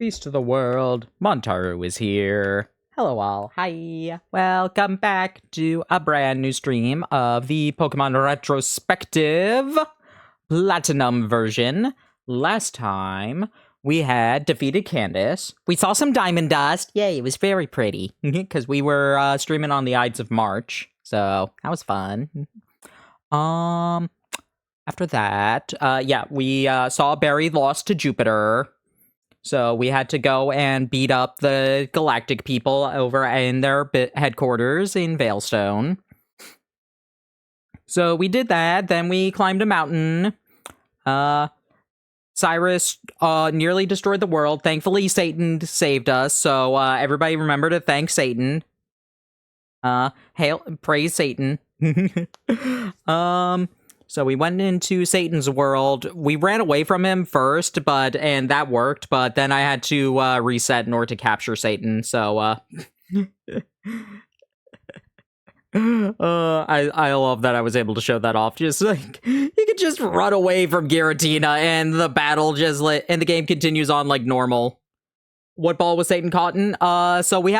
Peace to the world. Montaru is here. Hello all. Hi. Welcome back to a brand new stream of the Pokemon Retrospective Platinum version. Last time, we had defeated Candace. We saw some Diamond Dust. Yay, it was very pretty. Because we were streaming on the Ides of March. So, that was fun. After that, we saw Barry lost to Jupiter. So we had to go and beat up the galactic people over in their headquarters in Veilstone. So we did that, then we climbed a mountain. Cyrus nearly destroyed the world. Thankfully, Satan saved us, so everybody remember to thank Satan. Praise Satan. So we went into Satan's world. We ran away from him first, and that worked, but then I had to reset in order to capture Satan, so I love that I was able to show that off. Just like, you could just run away from Giratina and the battle and the game continues on like normal. What ball was Satan caught in? So we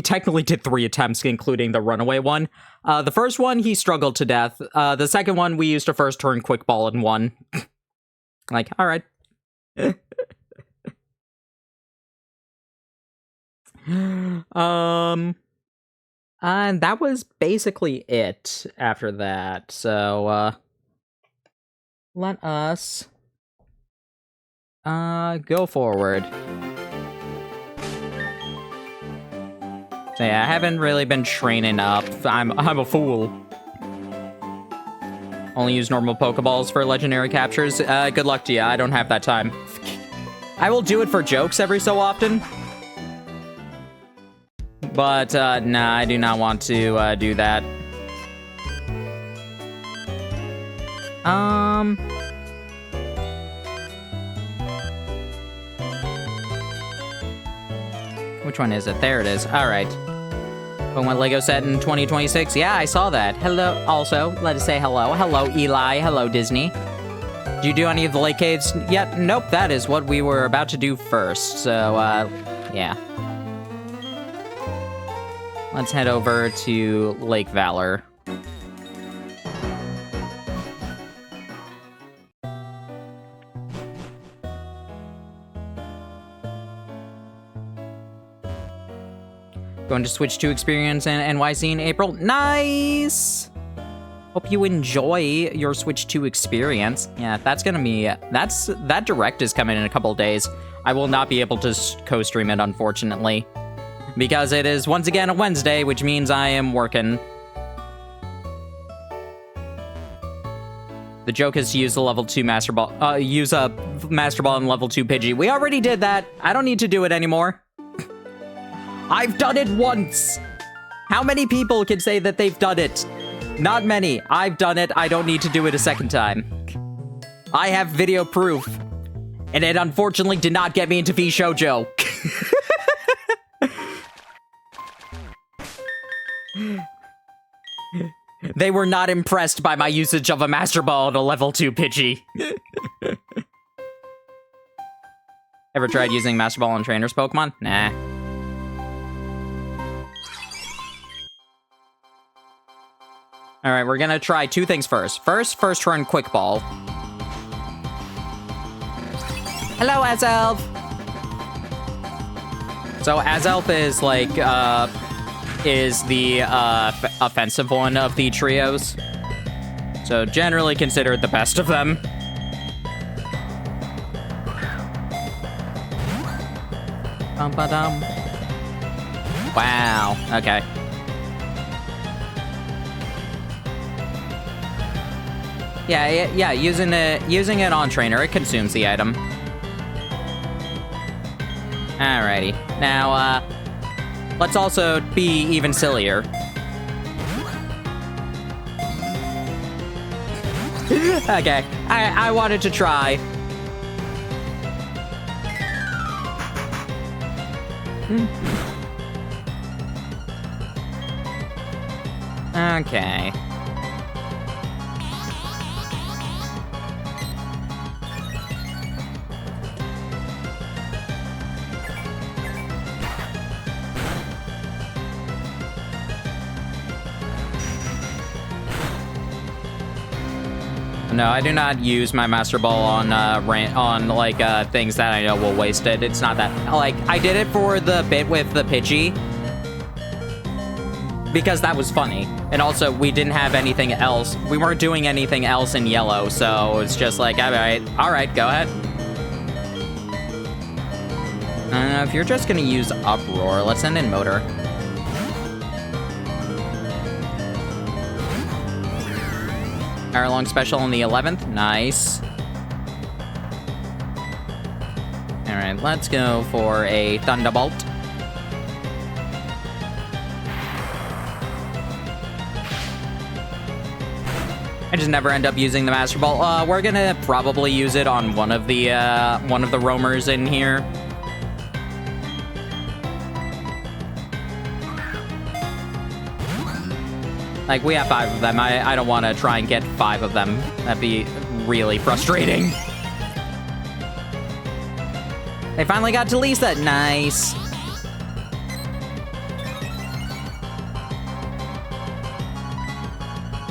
technically did 3 attempts, including the runaway one. The first one, he struggled to death. The second one, we used a first turn quick ball and won. Like, alright. And that was basically it after that. So, let us, go forward. So yeah, I haven't really been training up. I'm a fool. Only use normal Pokeballs for legendary captures. Good luck to you. I don't have that time. I will do it for jokes every so often. But, nah, I do not want to, do that. Which one is it? There it is. Alright. Pokemon Lego set in 2026. Yeah, I saw that. Hello. Also, let us say hello. Hello, Eli. Hello, Disney. Did you do any of the lake caves yet? Nope, that is what we were about to do first. So, yeah. Let's head over to Lake Valor. Going to Switch 2 experience in NYC in April. Nice! Hope you enjoy your Switch 2 experience. Yeah, that's gonna be... That direct is coming in a couple of days. I will not be able to co-stream it, unfortunately. Because it is, once again, a Wednesday, which means I am working. The joke is to use the level 2 Master Ball... use a Master Ball and level 2 Pidgey. We already did that. I don't need to do it anymore. I've done it once! How many people can say that they've done it? Not many. I've done it. I don't need to do it a second time. I have video proof. And it unfortunately did not get me into V Shoujo. They were not impressed by my usage of a Master Ball and a level 2 Pidgey. Ever tried using Master Ball on trainers Pokemon? Nah. Alright, we're gonna try 2 things first. First turn Quick Ball. Hello, Azelf! So, Azelf is, like, is the, offensive one of the trios. So, generally considered the best of them. Bum-ba-dum. Wow, okay. Yeah, using it on trainer, it consumes the item. Alrighty. Now, let's also be even sillier. Okay, I wanted to try. Okay. no, I do not use my Master Ball on, things that I know will waste it. It's not that, like, I did it for the bit with the Pidgey, because that was funny. And also, we didn't have anything else. We weren't doing anything else in yellow, so it's just like, all right, go ahead. If you're just gonna use Uproar, let's send in Motor. Hour-long special on the 11th, nice. All right, let's go for a Thunderbolt. I just never end up using the Master Ball. We're gonna probably use it on one of the roamers in here. Like, we have 5 of them. I don't want to try and get 5 of them. That'd be really frustrating. They finally got to Lisa. Nice.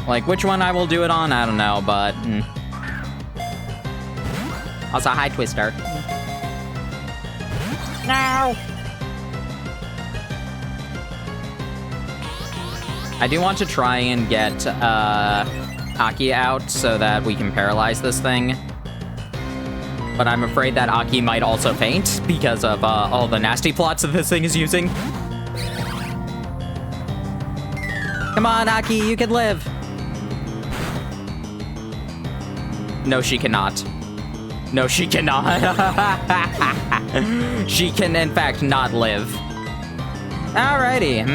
Like, which one I will do it on, I don't know, but... Also, hi, Twister. No! I do want to try and get Aki out so that we can paralyze this thing. But I'm afraid that Aki might also faint because of all the nasty plots that this thing is using. Come on, Aki, you can live. No, she cannot. No, she cannot. She can, in fact, not live. Alrighty,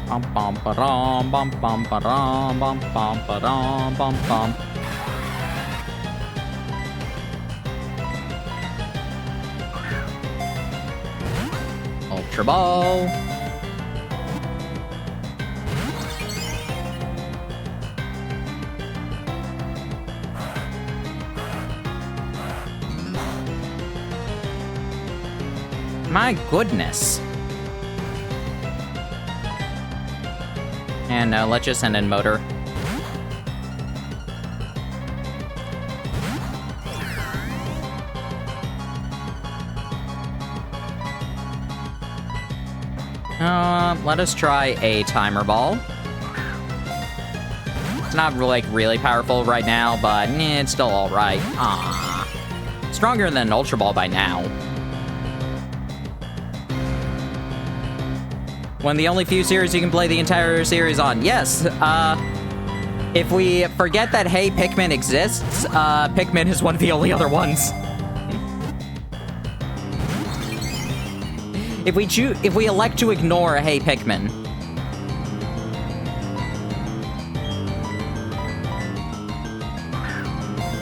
Bum bum ba-dum, bum bum ba-dum, bum bum ba-dum, bum bum. Ultra Ball. My goodness. And let's just send in Motor. Let us try a Timer Ball. It's not really powerful right now, but it's still alright. Ah, stronger than Ultra Ball by now. One of the only few series you can play the entire series on. Yes, if we forget that Hey Pikmin exists, Pikmin is one of the only other ones. If we elect to ignore Hey Pikmin.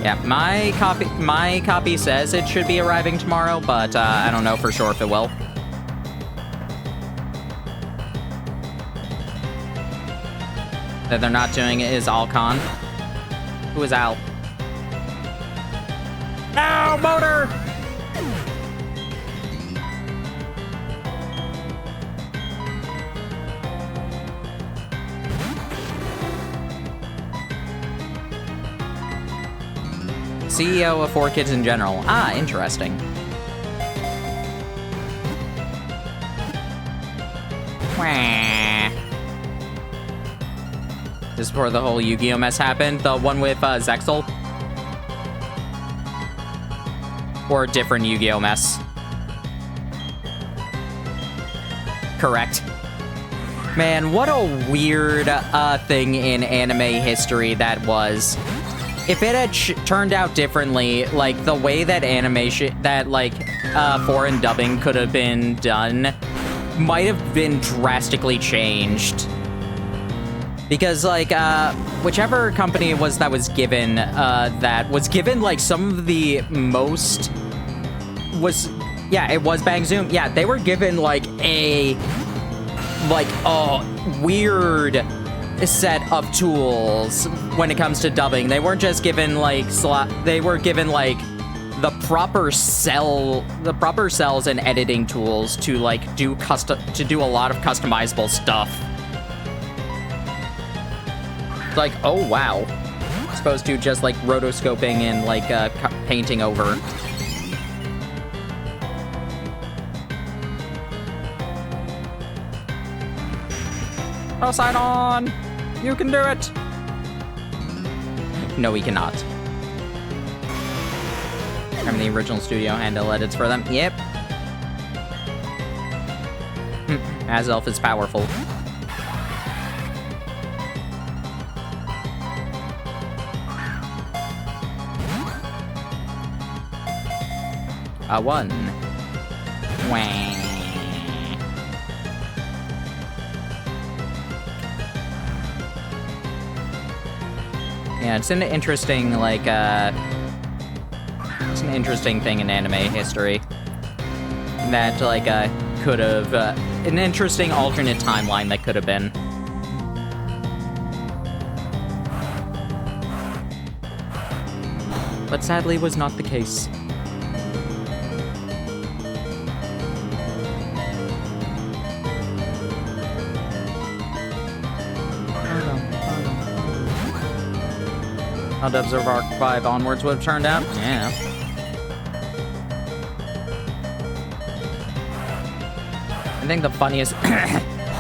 Yeah, my copy says it should be arriving tomorrow, but I don't know for sure if it will. That they're not doing it is Alcon. Who is Al? No, Motor! CEO of 4Kids in general. Ah, interesting. This is where the whole Yu-Gi-Oh mess happened. The one with Zexal. Or a different Yu-Gi-Oh mess. Correct. Man, what a weird thing in anime history that was. If it had turned out differently, like, the way that animation, that, like, foreign dubbing could have been done might have been drastically changed. Because, like, whichever company it was that was given, like, some of the most yeah, it was Bang Zoom. Yeah, they were given, like, a weird set of tools when it comes to dubbing. They weren't just given, like, they were given, like, the proper cells and editing tools to like do a lot of customizable stuff. Like, oh wow, as opposed to just like rotoscoping and like painting over. Poseidon, you can do it. No, we cannot. From the original studio handle edits for them. Yep. Azelf is powerful. A 1. Wah. Yeah, it's an interesting, like, it's an interesting thing in anime history. That, like, could have, an interesting alternate timeline that could have been. But sadly was not the case. How dubs of Arc 5 onwards would have turned out? Yeah. I think the funniest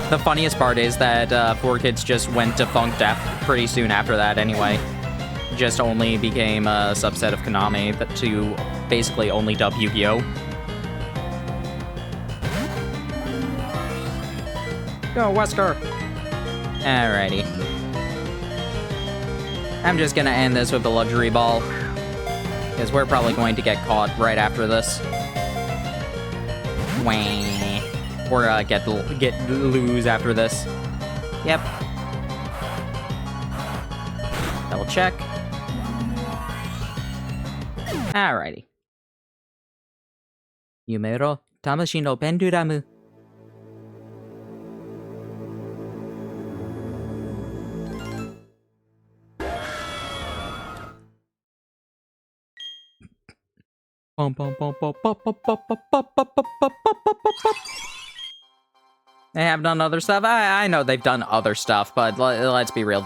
the funniest part is that 4Kids just went defunct pretty soon after that anyway. Just only became a subset of Konami to basically only dub Yu-Gi-Oh! Go, Wesker! Alrighty. I'm just gonna end this with a luxury ball, because we're probably going to get caught right after this. Wah. Or lose after this. Yep. Double check. Alrighty. Yumero Tamashi no Penduramu. They have done other stuff. I know they've done other stuff, but let's be real.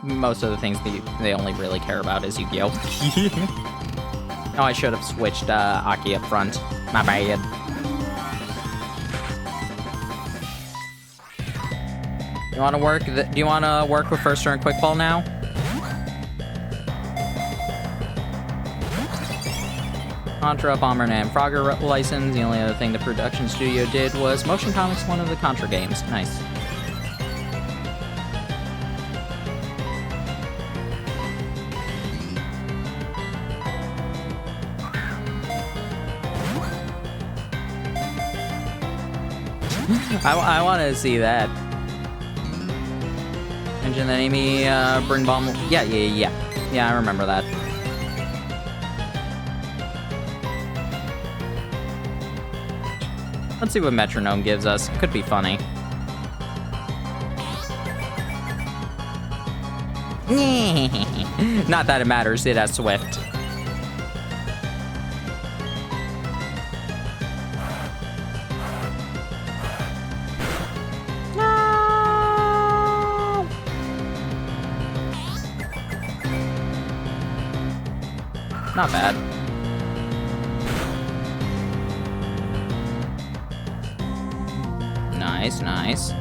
Most of the things they only really care about is Yu-Gi-Oh. Oh, I should have switched Aki up front. My bad. You want to work? Do you want to work with first turn quick ball now? Contra, Bomberman, and Frogger license. The only other thing the production studio did was Motion Comics, one of the Contra games. Nice. I want to see that. Mention that Amy Brynbaum. Yeah, I remember that. Let's see what Metronome gives us. Could be funny. Not that it matters, it has Swift. No! Not bad. Nice.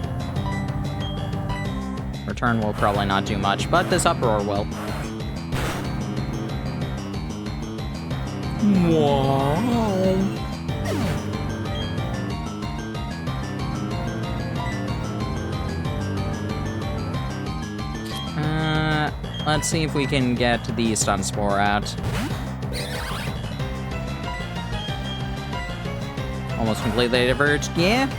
Return will probably not do much, but this uproar will. Wow. Let's see if we can get the Stun Spore out. Almost completely diverged, yeah.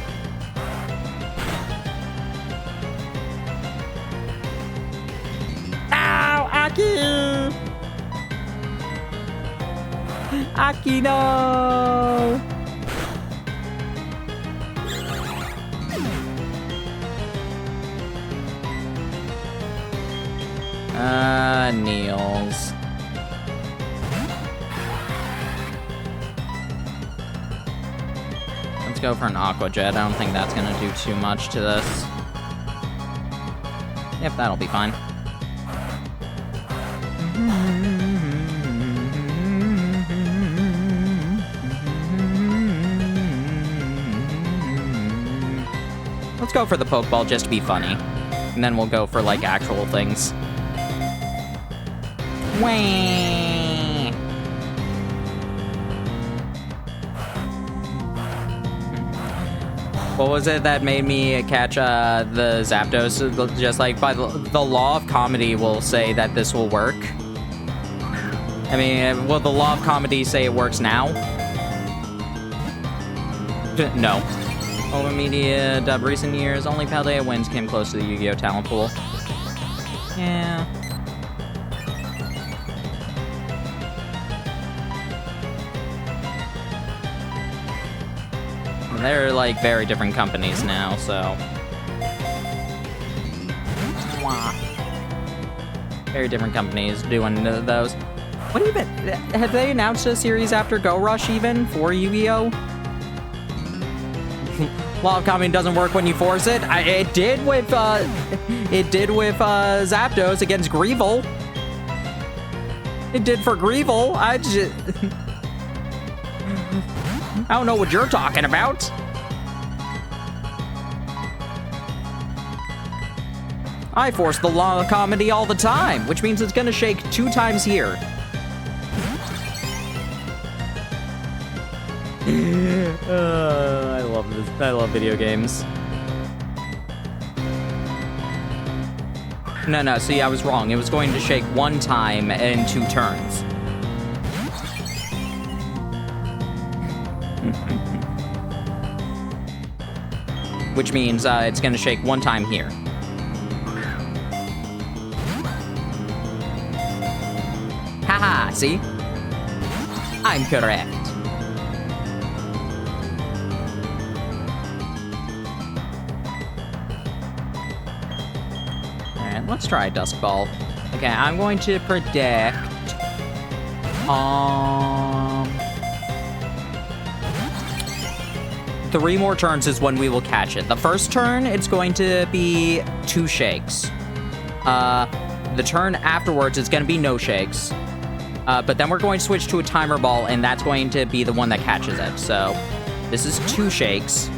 Aki, no! Niels. go for an Aqua Jet. I don't think that's gonna do too much to this. Yep, that'll be fine. Let's go for the Pokeball just to be funny. And then we'll go for, like, actual things. Whee! What was it that made me catch the Zapdos? Just like by the law of comedy will say that this will work. I mean, will the law of comedy say it works now? No. Over media dub recent years, only Paldea wins came close to the Yu-Gi-Oh! Talent pool. Yeah. They're, like, very different companies now, so... Very different companies doing those. What even... Have they announced a series after Go Rush, even, for Yu-Gi-Oh? Law of comedy doesn't work when you force it. It did with Zapdos against Greevil. It did for Greevil. I don't know what you're talking about. I force the law of comedy all the time, which means it's gonna shake 2 times here. I love this. I love video games. No, see, I was wrong. It was going to shake 1 time in 2 turns. Which means it's gonna shake 1 time here. Haha, see? I'm correct. Alright, let's try Dusk Ball. Okay, I'm going to predict... 3 more turns is when we will catch it. The first turn, it's going to be 2 shakes. The turn afterwards is going to be no shakes. But then we're going to switch to a timer ball, and that's going to be the one that catches it. So, this is 2 shakes.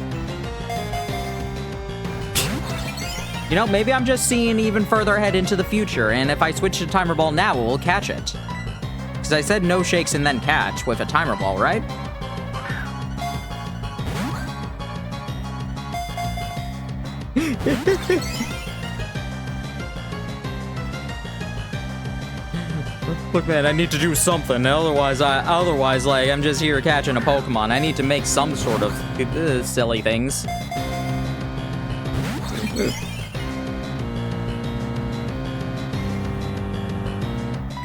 You know, maybe I'm just seeing even further ahead into the future, and if I switch to timer ball now, we'll catch it. Because I said no shakes and then catch with a timer ball, right? Look, man, I need to do something. Otherwise, like, I'm just here catching a Pokemon. I need to make some sort of silly things.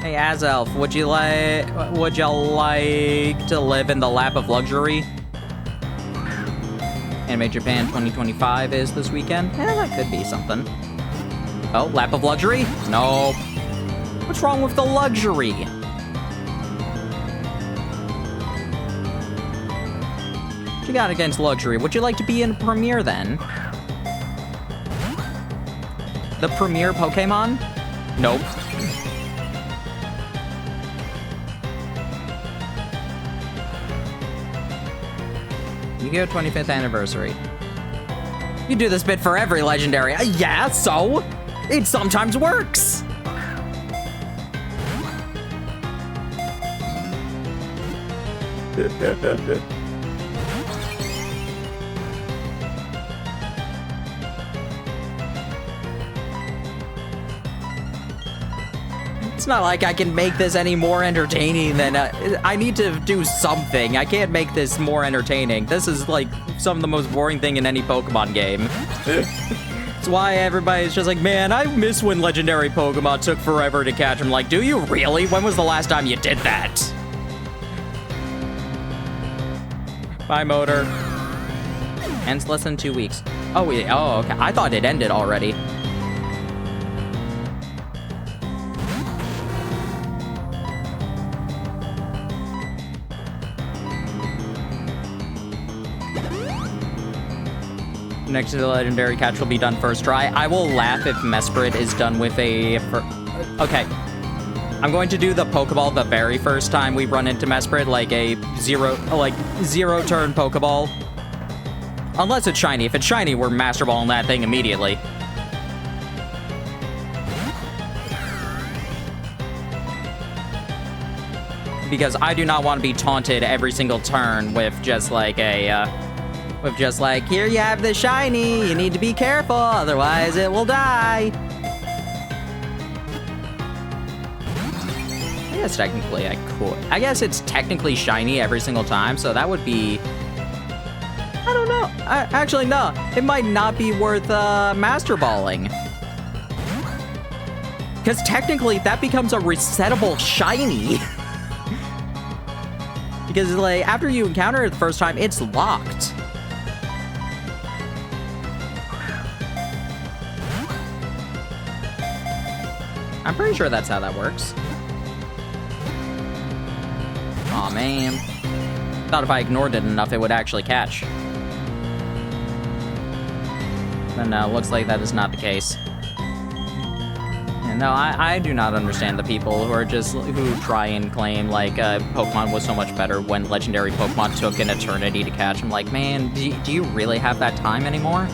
Hey, Azelf, would you like to live in the lap of luxury? Anime Japan 2025 is this weekend. That could be something. Oh, lap of luxury? No. What's wrong with the luxury? What you got against luxury? Would you like to be in Premier then? The Premier Pokemon? Nope. Yu-Gi-Oh! 25th anniversary. You do this bit for every legendary. Yeah, so? It sometimes works. It's not like I can make this any more entertaining than... I need to do something. I can't make this more entertaining. This is, like, some of the most boring thing in any Pokemon game. That's why everybody's just like, man, I miss when legendary Pokemon took forever to catch them. Like, do you really? When was the last time you did that? Bye, Motor. Ends less than 2 weeks. Oh, wait. Oh, okay. I thought it ended already. Next to the legendary catch will be done first try. I will laugh if Mesprit is done with a... Okay. I'm going to do the Pokeball the very first time we run into Mesprit, like a zero turn Pokeball. Unless it's shiny. If it's shiny, we're Master Balling that thing immediately. Because I do not want to be taunted every single turn with just like a, here you have the shiny, you need to be careful, otherwise it will die. I guess technically I could. I guess it's technically shiny every single time, so that would be... I don't know. Actually, no. It might not be worth Master Balling. Because technically that becomes a resettable shiny. Because, like, after you encounter it the first time, it's locked. I'm pretty sure that's how that works. Aw, man. Thought if I ignored it enough, it would actually catch. But no, looks like that is not the case. No, I do not understand the people who try and claim, like, Pokemon was so much better when legendary Pokemon took an eternity to catch. I'm like, man, do you really have that time anymore?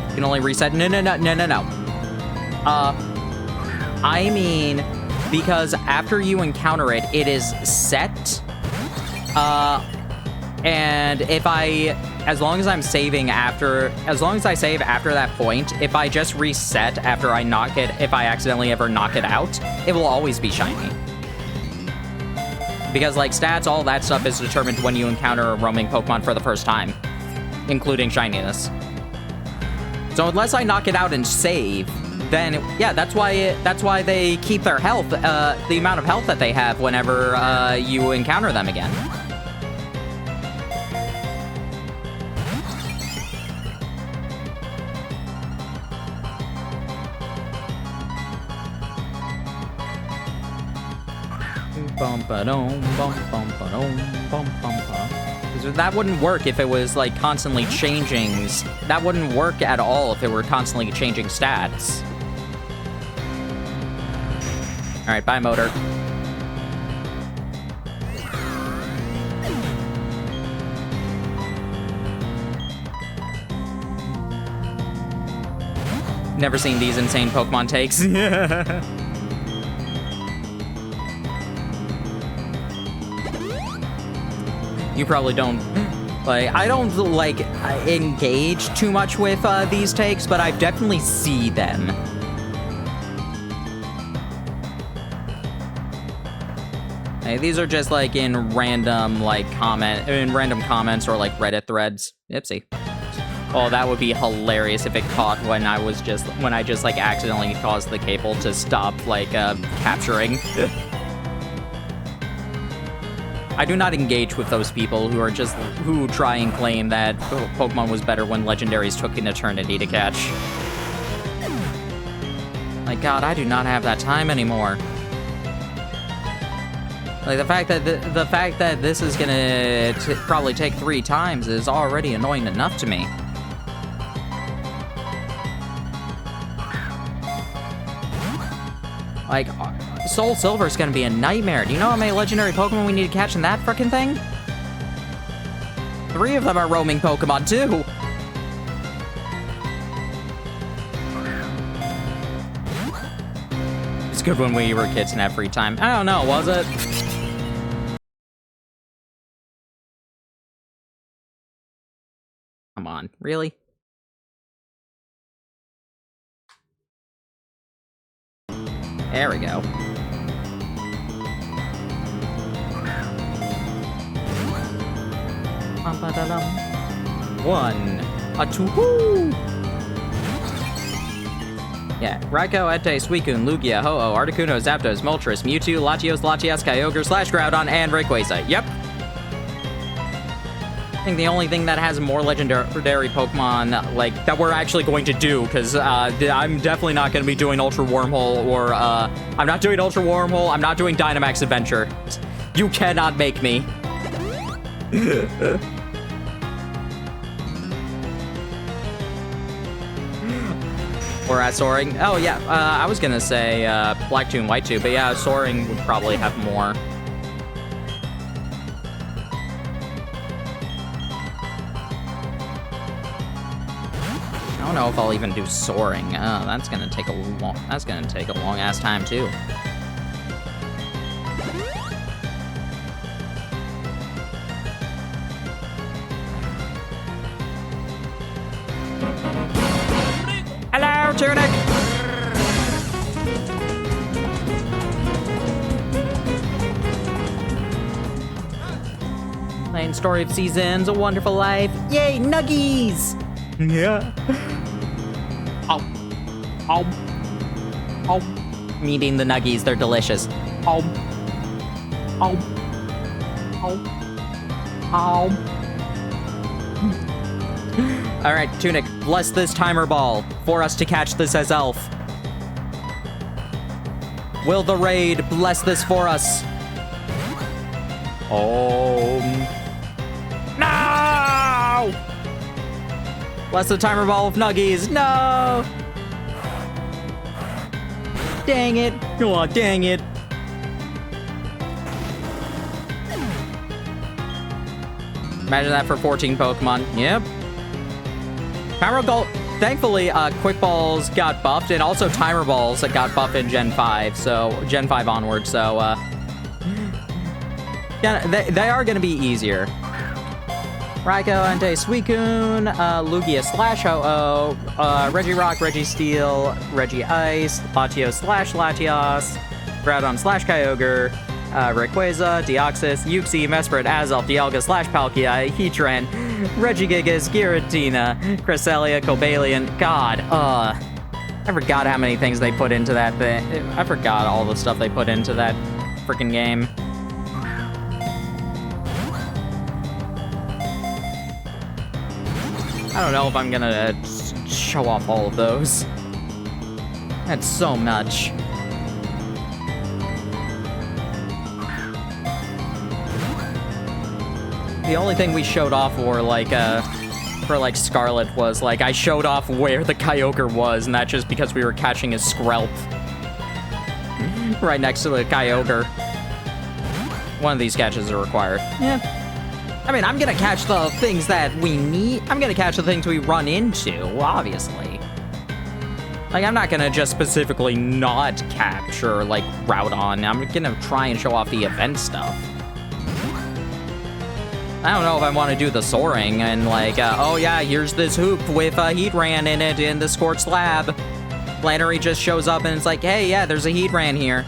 You can only reset. No. I mean, because after you encounter it, it is set. And as long as I save after that point, if I just reset after I knock it, if I accidentally ever knock it out, it will always be shiny. Because, like, stats, all that stuff is determined when you encounter a roaming Pokemon for the first time, including shininess. So unless I knock it out and save, then, yeah, that's why they keep their health, the amount of health that they have whenever you encounter them again. That wouldn't work if it was, like, constantly changing. That wouldn't work at all if it were constantly changing stats. Alright, bye, Motor. Never seen these insane Pokemon takes. You probably don't, like, I don't, like, engage too much with these takes, but I definitely see them. Hey, these are just, like, in random, like, comments or, like, Reddit threads. Oopsie. Oh, that would be hilarious if it caught when I just, like, accidentally caused the cable to stop, like, capturing. I do not engage with those people who try and claim that Pokemon was better when legendaries took an eternity to catch. Like, God, I do not have that time anymore. Like, the fact that this is gonna probably take 3 times is already annoying enough to me. Like, Soul Silver is gonna be a nightmare. Do you know how many legendary Pokemon we need to catch in that frickin' thing? 3 of them are roaming Pokemon, too. It's good when we were kids and had free time. I don't know, was it? Come on, really? There we go. One, a two. Yeah, Raikou, Entei, Suicune, Lugia, Ho-Oh, Articuno, Zapdos, Moltres, Mewtwo, Latios, Latias, Kyogre, Groudon, and Rayquaza. Yep. I think the only thing that has more legendary Pokemon, like, that we're actually going to do, because I'm definitely not going to be doing Ultra Wormhole, or, I'm not doing Ultra Wormhole, I'm not doing Dynamax Adventure. You cannot make me. Or soaring. Oh, yeah, I was gonna say Black 2 and White 2, but yeah, soaring would probably have more. I don't know if I'll even do soaring. That's gonna take a long ass time too. Hello, Tunic! Playing Story of Seasons, A Wonderful Life. Yay, Nuggies! Yeah. Oh. Oh. Oh. I'm eating the Nuggies, they're delicious. Oh. Oh. Oh. Oh. Alright, Tunic, bless this timer ball for us to catch this as Elf. Will the raid bless this for us? Oh. No! Bless the timer ball of Nuggies. No! Dang it. Oh, dang it. Imagine that for 14 Pokemon. Yep. Power Ball, thankfully, Quick Balls got buffed, and also Timer Balls that got buffed in Gen 5, so Gen 5 onward, so, yeah, they are gonna be easier. Raikou, Entei, Suicune, Lugia / Ho-Oh, Regirock, Registeel, Regice, Latios / Latios, Groudon / Kyogre, Rayquaza, Deoxys, Uxie, Mesprit, Azelf, Dialga / Palkia, Heatran, Regigigas, Giratina, Cresselia, Cobalion. God, I forgot how many things they put into that thing. I forgot all the stuff they put into that freaking game. I don't know if I'm gonna show off all of those. That's so much. The only thing we showed off for Scarlet was, like, I showed off where the Kyogre was, and that's just because we were catching his Skrelp. Right next to the Kyogre. One of these catches are required. Yeah. I mean, I'm gonna catch the things that we need. I'm gonna catch the things we run into, obviously. Like, I'm not gonna just specifically not capture, like, Groudon. I'm gonna try and show off the event stuff. I don't know if I want to do the soaring and, like, oh yeah, here's this hoop with Heatran in it in the Scorched Lab. Flannery just shows up and it's like, hey, yeah, there's a Heatran here.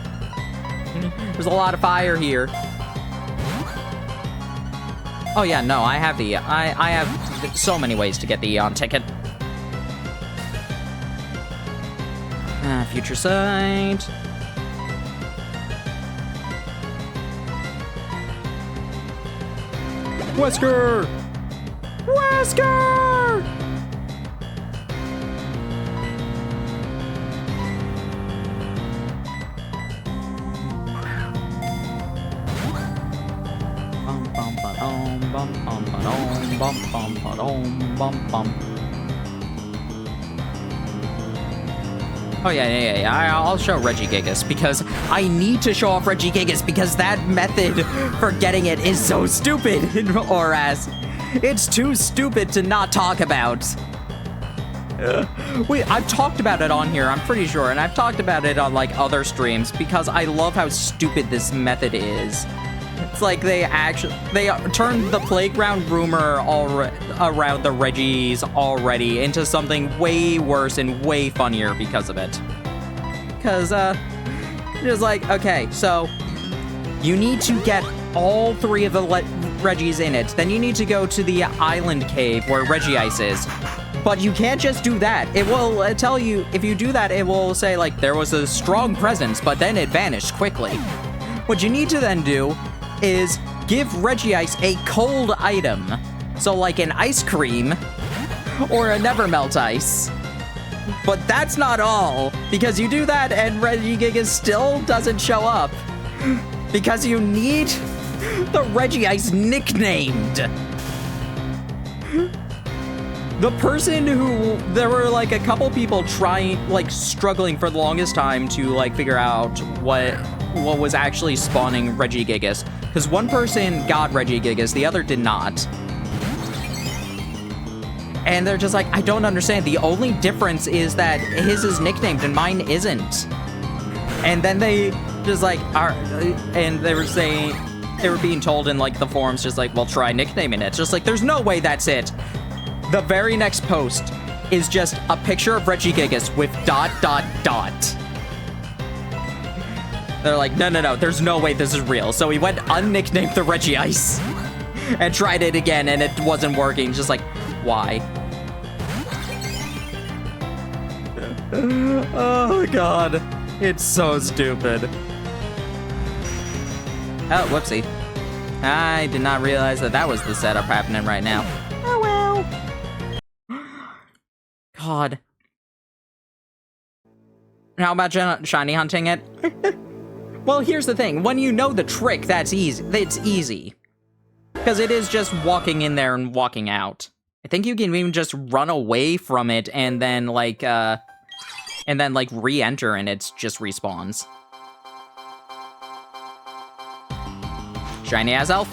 There's a lot of fire here. Oh yeah, no, I have the, I have so many ways to get the Eon ticket. Future Sight. Wesker! Wesker! Bum bum ba dum bum bum ba dum bum bum ba dum bum bum. Oh yeah. I'll show Regigigas because I need to show off Regigigas because that method for getting it is so stupid in ORAS. It's too stupid to not talk about. I've talked about it on here, I'm pretty sure, and I've talked about it on, like, other streams because I love how stupid this method is. It's like they turned the playground rumor around the Reggies already into something way worse and way funnier because of it. Because, just like, okay, so you need to get all 3 of the Reggies in it. Then you need to go to the island cave where Regice is. But you can't just do that. It will tell you, if you do that, it will say, like, there was a strong presence, but then it vanished quickly. What you need to then do is give Regice a cold item. So like an ice cream or a Nevermelt ice. But that's not all, because you do that and Regigigas still doesn't show up. Because you need the Regice nicknamed. The person who, there were like a couple people trying, like struggling for the longest time to like figure out what was actually spawning Regigigas. Because one person got Regigigas, the other did not. And they're just like, I don't understand. The only difference is that his is nicknamed and mine isn't. And then they just like are, and they were saying, they were being told in like the forums, just like, well, try nicknaming it. Just like, there's no way that's it. The very next post is just a picture of Regigigas with ... They're like, no, there's no way this is real. So he went unnicknamed the Reggie Ice and tried it again, and it wasn't working. Just like, why? Oh, God. It's so stupid. Oh, whoopsie. I did not realize that was the setup happening right now. Oh, well. God. How about shiny hunting it? Well, here's the thing. When you know the trick, that's easy. It's easy. Because it is just walking in there and walking out. I think you can even just run away from it and then, like, re-enter and it just respawns. Shiny ass elf?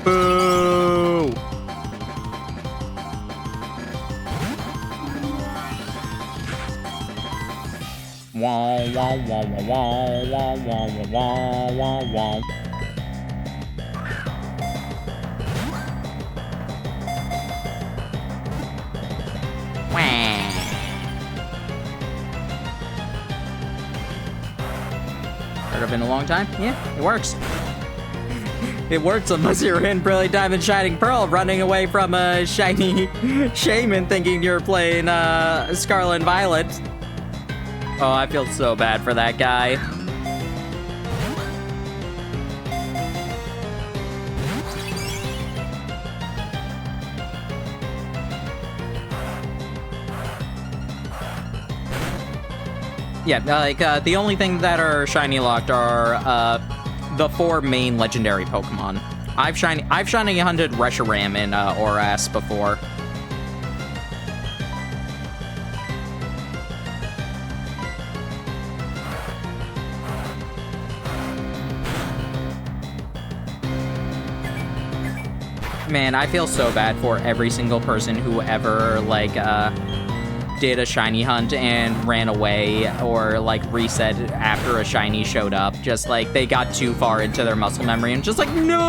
Boo! Wah, wah, wah, wah, wah, wah, wah, wah, wah. Heard of it in a long time? Yeah, it works. It works unless you're in Brilliant Diamond Shining Pearl running away from a shiny shaman thinking you're playing Scarlet and Violet. Oh, I feel so bad for that guy. Yeah, like, the only thing that are shiny locked are, the 4 main legendary Pokemon. I've shiny hunted Reshiram in, Oras before. Man, I feel so bad for every single person who ever, like, did a shiny hunt and ran away or, like, reset after a shiny showed up. Just, like, they got too far into their muscle memory and just like, no!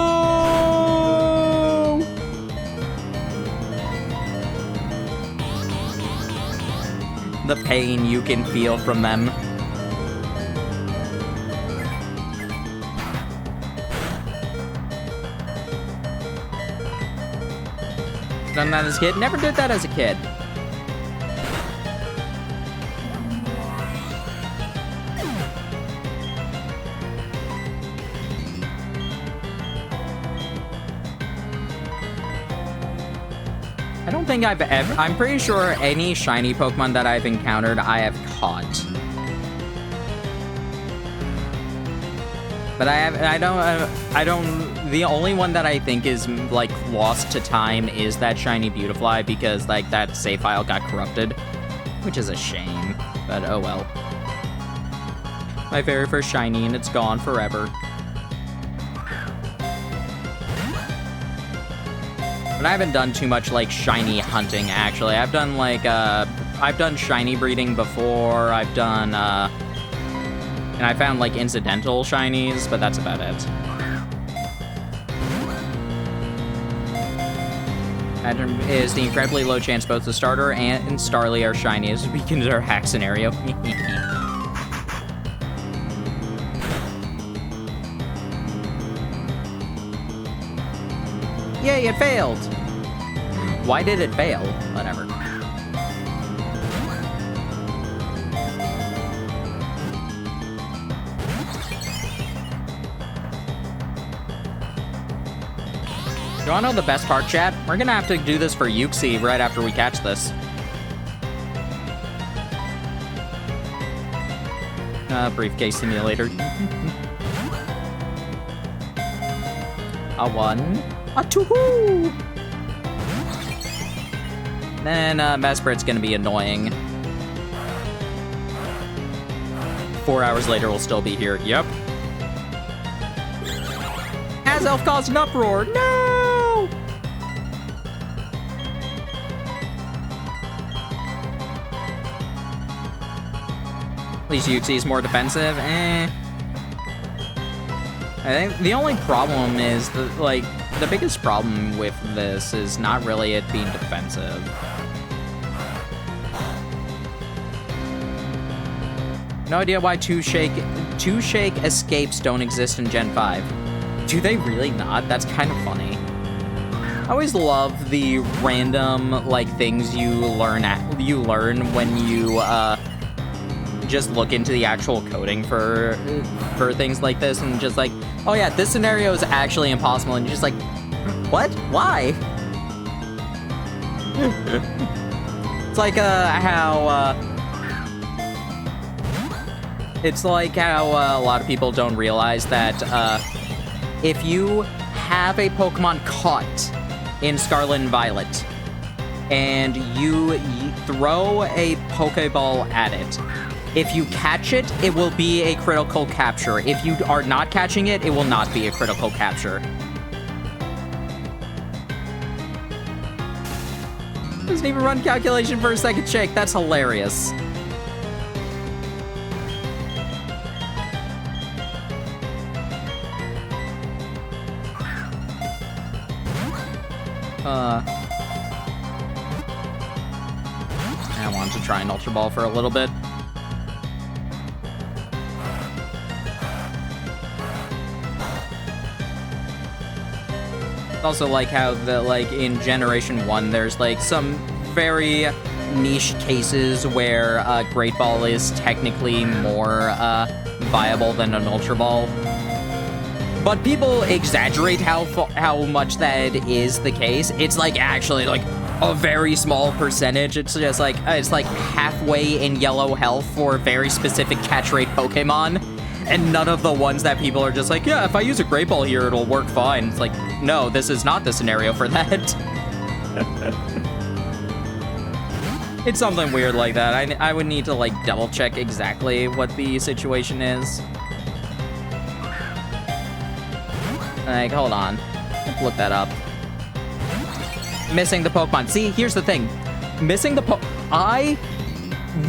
The pain you can feel from them. Done that as a kid? Never did that as a kid. I don't think I've ever... I'm pretty sure any shiny Pokemon that I've encountered, I have caught. But I don't... The only one that I think is, like, lost to time is that shiny Beautifly, because, like, that save file got corrupted. Which is a shame, but oh well. My very first shiny, and it's gone forever. But I haven't done too much, like, shiny hunting, actually. I've done, like, I've done shiny breeding before. I've done, and I found, like, incidental shinies, but that's about it. That is the incredibly low chance both the starter and Starly are shiny as we can do our hack scenario. Yay, it failed! Why did it fail? Whatever. You wanna know the best part, chat? We're gonna have to do this for Yuxi right after we catch this. Briefcase simulator. A 1, a 2. then Mesprit's gonna be annoying. 4 hours later, we'll still be here. Yep. Azelf caused an uproar. No! At least Uxie is more defensive. I think the only problem is that, like, the biggest problem with this is not really it being defensive. No idea why two shake escapes don't exist in Gen 5. Do they really not? That's kind of funny. I always love the random, like, things you learn when you just look into the actual coding for things like this, and just like, oh yeah, this scenario is actually impossible, and you're just like, what? Why? It's like how a lot of people don't realize that if you have a Pokemon caught in Scarlet and Violet, and you throw a Pokeball at it, if you catch it, it will be a critical capture. If you are not catching it, it will not be a critical capture. Doesn't even run calculation for a second shake. That's hilarious. I wanted to try an Ultra Ball for a little bit. Also like how in Generation 1, there's like some very niche cases where Great Ball is technically more viable than an Ultra Ball. But people exaggerate how much that is the case. It's like actually like a very small percentage. It's just like it's like halfway in yellow health for very specific catch rate Pokemon. And none of the ones that people are just like, yeah, if I use a Great Ball here, it'll work fine. It's like, no, this is not the scenario for that. It's something weird like that. I would need to, like, double check exactly what the situation is. Like, hold on. Let's look that up. Missing the Pokemon. See, here's the thing. Missing the I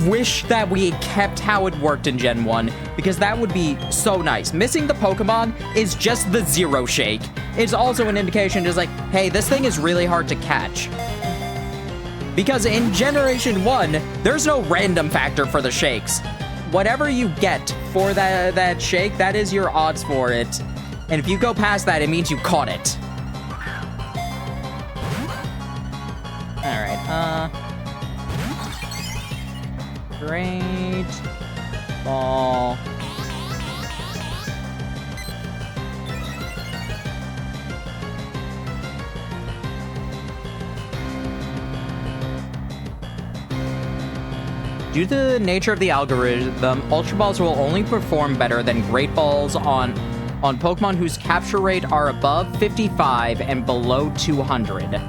wish that we kept how it worked in Gen 1, because that would be so nice. Missing the Pokemon is just the zero shake. It's also an indication just like, hey, this thing is really hard to catch. Because in Generation 1, there's no random factor for the shakes. Whatever you get for that shake, that is your odds for it. And if you go past that, it means you caught it. Alright, Great Ball. Due to the nature of the algorithm, Ultra Balls will only perform better than Great Balls on Pokemon whose capture rate are above 55 and below 200.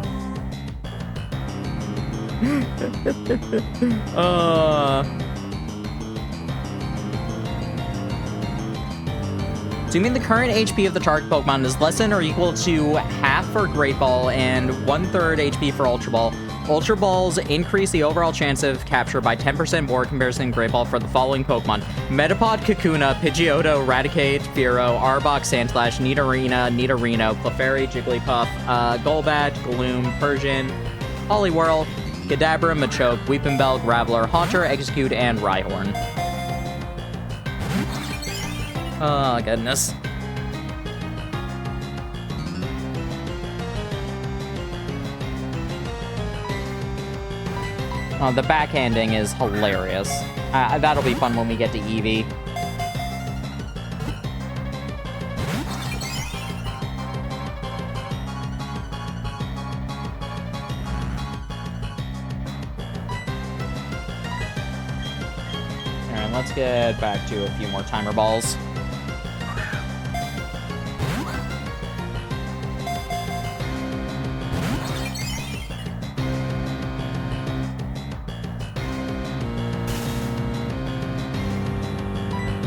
Assuming the current HP of the target Pokemon is less than or equal to half for Great Ball and 1/3 HP for Ultra Ball, Ultra Balls increase the overall chance of capture by 10% more in comparison to Great Ball for the following Pokemon: Metapod, Kakuna, Pidgeotto, Raticate, Fearow, Arbok, Sandslash, Nidorino, Clefairy, Jigglypuff, Golbat, Gloom, Persian, Poliwhirl, Kadabra, Machoke, Weepinbell, Graveler, Haunter, Execute, and Rhyhorn. Oh, goodness. Oh, the backhanding is hilarious. That'll be fun when we get to Eevee. Alright, let's get back to a few more timer balls.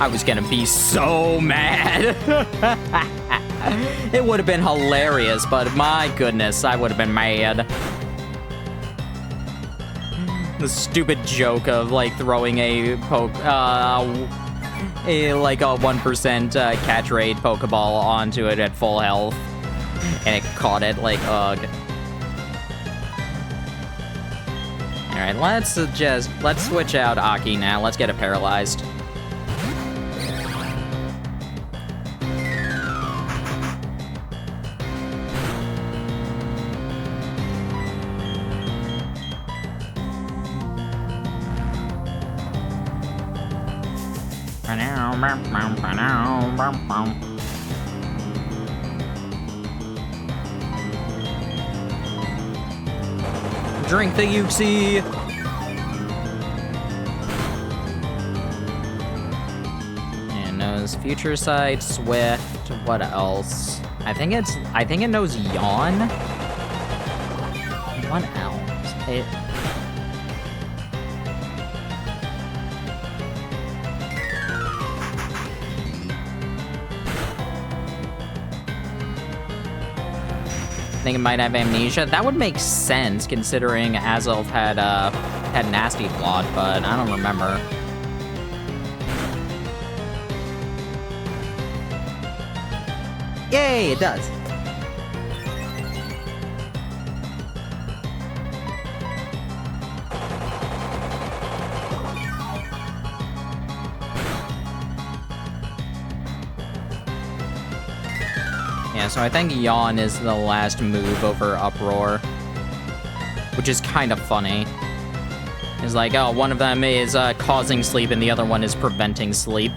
I was gonna be so mad. It would have been hilarious, but my goodness, I would have been mad. The stupid joke of, like, throwing a 1% catch rate Pokeball onto it at full health. And it caught it, like, ugh. Alright, let's switch out Aki now. Let's get it paralyzed. Drink the Uxie! And knows Future Sight, Swift, what else? I think it knows Yawn. What else? I think it might have Amnesia. That would make sense, considering Azelf had Nasty Plot, but I don't remember. Yay, it does. Yeah, so I think Yawn is the last move over Uproar, which is kind of funny. It's like, oh, one of them is causing sleep and the other one is preventing sleep.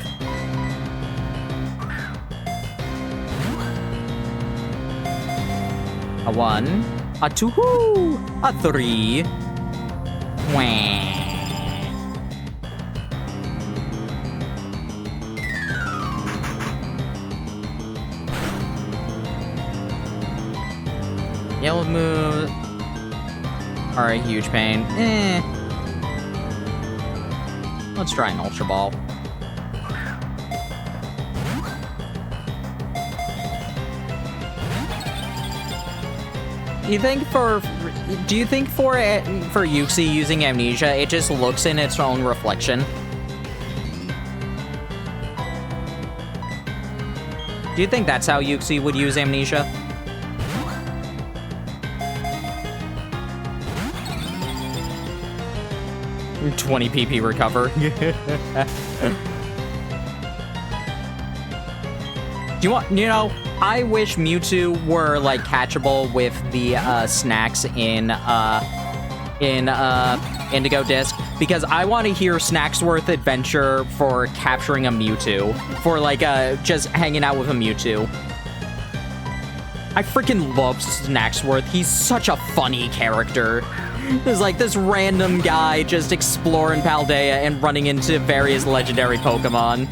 A 1, a 2, a 3. Wah. Yellow moves are a huge pain. Let's try an Ultra Ball. Do you think for Uxie using Amnesia, it just looks in its own reflection? Do you think that's how Uxie would use Amnesia? $20 PP recover. I wish Mewtwo were, like, catchable with the snacks in Indigo Disc, because I want to hear Snacksworth adventure for capturing a Mewtwo, for, like, just hanging out with a Mewtwo. I freaking love Snacksworth. He's such a funny character. There's like this random guy just exploring Paldea and running into various legendary Pokemon.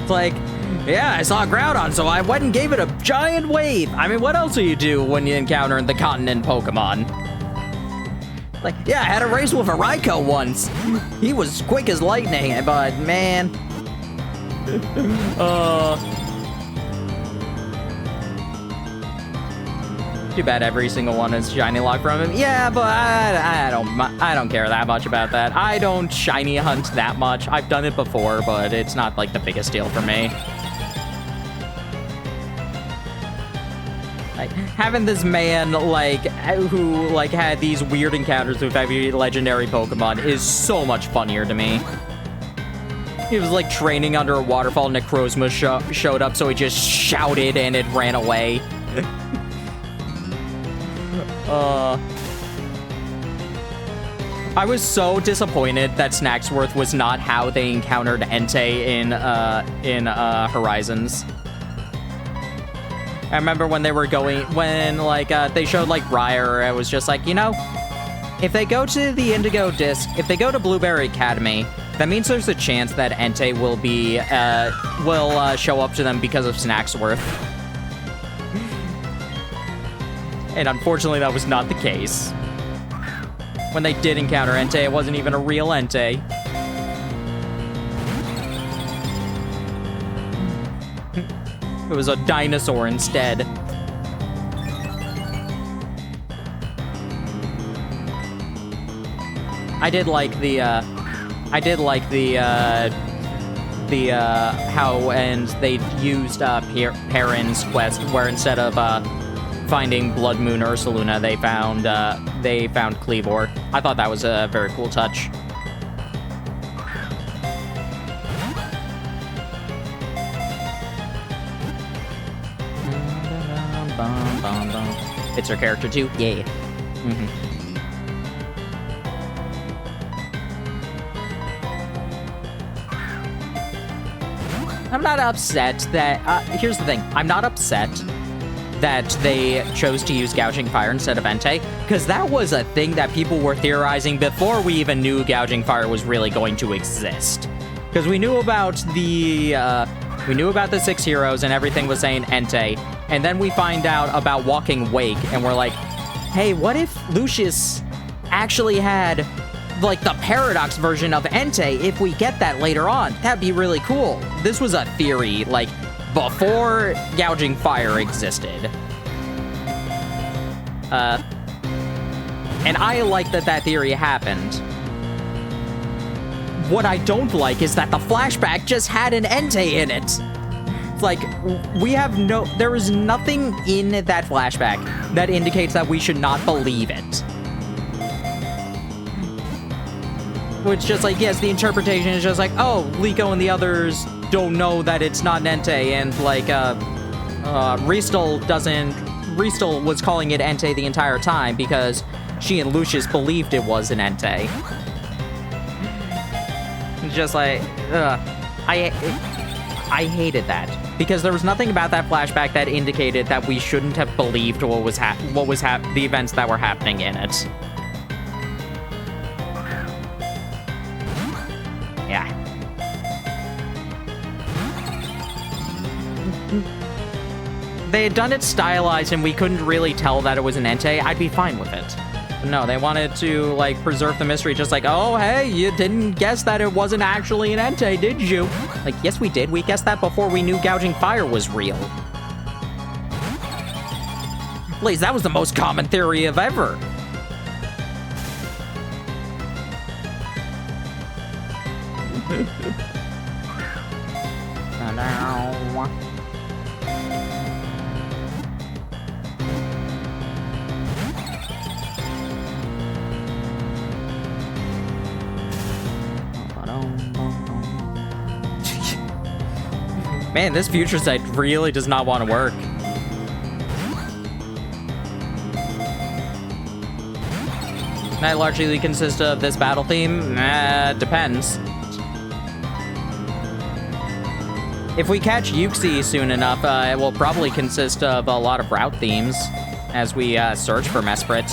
It's like, yeah, I saw Groudon, so I went and gave it a giant wave. I mean, what else do you do when you encounter the continent Pokemon? Like, yeah, I had a race with a Raikou once. He was quick as lightning, but man. Too bad every single one is shiny lock from him. Yeah, but I don't care that much about that. I don't shiny hunt that much. I've done it before, but it's not like the biggest deal for me. Like, having this man, like, who, like, had these weird encounters with every legendary Pokemon is so much funnier to me. He was, like, training under a waterfall, Necrozma showed up, so he just shouted and it ran away. I was so disappointed that Snacksworth was not how they encountered Entei in Horizons. I remember when they were they showed, like, Briar, I was just like, you know, if they go to the Indigo Disc, if they go to Blueberry Academy, that means there's a chance that Entei will show up to them because of Snacksworth. And unfortunately, that was not the case. When they did encounter Entei, it wasn't even a real Entei. It was a dinosaur instead. I did like the how and they used Perrin's quest, where instead of finding Blood Moon Ursaluna, they found Cleavor. I thought that was a very cool touch. It's her character too? Yeah. I'm not upset that... here's the thing. I'm not upset that they chose to use Gouging Fire instead of Entei, because that was a thing that people were theorizing before we even knew Gouging Fire was really going to exist. Because we knew about the 6 heroes and everything was saying Entei, and then we find out about Walking Wake, and we're like, hey, what if Lucius actually had, like, the Paradox version of Entei if we get that later on? That'd be really cool. This was a theory, like, before Gouging Fire existed. And I like that theory happened. What I don't like is that the flashback just had an Entei in it. It's like, there is nothing in that flashback that indicates that we should not believe it. It's just like, yes, the interpretation is just like, oh, Liko and the others don't know that it's not an Entei, and like, Ristel was calling it Entei the entire time because she and Lucius believed it was an Entei. It's just like, I hated that because there was nothing about that flashback that indicated that we shouldn't have believed the events that were happening in it. Yeah. They had done it stylized and we couldn't really tell that it was an Entei, I'd be fine with it. But no, they wanted to, like, preserve the mystery, just like, oh, hey, you didn't guess that it wasn't actually an Entei, did you? Like, yes, we did. We guessed that before we knew Gouging Fire was real. Please, that was the most common theory of ever. Man, this future site really does not want to work. That largely consists of this battle theme? Depends. If we catch Yuxi soon enough, it will probably consist of a lot of route themes as we search for Mesprit.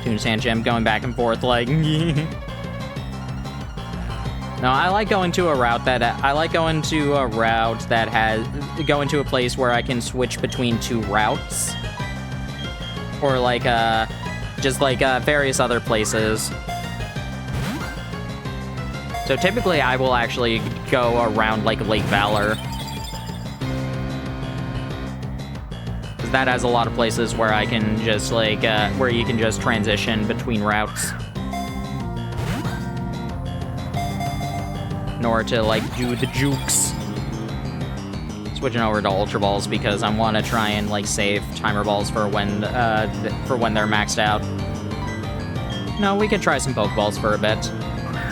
Tuna Sand Gem going back and forth like... No, I like going to a route that has going to a place where I can switch between 2 routes, or like just like various other places. So typically, I will actually go around like Lake Valor, because that has a lot of places where I can just like where you can just transition between routes. In order to, like, do the jukes. Switching over to Ultra Balls because I want to try and, like, save Timer Balls for when they're maxed out. No, we could try some Pokeballs for a bit.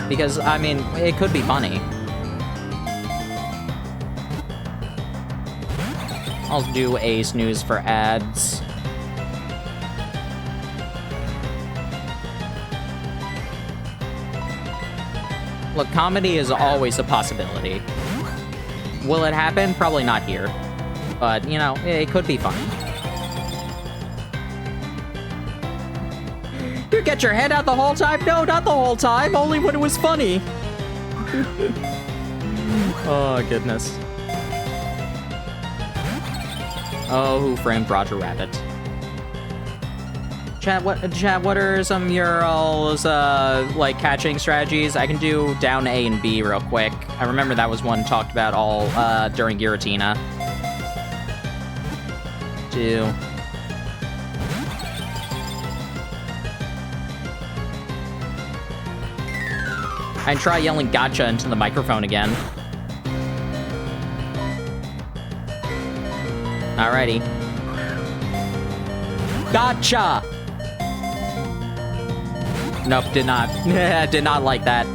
Because, I mean, it could be funny. I'll do a snooze for ads. Look, comedy is always a possibility. Will it happen? Probably not here. But, you know, it could be fun. You get your head out the whole time? No, not the whole time. Only when it was funny. Oh, goodness. Oh, who framed Roger Rabbit? Chat, what are some of your like, catching strategies? I can do down A and B real quick. I remember that was one talked about all during Giratina. 2. I can try yelling gotcha into the microphone again. Alrighty. Gotcha! Nope, did not. Did not like that.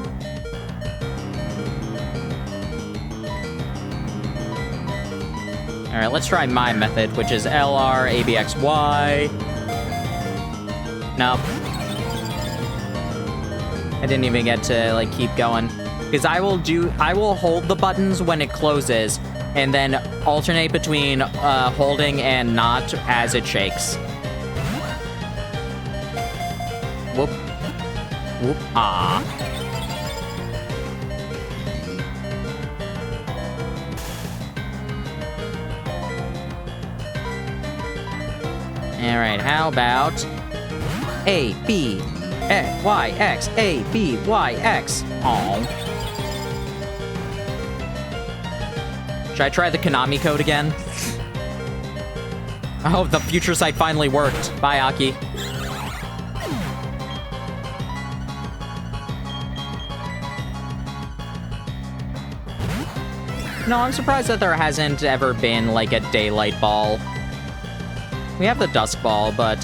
Alright, let's try my method, which is LR, ABXY. Nope. I didn't even get to, like, keep going. Because I will hold the buttons when it closes, and then alternate between holding and not as it shakes. Whoop. Whoop. Ah. Alright, how about A, B, Y, X, A, B, Y, X. Aw. Should I try the Konami code again? Oh, the future sight finally worked. Bye, Aki. No, I'm surprised that there hasn't ever been, like, a daylight ball. We have the dusk ball, but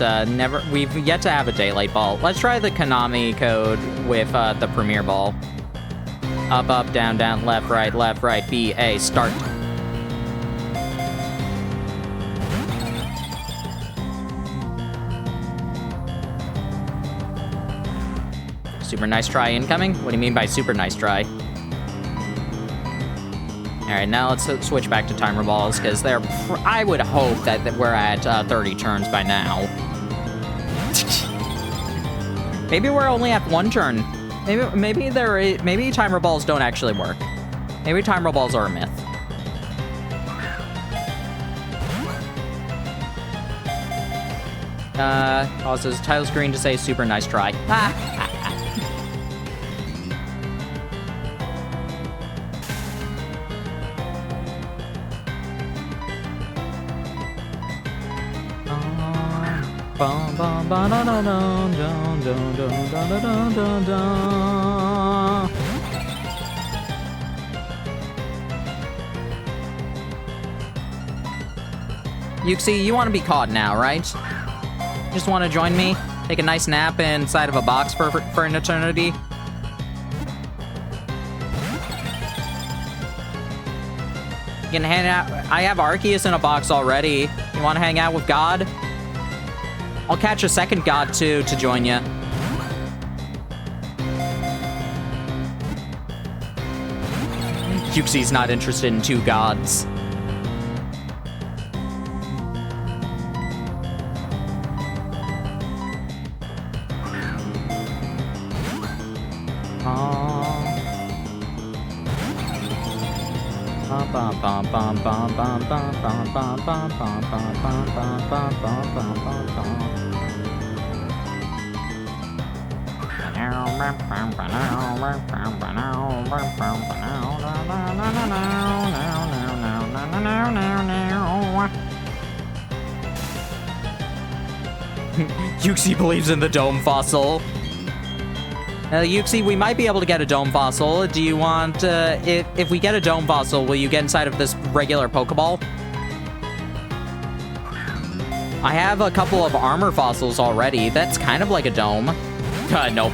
we've yet to have a daylight ball. Let's try the Konami code with the premiere ball. Up, up, down, down, left, right, B, A, start. Super nice try incoming? What do you mean by super nice try? Alright, now let's switch back to timer balls, because they're... I would hope that we're at 30 turns by now. Maybe we're only at 1 turn. Maybe timer balls don't actually work. Maybe timer balls are a myth. Causes title screen to say super nice try. Yuxi, you want to be caught now, right? Just want to join me? Take a nice nap inside of a box for an eternity? You can hang out. I have Arceus in a box already. You want to hang out with God? I'll catch a second God, too, to join you. Yuxi's not interested in 2 gods. Yuxi believes in the dome fossil. Yuxi, we might be able to get a dome fossil. Do you want, if we get a dome fossil, will you get inside of this regular Pokeball? I have a couple of armor fossils already. That's kind of like a dome. Nope.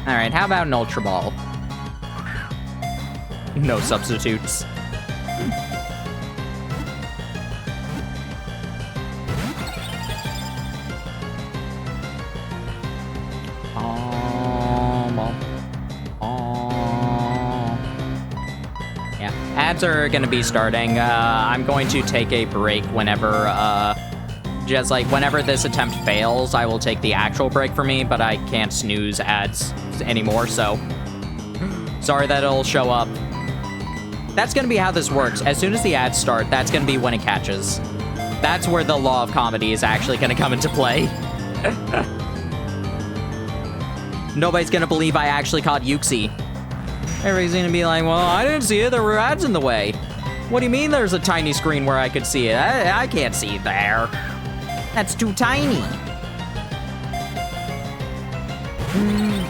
Alright, how about an Ultra Ball? No substitutes. ads are gonna be starting. I'm going to take a break whenever, just like whenever this attempt fails, I will take the actual break for me, but I can't snooze ads anymore, so sorry that it'll show up. That's gonna be how this works. As soon as the ads start, that's gonna be when it catches. That's where the law of comedy is actually gonna come into play. Nobody's gonna believe I actually caught Yuxi. Everybody's gonna be like, well, I didn't see it, there were ads in the way. What do you mean there's a tiny screen where I could see it? I can't see there. That's too tiny.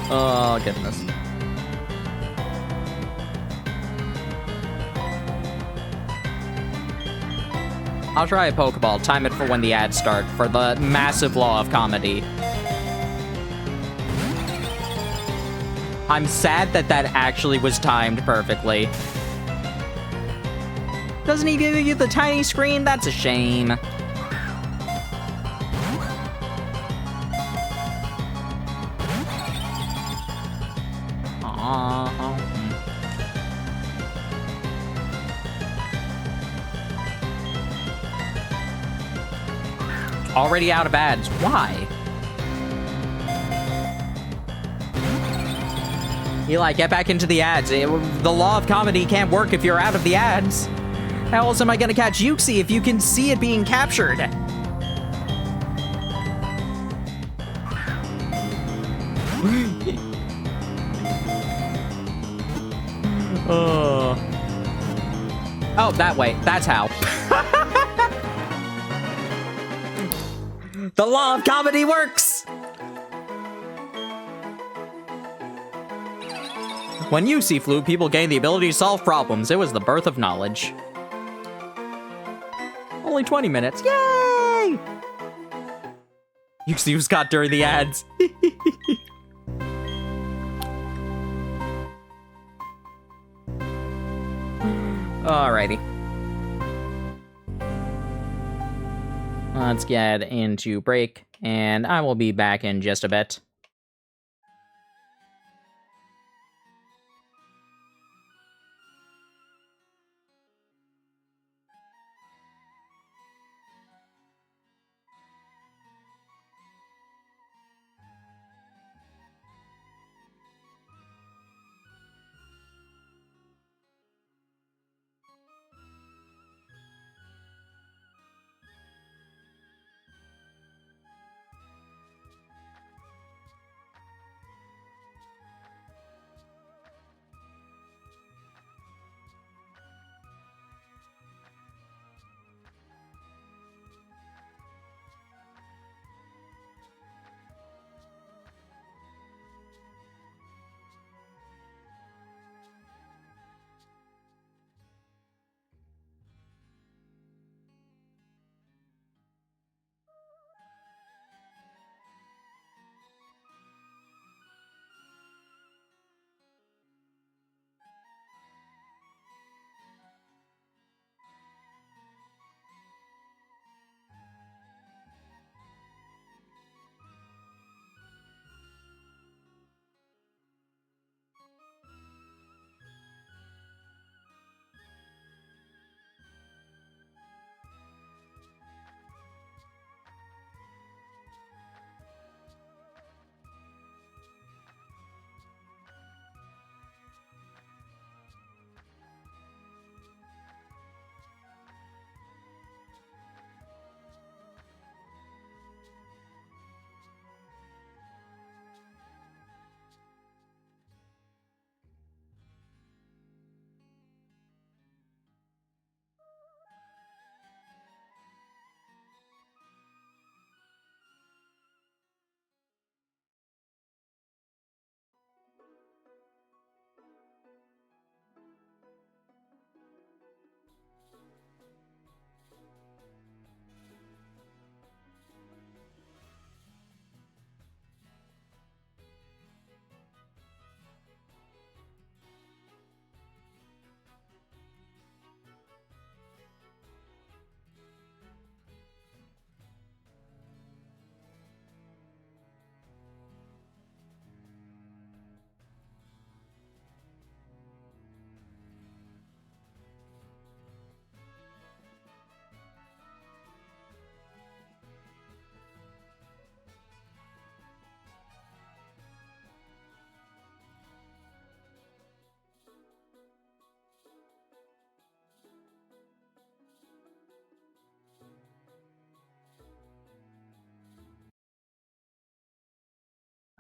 Oh, goodness. I'll try a Pokeball, time it for when the ads start, for the massive law of comedy. I'm sad that that actually was timed perfectly. Doesn't he give you the tiny screen? That's a shame. Already out of ads. Why? Eli, get back into the ads. The law of comedy can't work if you're out of the ads. How else am I gonna catch Yuxi if you can see it being captured? Oh, that way. That's how. The law of comedy works! When Yuxi flew, people gained the ability to solve problems. It was the birth of knowledge. Only 20 minutes. Yay! Yuxi was caught during the ads. Alrighty. Let's get into break, and I will be back in just a bit.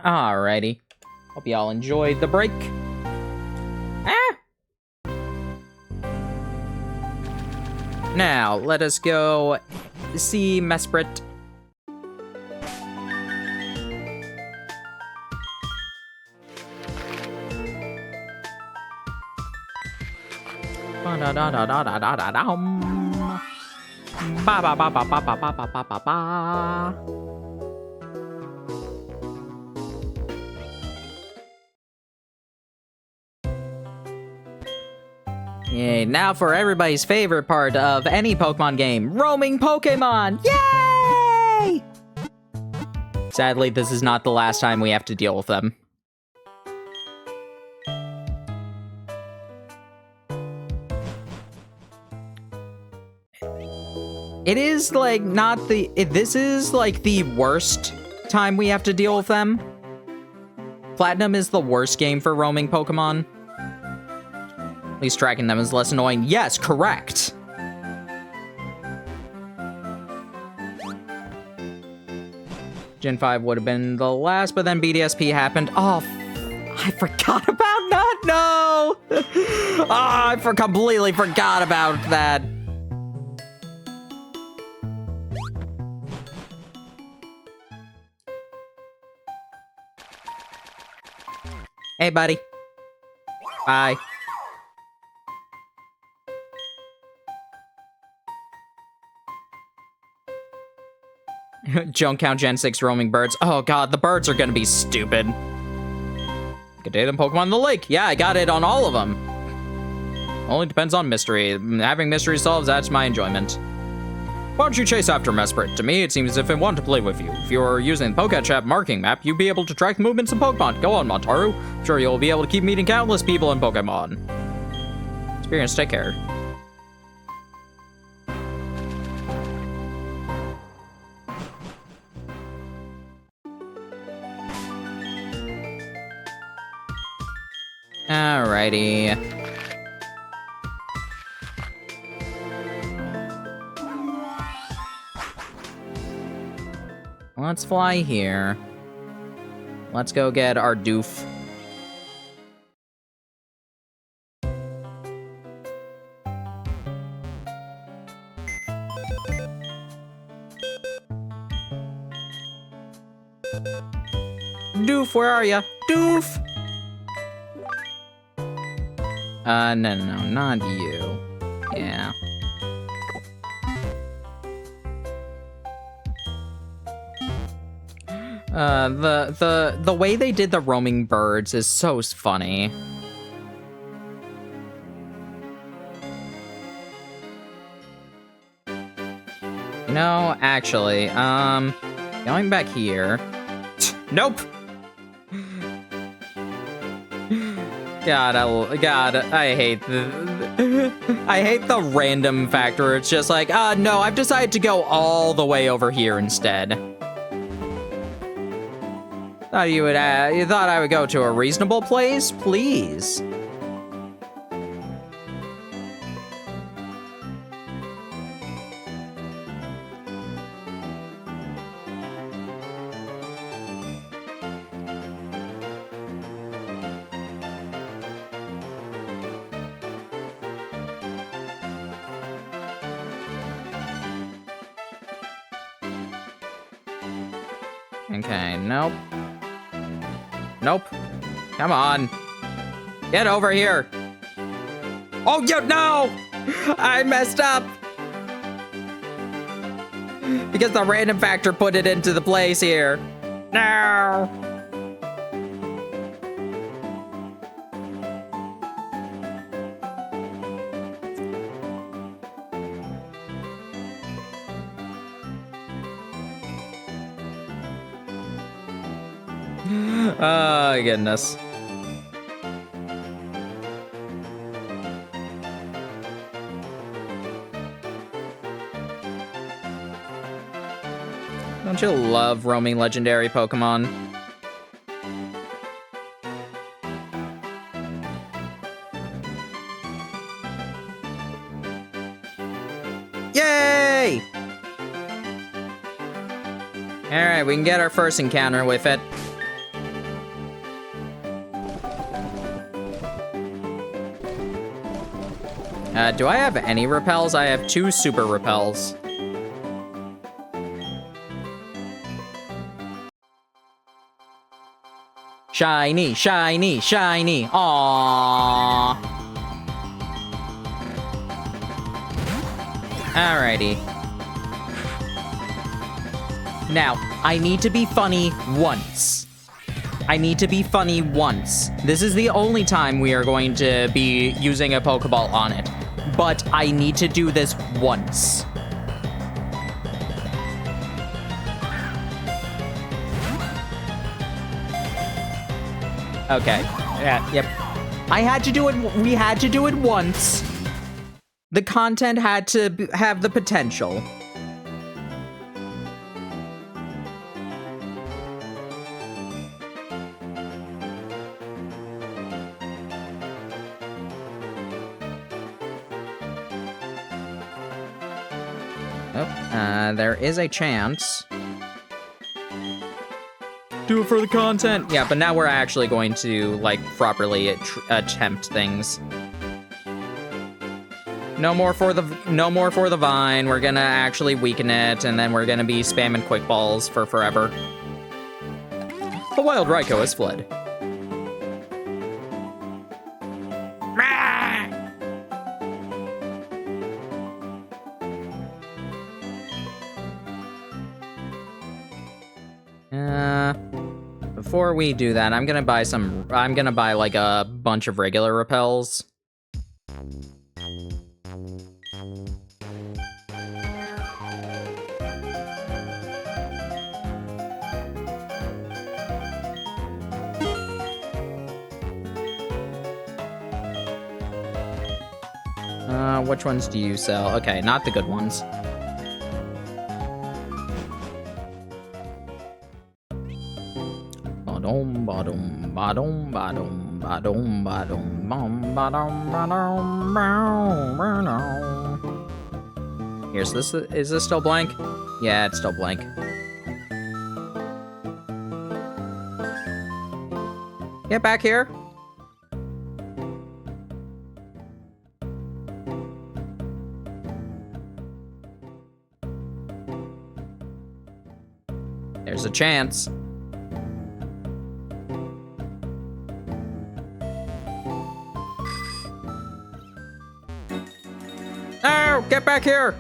Alrighty. Hope y'all enjoyed the break. Now, let us go see Mesprit. Yay, now for everybody's favorite part of any Pokemon game, roaming Pokemon! Yay! Sadly, this is not the last time we have to deal with them. It is, like, not the... This is, like, the worst time we have to deal with them. Platinum is the worst game for roaming Pokemon. At least tracking them is less annoying. Yes, correct! Gen 5 would have been the last, but then BDSP happened. Oh, I forgot about that! No! Oh, I completely forgot about that. Hey, buddy. Bye. Don't count Gen 6 roaming birds. Oh god, the birds are gonna be stupid. Good day them Pokemon in the lake. Yeah, I got it on all of them. Only depends on mystery. Having mystery solves adds to my enjoyment. Why don't you chase after Mesprit? To me, it seems as if it wanted to play with you. If you were using the Pokechat marking map, you'd be able to track the movements of Pokemon. Go on, Montaru. I'm sure you'll be able to keep meeting countless people in Pokemon. Experience, take care. Alrighty. Let's fly here. Let's go get our doof. Doof, where are ya? Doof! No, not you. Yeah. The way they did the roaming birds is so funny. You know, actually, going back here. Nope! God, I hate I hate the random factor. It's just like, no, I've decided to go all the way over here instead. Thought you thought I would go to a reasonable place? Please. Okay, nope. Nope. Come on. Get over here. Oh, no! I messed up! Because the random factor put it into the place here. No! Oh, goodness. Don't you love roaming legendary Pokemon? Yay! Alright, we can get our first encounter with it. Do I have any repels? I have 2 super repels. Shiny, shiny, shiny. Aww. Alrighty. Now, I need to be funny once. I need to be funny once. This is the only time we are going to be using a Pokeball on it. But I need to do this once. Okay. Yeah, yep. I had to do it. We had to do it once. The content had to have the potential. Oh, there is a chance. Do it for the content. Yeah, but now we're actually going to, like, properly attempt things. No more for the vine. We're gonna actually weaken it, and then we're gonna be spamming quick balls for forever. The wild Raikou has fled. Before we do that, I'm gonna buy like a bunch of regular repels. Which ones do you sell? Okay, not the good ones. Here, so is this still blank? Yeah, it's still blank. Get back here. There's a chance. No, get back here.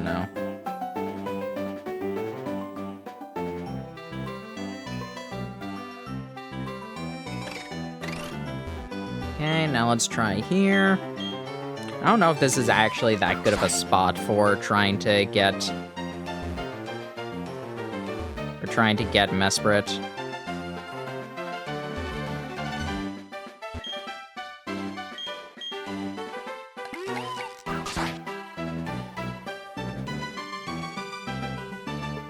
No. Okay, now let's try here. I don't know if this is actually that good of a spot for trying to get Mesprit.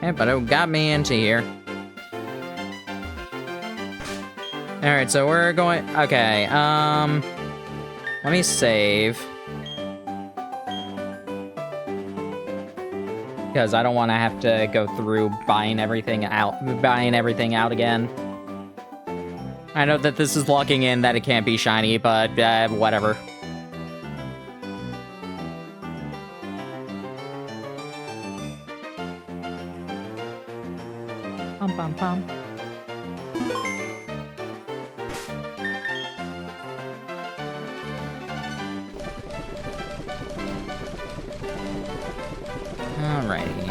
Yeah, but it got me into here. Alright, so we're going... Okay, let me save. Because I don't want to have to go through buying everything out again. I know that this is locking in that it can't be shiny, but whatever. Bum, bum. Alrighty.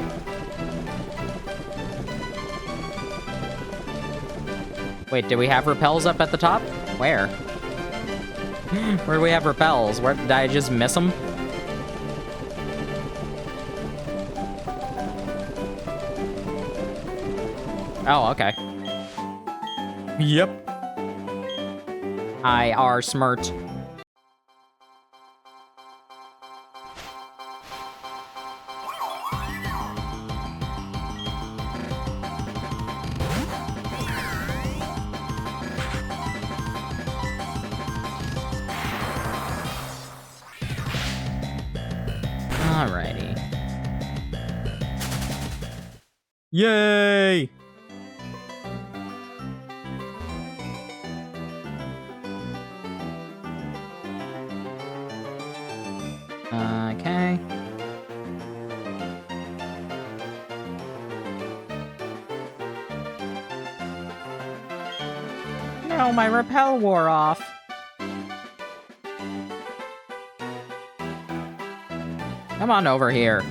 Wait, do we have repels up at the top? Where? Where do we have repels? Where did I just miss them? Oh, okay. Yep. I are smart. Alrighty. Yay! Okay. No, my repel wore off. Come on over here.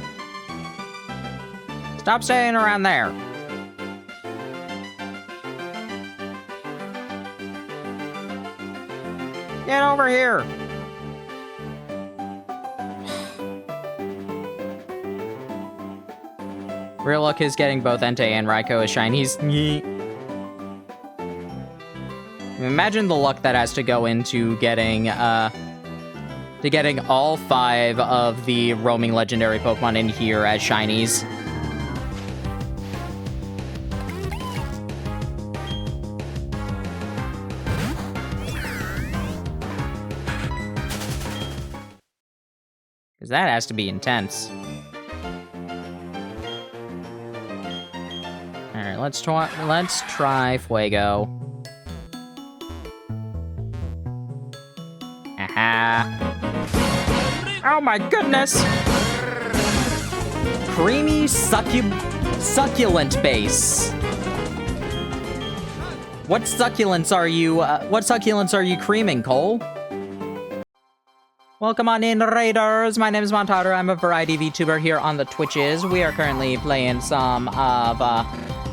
Stop staying around there. Get over here. Real luck is getting both Entei and Raikou as shinies. Imagine the luck that has to go into getting all 5 of the roaming legendary Pokemon in here as shinies. Because that has to be intense. Alright, let's try Fuego. Aha. Oh my goodness! Creamy succulent base. What succulents are you creaming, Cole? Welcome on in, Raiders! My name is Montaro. I'm a variety VTuber here on the Twitches. We are currently playing some of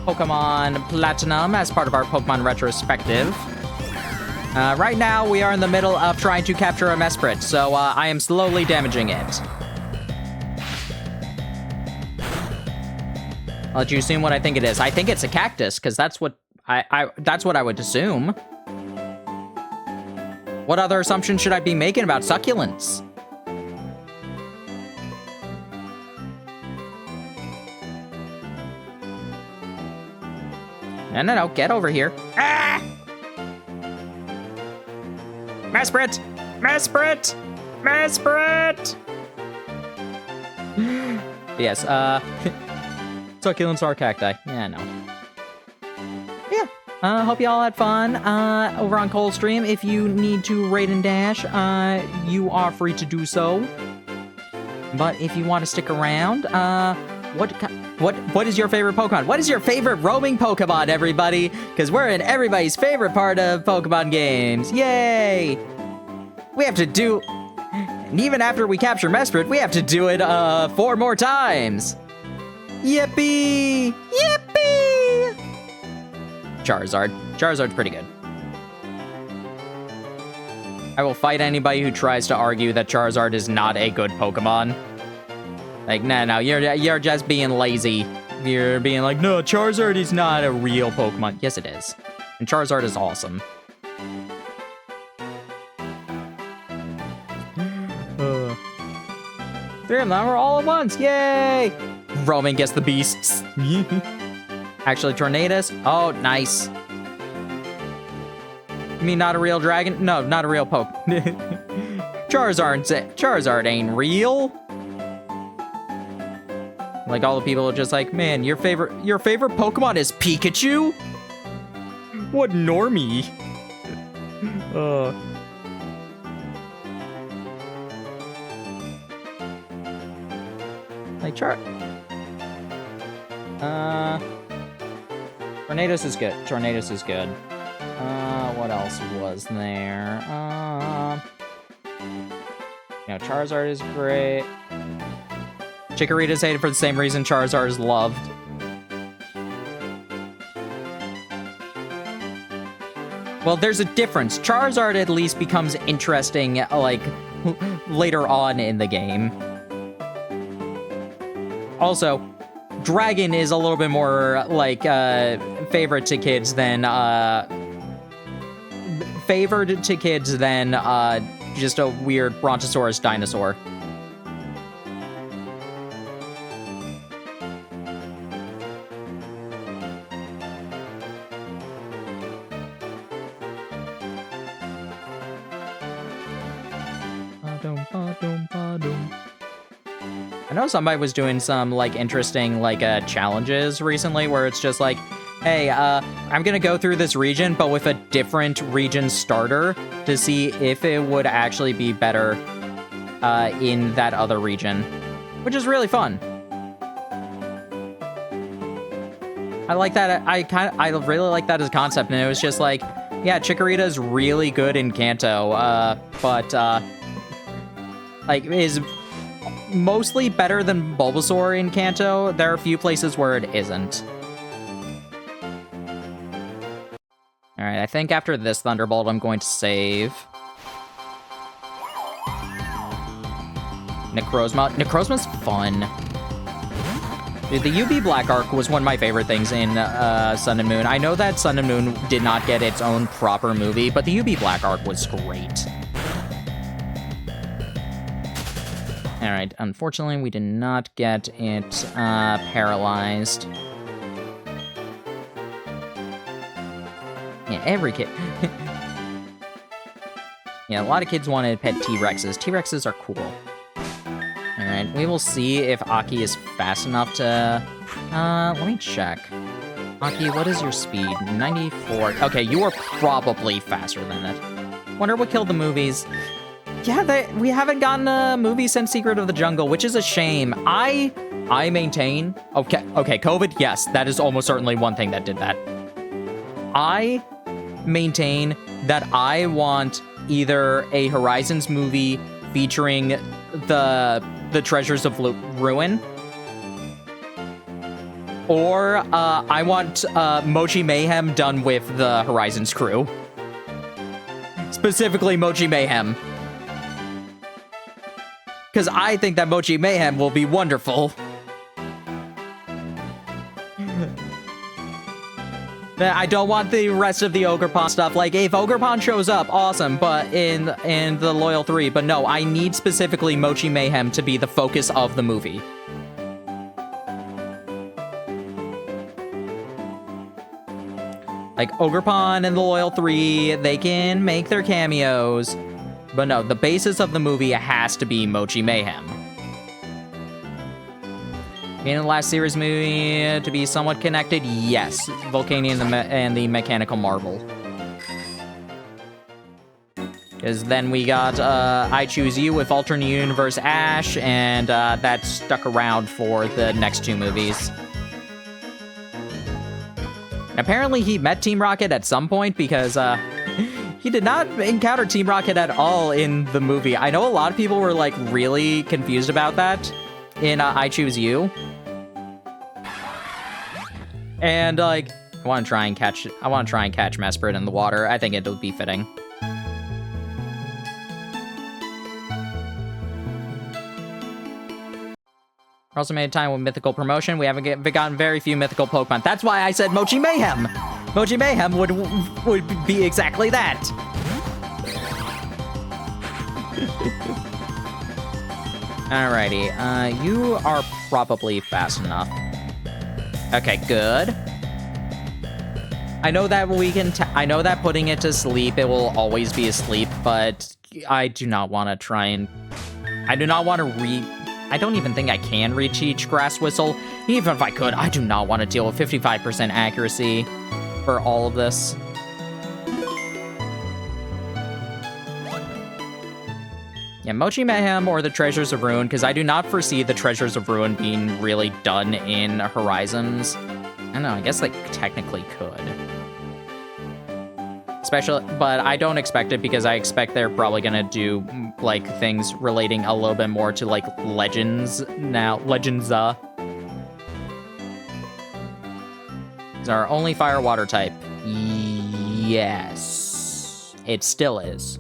Pokemon Platinum as part of our Pokemon Retrospective. Right now, we are in the middle of trying to capture a Mesprit, so I am slowly damaging it. I'll let you assume what I think it is. I think it's a cactus, because that's what I would assume. What other assumptions should I be making about succulents? No, get over here. Ah! Mesprit! Mesprit! Mesprit! Yes, succulents are cacti. Yeah, I know. Yeah, hope you all had fun over on Cole's stream. If you need to raid and dash, you are free to do so. But if you want to stick around, what is your favorite Pokemon? What is your favorite roaming Pokemon, everybody? Because we're in everybody's favorite part of Pokemon games. Yay! We have to do... And even after we capture Mesprit, we have to do it 4 more times. Yippee! Yippee! Charizard. Charizard's pretty good. I will fight anybody who tries to argue that Charizard is not a good Pokemon. Like, no, you're just being lazy. You're being like, no, Charizard is not a real Pokemon. Yes, it is. And Charizard is awesome. Three of them are all at once. Yay! Roaming gets the beasts. Actually, Tornadus. Oh, nice. You mean not a real dragon? No, not a real Poke. Charizard ain't real. Like, all the people are just like, man, your favorite Pokemon is Pikachu? What normie? Like, Tornadus is good. Tornadus is good. What else was there? You know, Charizard is great. Chikorita's hated for the same reason Charizard is loved. Well, there's a difference. Charizard at least becomes interesting, like, later on in the game. Also, Dragon is a little bit more, like, favored to kids than, just a weird Brontosaurus dinosaur. I know somebody was doing some, like, interesting, like, challenges recently where it's just like, hey, I'm gonna go through this region, but with a different region starter to see if it would actually be better in that other region, which is really fun. I like that. I really like that as a concept, and it was just like, yeah, Chikorita's really good in Kanto, but like, is mostly better than Bulbasaur in Kanto. There are a few places where it isn't. Alright, I think after this Thunderbolt, I'm going to save. Necrozma. Necrozma's fun. Dude, the UB Black Arc was one of my favorite things in Sun and Moon. I know that Sun and Moon did not get its own proper movie, but the UB Black Arc was great. Alright, unfortunately, we did not get it paralyzed. Yeah, every kid. Yeah, a lot of kids wanted pet T-Rexes. T-Rexes are cool. Alright, we will see if Aki is fast enough to... let me check. Aki, what is your speed? 94. Okay, you are probably faster than it. Wonder what killed the movies. Yeah, we haven't gotten a movie since Secret of the Jungle, which is a shame. I maintain... Okay, COVID, yes, that is almost certainly one thing that did that. I maintain that I want either a Horizons movie featuring the Treasures of Ruin, or I want Mochi Mayhem done with the Horizons crew. Specifically Mochi Mayhem. Because I think that Mochi Mayhem will be wonderful. I don't want the rest of the Ogerpon stuff. Like, if Ogerpon shows up, awesome, but in the Loyal 3. But no, I need specifically Mochi Mayhem to be the focus of the movie. Like, Ogerpon and the Loyal 3, they can make their cameos. But no, the basis of the movie has to be Mochi Mayhem. In the last series movie to be somewhat connected, yes. Volcanion and the Mechanical Marble. Because then we got I Choose You with Alternate Universe Ash, and that stuck around for the next two movies. Apparently he met Team Rocket at some point, because he did not encounter Team Rocket at all in the movie. I know a lot of people were, like, really confused about that in I Choose You. And, like, I want to try and catch Mesprit in the water. I think it would be fitting. We're also made time with mythical promotion. We haven't gotten very few mythical Pokemon. That's why I said Mochi Mayhem. Mochi Mayhem would be exactly that. Alrighty, you are probably fast enough. Okay, good. I know that I know that putting it to sleep, it will always be asleep, but I do not want to try and... I do not want to I don't even think I can reteach Grass Whistle. Even if I could, I do not want to deal with 55% accuracy for all of this. Yeah, Mochi Mayhem or the Treasures of Ruin, because I do not foresee the Treasures of Ruin being really done in Horizons. I don't know, I guess they technically could. But I don't expect it, because I expect they're probably gonna do, like, things relating a little bit more to, like, Legends now. Legends, Is our only fire-water type? Yes. It still is.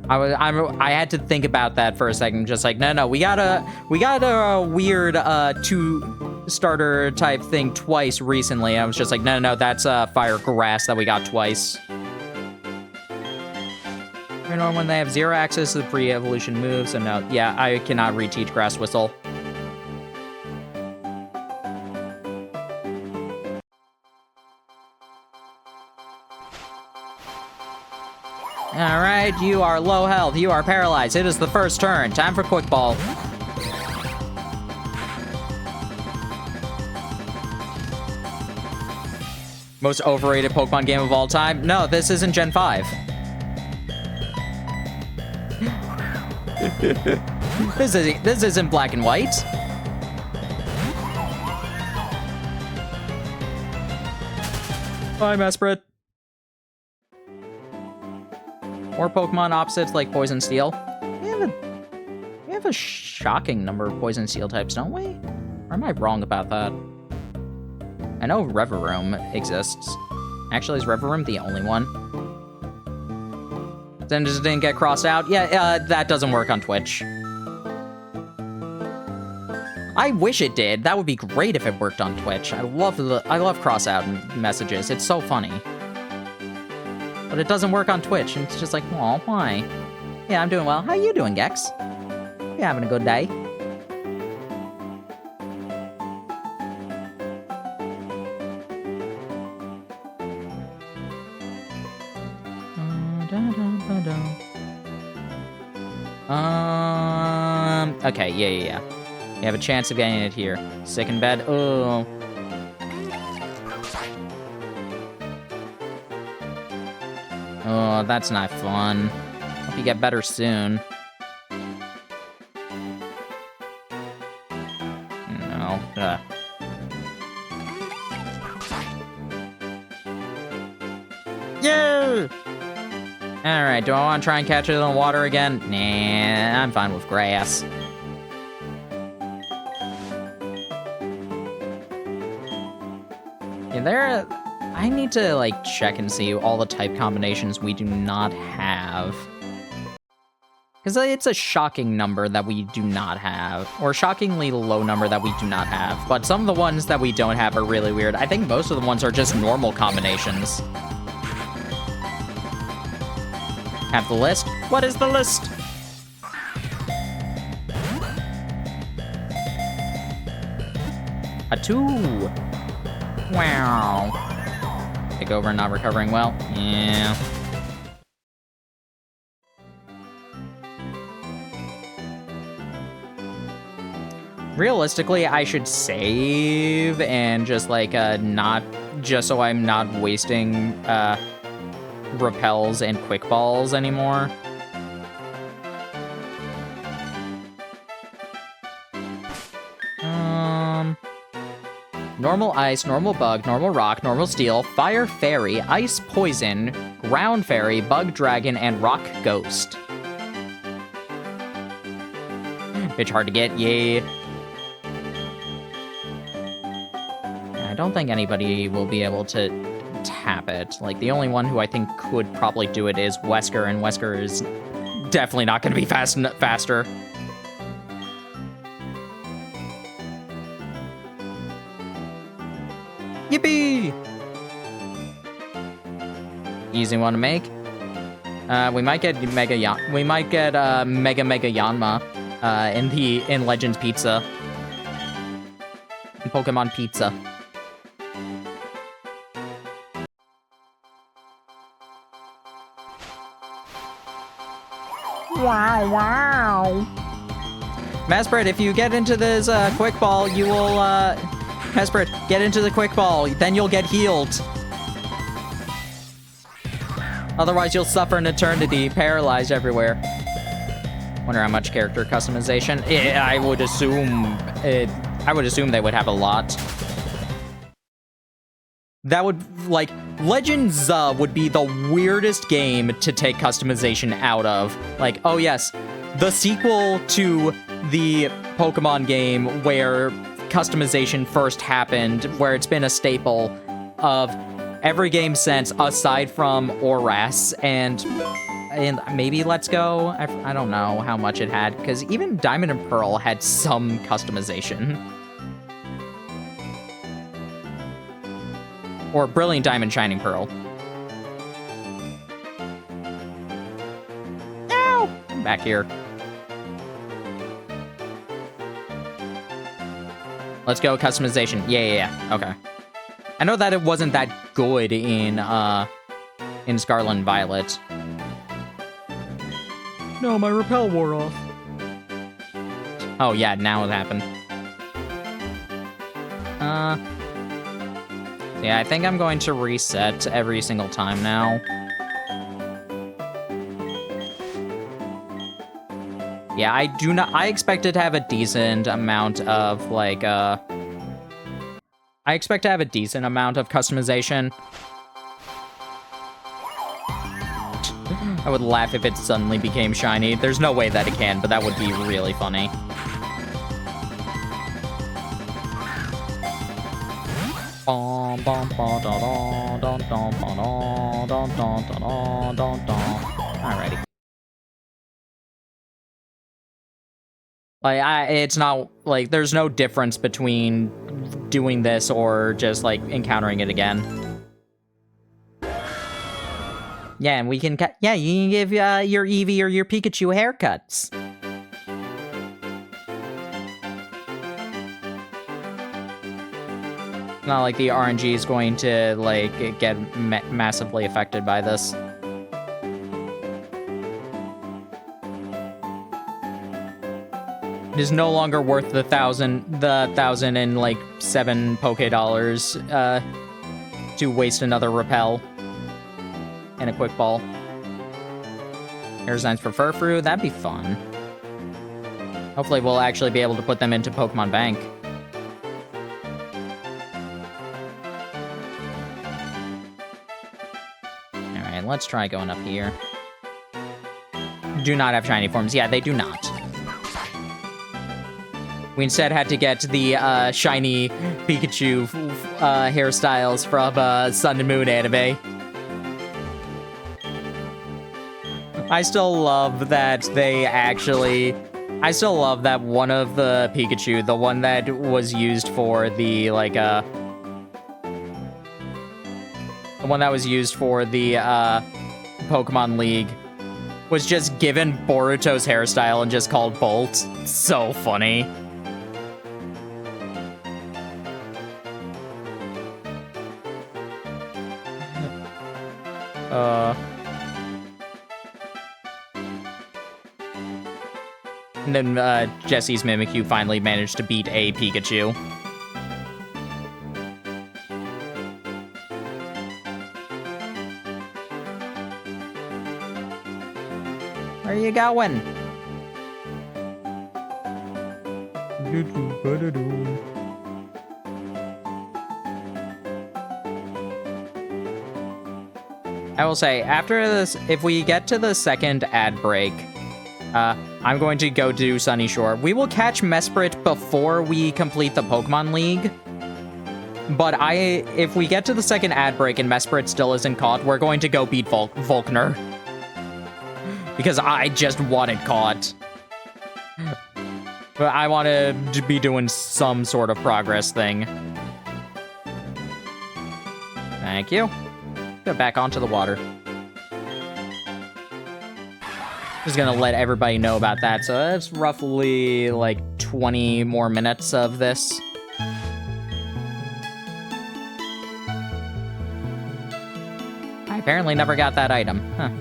I had to think about that for a second, just like, no, we got a weird two-starter type thing twice recently. I was just like, no, that's fire grass that we got twice. You know, when they have zero access to the pre-evolution moves, so no, yeah, I cannot reteach Grass Whistle. Alright, you are low health. You are paralyzed. It is the first turn. Time for Quick Ball. Most overrated Pokemon game of all time? No, this isn't Gen 5. This isn't Black and White. Bye, Mesprit. More Pokemon opposites like Poison Steel. We have a shocking number of Poison Steel types, don't we? Or am I wrong about that? I know Reverum exists. Actually, is Reverum the only one? Then just didn't get crossed out? Yeah, that doesn't work on Twitch. I wish it did. That would be great if it worked on Twitch. I love cross out messages. It's so funny. But it doesn't work on Twitch, and it's just like, oh, why? Yeah, I'm doing well. How you doing, Gex? You having a good day? Okay, yeah. You have a chance of getting it here. Sick in bed. Oh. Oh, that's not fun. Hope you get better soon. No. Yeah! Alright, do I want to try and catch it in the water again? Nah, I'm fine with grass. Yeah, I need to, like, check and see all the type combinations we do not have. Because it's a shocking number that we do not have. Or shockingly low number that we do not have. But some of the ones that we don't have are really weird. I think most of the ones are just normal combinations. Have the list? What is the list? A 2. Wow. Take over and not recovering well. Yeah. Realistically, I should save and just, like, not... Just so I'm not wasting, repels and quick balls anymore. Normal ice, normal bug, normal rock, normal steel, fire fairy, ice poison, ground fairy, bug dragon, and rock ghost. Bitch hard to get, yay. I don't think anybody will be able to tap it. Like, the only one who I think could probably do it is Wesker, and Wesker is definitely not going to be faster. Yippee! Easy one to make. We might get Mega Yanma in Legends Pizza. In Pokemon Pizza. Wow. Mesprit, if you get into this quick ball, you will Mesprit, get into the quick ball, then you'll get healed. Otherwise, you'll suffer an eternity, paralyzed everywhere. Wonder how much character customization? I would assume they would have a lot. That would, like, Legends would be the weirdest game to take customization out of. Like, oh yes, the sequel to the Pokemon game where customization first happened, where it's been a staple of every game since, aside from Oras and maybe Let's Go. I don't know how much it had, because even Diamond and Pearl had some customization. Or Brilliant Diamond, Shining Pearl. Ow! Back here. Let's go, customization. Yeah. Okay. I know that it wasn't that good in Scarlet and Violet. No, my repel wore off. Oh yeah, now it happened. Yeah, I think I'm going to reset every single time now. Yeah, I expected to have a decent amount of, like, I expect to have a decent amount of customization. I would laugh if it suddenly became shiny. There's no way that it can, but that would be really funny. Alrighty. Like, it's not, like, there's no difference between doing this or just, like, encountering it again. Yeah, and we can, yeah, you can give your Eevee or your Pikachu haircuts. Not like the RNG is going to, like, get massively affected by this. It is no longer worth the 1,007 Poké Dollars to waste another Repel and a Quick Ball. Air Signs for Furfrou, that'd be fun. Hopefully we'll actually be able to put them into Pokemon Bank. Alright, let's try going up here. Do not have shiny forms. Yeah, they do not. We instead had to get the shiny Pikachu hairstyles from Sun and Moon anime. I still love that they actually... I still love that one of the Pikachu, the one that was used for the, like, the one that was used for the Pokemon League, was just given Boruto's hairstyle and just called Bolt. So funny. And then Jesse's Mimikyu finally managed to beat a Pikachu. Where are you going? I will say, after this, if we get to the second ad break, I'm going to go do Sunny Shore. We will catch Mesprit before we complete the Pokemon League. But if we get to the second ad break and Mesprit still isn't caught, we're going to go beat Volkner. Because I just want it caught. But I want to be doing some sort of progress thing. Thank you. Go back onto the water. Just gonna let everybody know about that. So that's roughly like 20 more minutes of this. I apparently never got that item. Huh.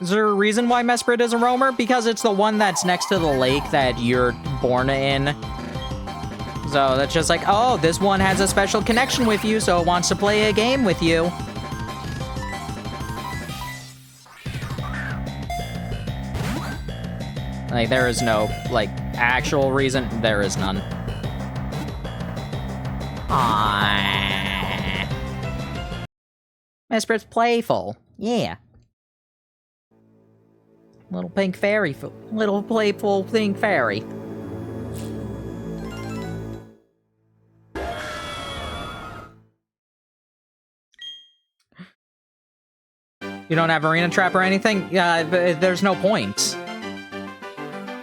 Is there a reason why Mesprit is a roamer? Because it's the one that's next to the lake that you're born in. So that's just like, oh, this one has a special connection with you, so it wants to play a game with you. Like, there is no, like, actual reason. There is none. Aww. Mesprit's playful. Yeah. Little pink fairy. Little playful pink fairy. You don't have Arena Trap or anything? Yeah, there's no point.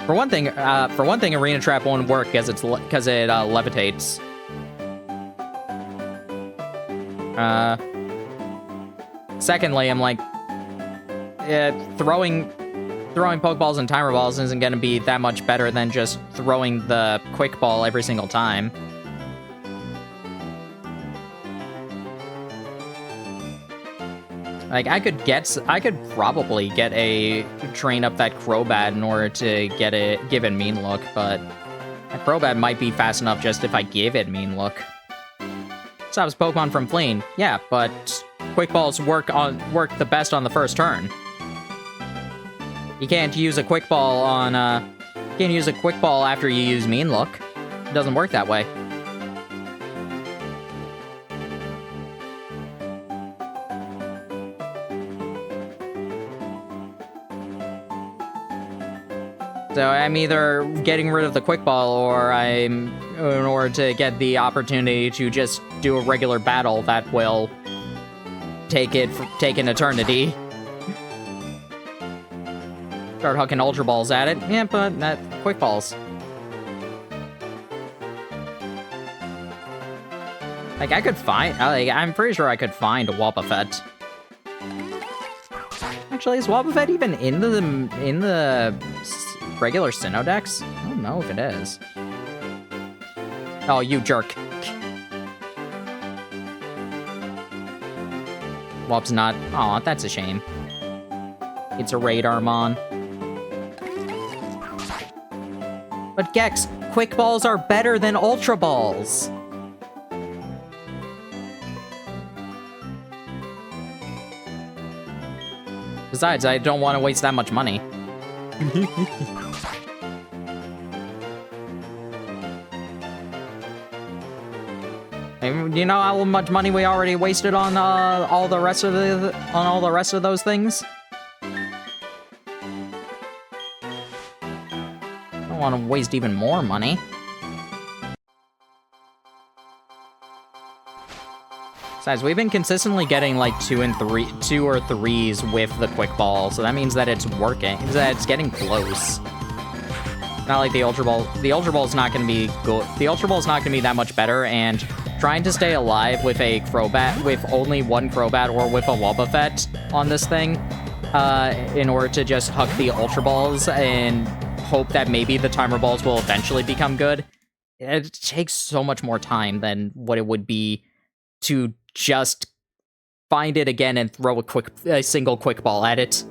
For one thing, Arena Trap won't work because it levitates. Secondly, I'm like, throwing Pokeballs and Timer Balls isn't going to be that much better than just throwing the Quick Ball every single time. Like, I could probably get a train up that Crobat in order to give it Mean Look, but that Crobat might be fast enough just if I give it Mean Look. Stops Pokemon from fleeing. Yeah, but Quick Balls work the best on the first turn. You can't use a Quick Ball after you use Mean Look. It doesn't work that way. So I'm either getting rid of the Quick Ball, or I'm in order to get the opportunity to just do a regular battle that will take an eternity. Start hucking Ultra Balls at it. Yeah, but not Quick Balls. Like, I'm pretty sure I could find a Wobbuffet. Actually, is Wobbuffet even in the regular Sinnoh decks? I don't know if it is. Oh, you jerk. Wob's not. Aw, that's a shame. It's a Radarmon. But Gex, Quick Balls are better than Ultra Balls. Besides, I don't want to waste that much money. And you know how much money we already wasted on all the rest of those things? I don't want to waste even more money. Besides, we've been consistently getting like 2 or 3s with the Quick Ball, so that means that it's working, that it's getting close. Not like the Ultra Ball. The Ultra Ball is not going to be good. The Ultra Ball is not going to be that much better, and trying to stay alive with a Crobat, with only one Crobat or with a Wobbuffet on this thing, in order to just huck the Ultra Balls and hope that maybe the Timer Balls will eventually become good, it takes so much more time than what it would be to just find it again and throw a single Quick Ball at it.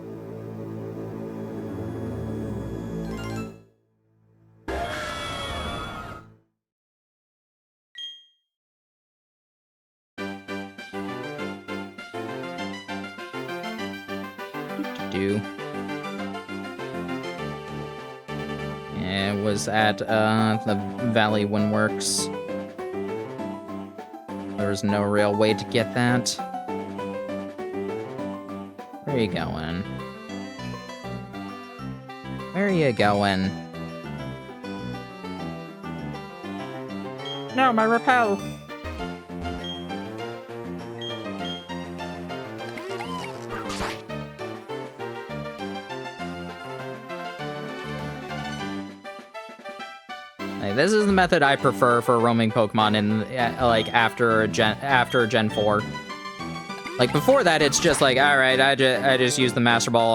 Yeah, it was at the Valley Windworks. There was no real way to get that. Where are you going? Where are you going? No, my repel! Like, this is the method I prefer for roaming Pokemon in, like, after Gen 4. Like, before that, it's just like, alright, I just use the Master Ball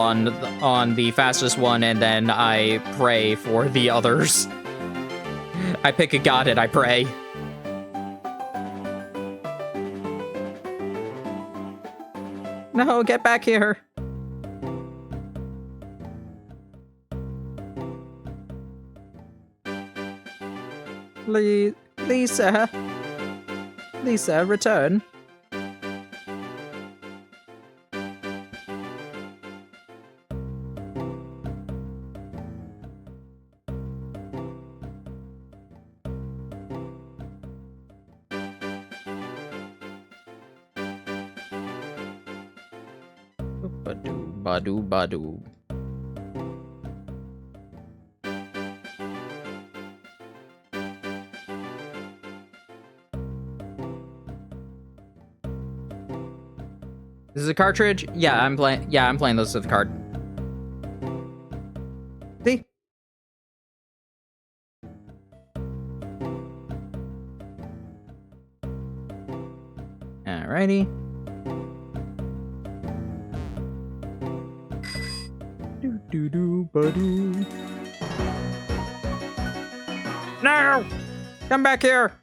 on the fastest one, and then I pray for the others. I pick a god and I pray. No, get back here! Lisa, return. Badu. This is a cartridge? Yeah, I'm playing this with a card. See? Alrighty. Badu. No! Come back here!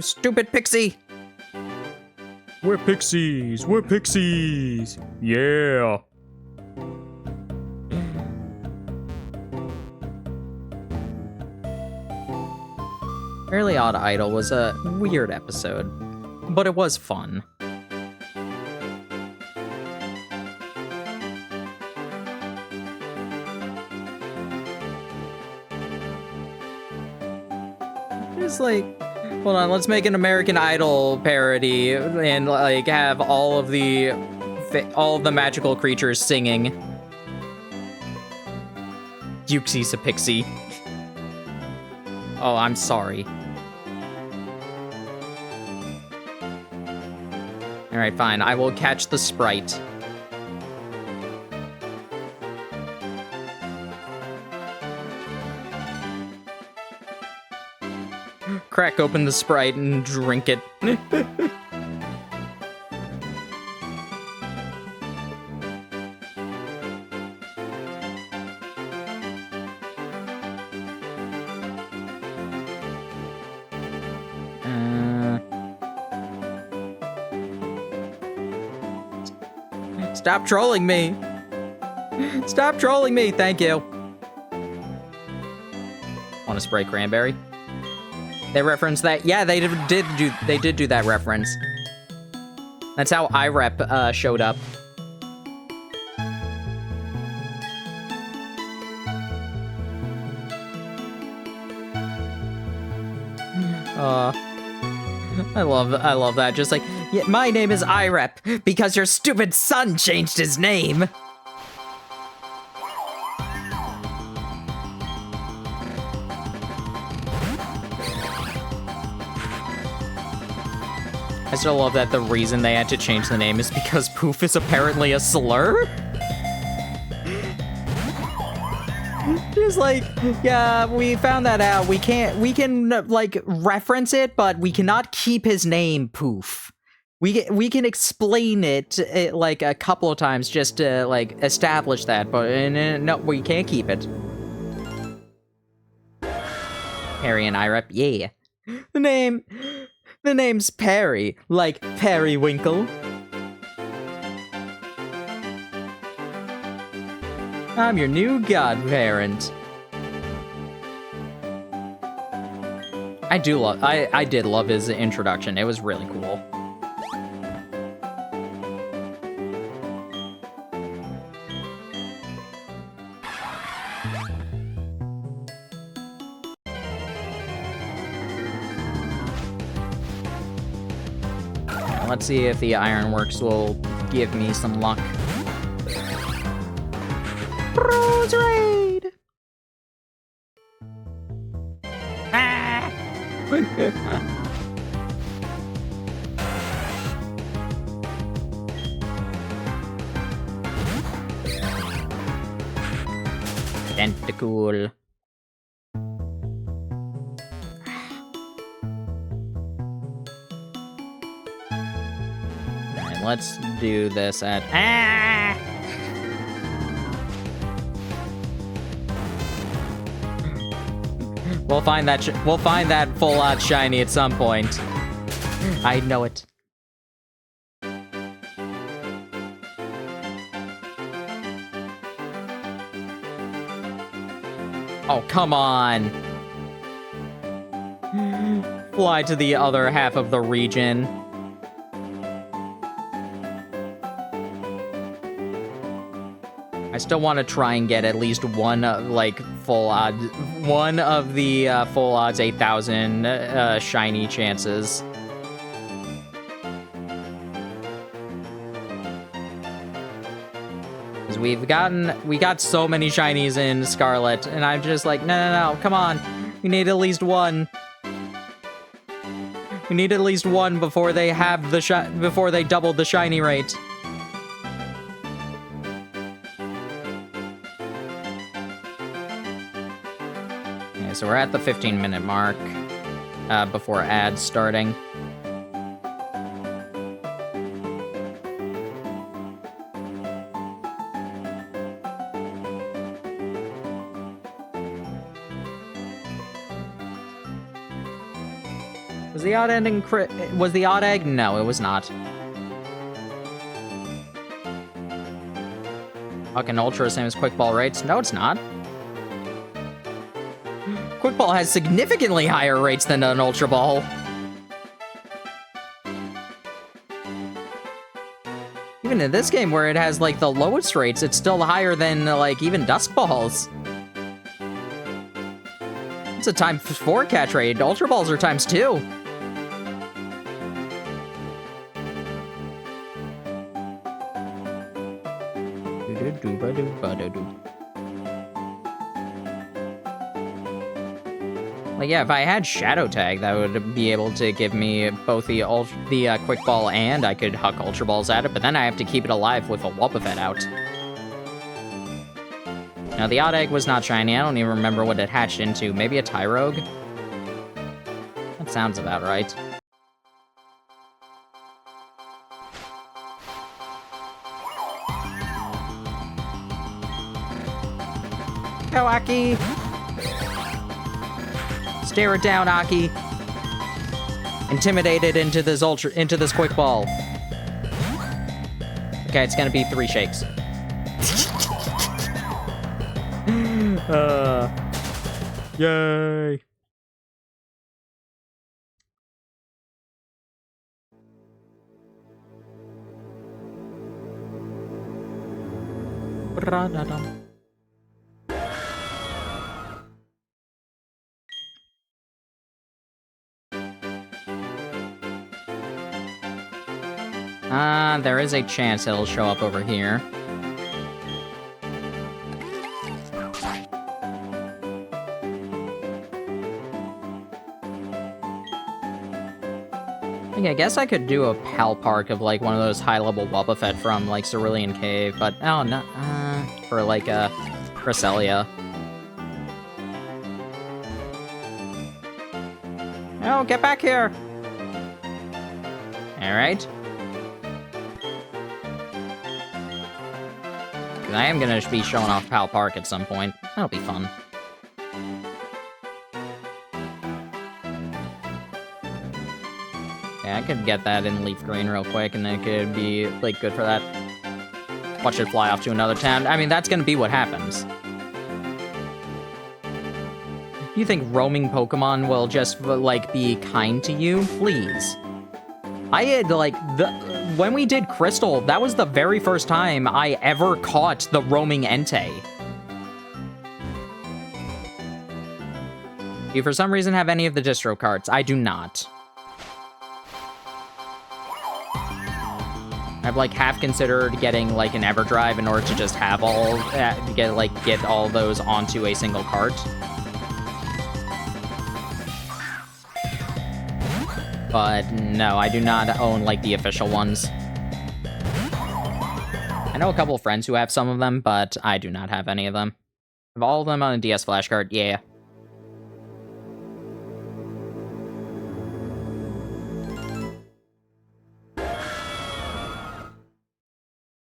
stupid pixie! We're pixies! We're pixies! Yeah! Fairly Odd Idol was a weird episode, but it was fun. Just like, hold on, let's make an American Idol parody and like have all of the magical creatures singing. Yuxi's a pixie. Oh, I'm sorry. Alright, fine. I will catch the sprite. Crack open the sprite and drink it. Stop trolling me! Stop trolling me, thank you! Want to spray cranberry? They referenced that. Yeah, they did do that reference. That's how IREP showed up. I love that. Just like, yeah, my name is IREP because your stupid son changed his name. I still love that the reason they had to change the name is because poof is apparently a slur? Just like, yeah, we found that out. We can like reference it, but we cannot keep his name poof. We can explain it like a couple of times just to like establish that, but no, we can't keep it. Harry and IREP, yeah. The name's Perry, like Periwinkle. I'm your new godparent. I did love his introduction. It was really cool. Let's see if the Ironworks will give me some luck. Rose Raid! Ah! Tentacool. Alright, let's do this at... Ah! We'll find that full-out shiny at some point. I know it. Oh, come on. Fly to the other half of the region. I still want to try and get at least one, like, full odd... One of the full odds 8,000 shiny chances. Because we got so many shinies in Scarlet, and I'm just like, no, come on. We need at least one. We need at least one before they have the before they double the shiny rate. Okay, so we're at the 15-minute mark before ads starting. Was the odd ending was the odd egg? No, it was not. Fucking Ultra, same as Quick Ball rates? No, it's not. Quick Ball has significantly higher rates than an Ultra Ball. Even in this game where it has, like, the lowest rates, it's still higher than, like, even Dusk Balls. It's a times 4 catch rate. Ultra Balls are times 2. Like, yeah, if I had Shadow Tag, that would be able to give me both the Quick Ball and I could huck Ultra Balls at it, but then I have to keep it alive with a Wobbuffet out. Now, the odd egg was not shiny. I don't even remember what it hatched into. Maybe a Tyrogue? That sounds about right. Go, Aki! Stare it down, Aki. Intimidated into this Quick Ball. Okay, it's gonna be 3 shakes. Yay! Bra-da-dum. There is a chance it'll show up over here. I guess I could do a Pal Park of, like, one of those high-level Wobbuffet from, like, Cerulean Cave, but, oh, no, for, like, Cresselia. Oh, get back here! Alright. I am gonna be showing off Pal Park at some point. That'll be fun. Yeah, I could get that in Leaf Green real quick, and it could be, like, good for that. Watch it fly off to another town. I mean, that's gonna be what happens. You think roaming Pokemon will just, like, be kind to you? Please. I had, like, when we did Crystal, that was the very first time I ever caught the roaming Entei. Do you, for some reason, have any of the distro cards? I do not. I've, like, half considered getting, like, an Everdrive in order to just have all, get all those onto a single cart. But no, I do not own, like, the official ones. I know a couple of friends who have some of them, but I do not have any of them. I have all of them on a DS flashcard, yeah.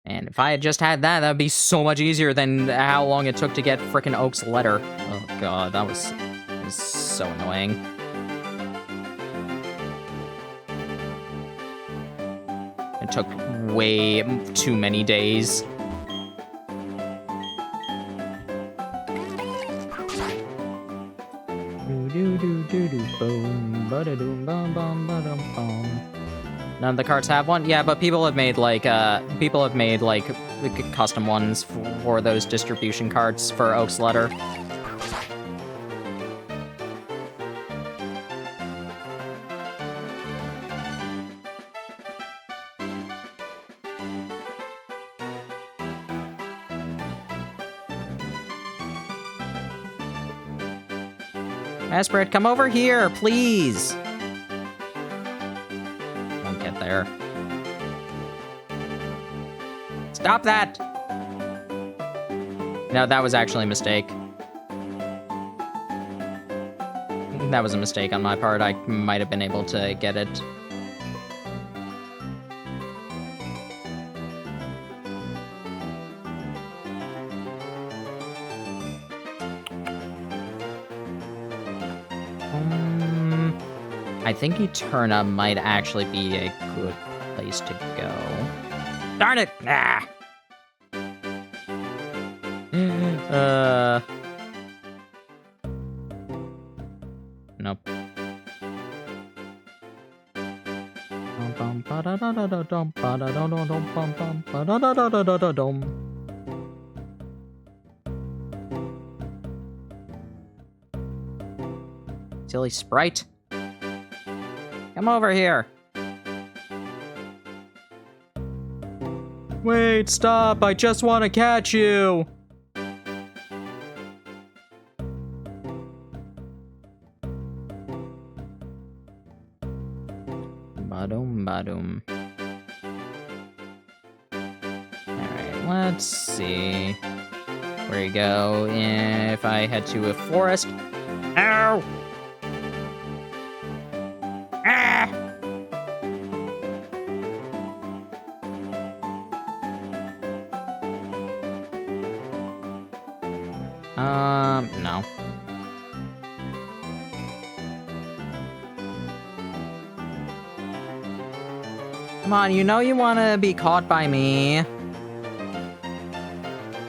And if I had just had that, that would be so much easier than how long it took to get frickin' Oak's letter. Oh god, that was so annoying. It took way too many days. None of the carts have one? Yeah, but people have made, like, custom ones for those distribution carts for Oak's letter. Esprit, come over here, please! Won't get there. Stop that! No, that was actually a mistake. That was a mistake on my part. I might have been able to get it. I think Eterna might actually be a good place to go. Darn it! Ah! Nope. Silly sprite. Come over here. Wait, stop. I just want to catch you. Ba-dum, ba-dum. Alright, let's see. Where you go if I head to a forest. Ow! Ah! No. Come on, you know you want to be caught by me.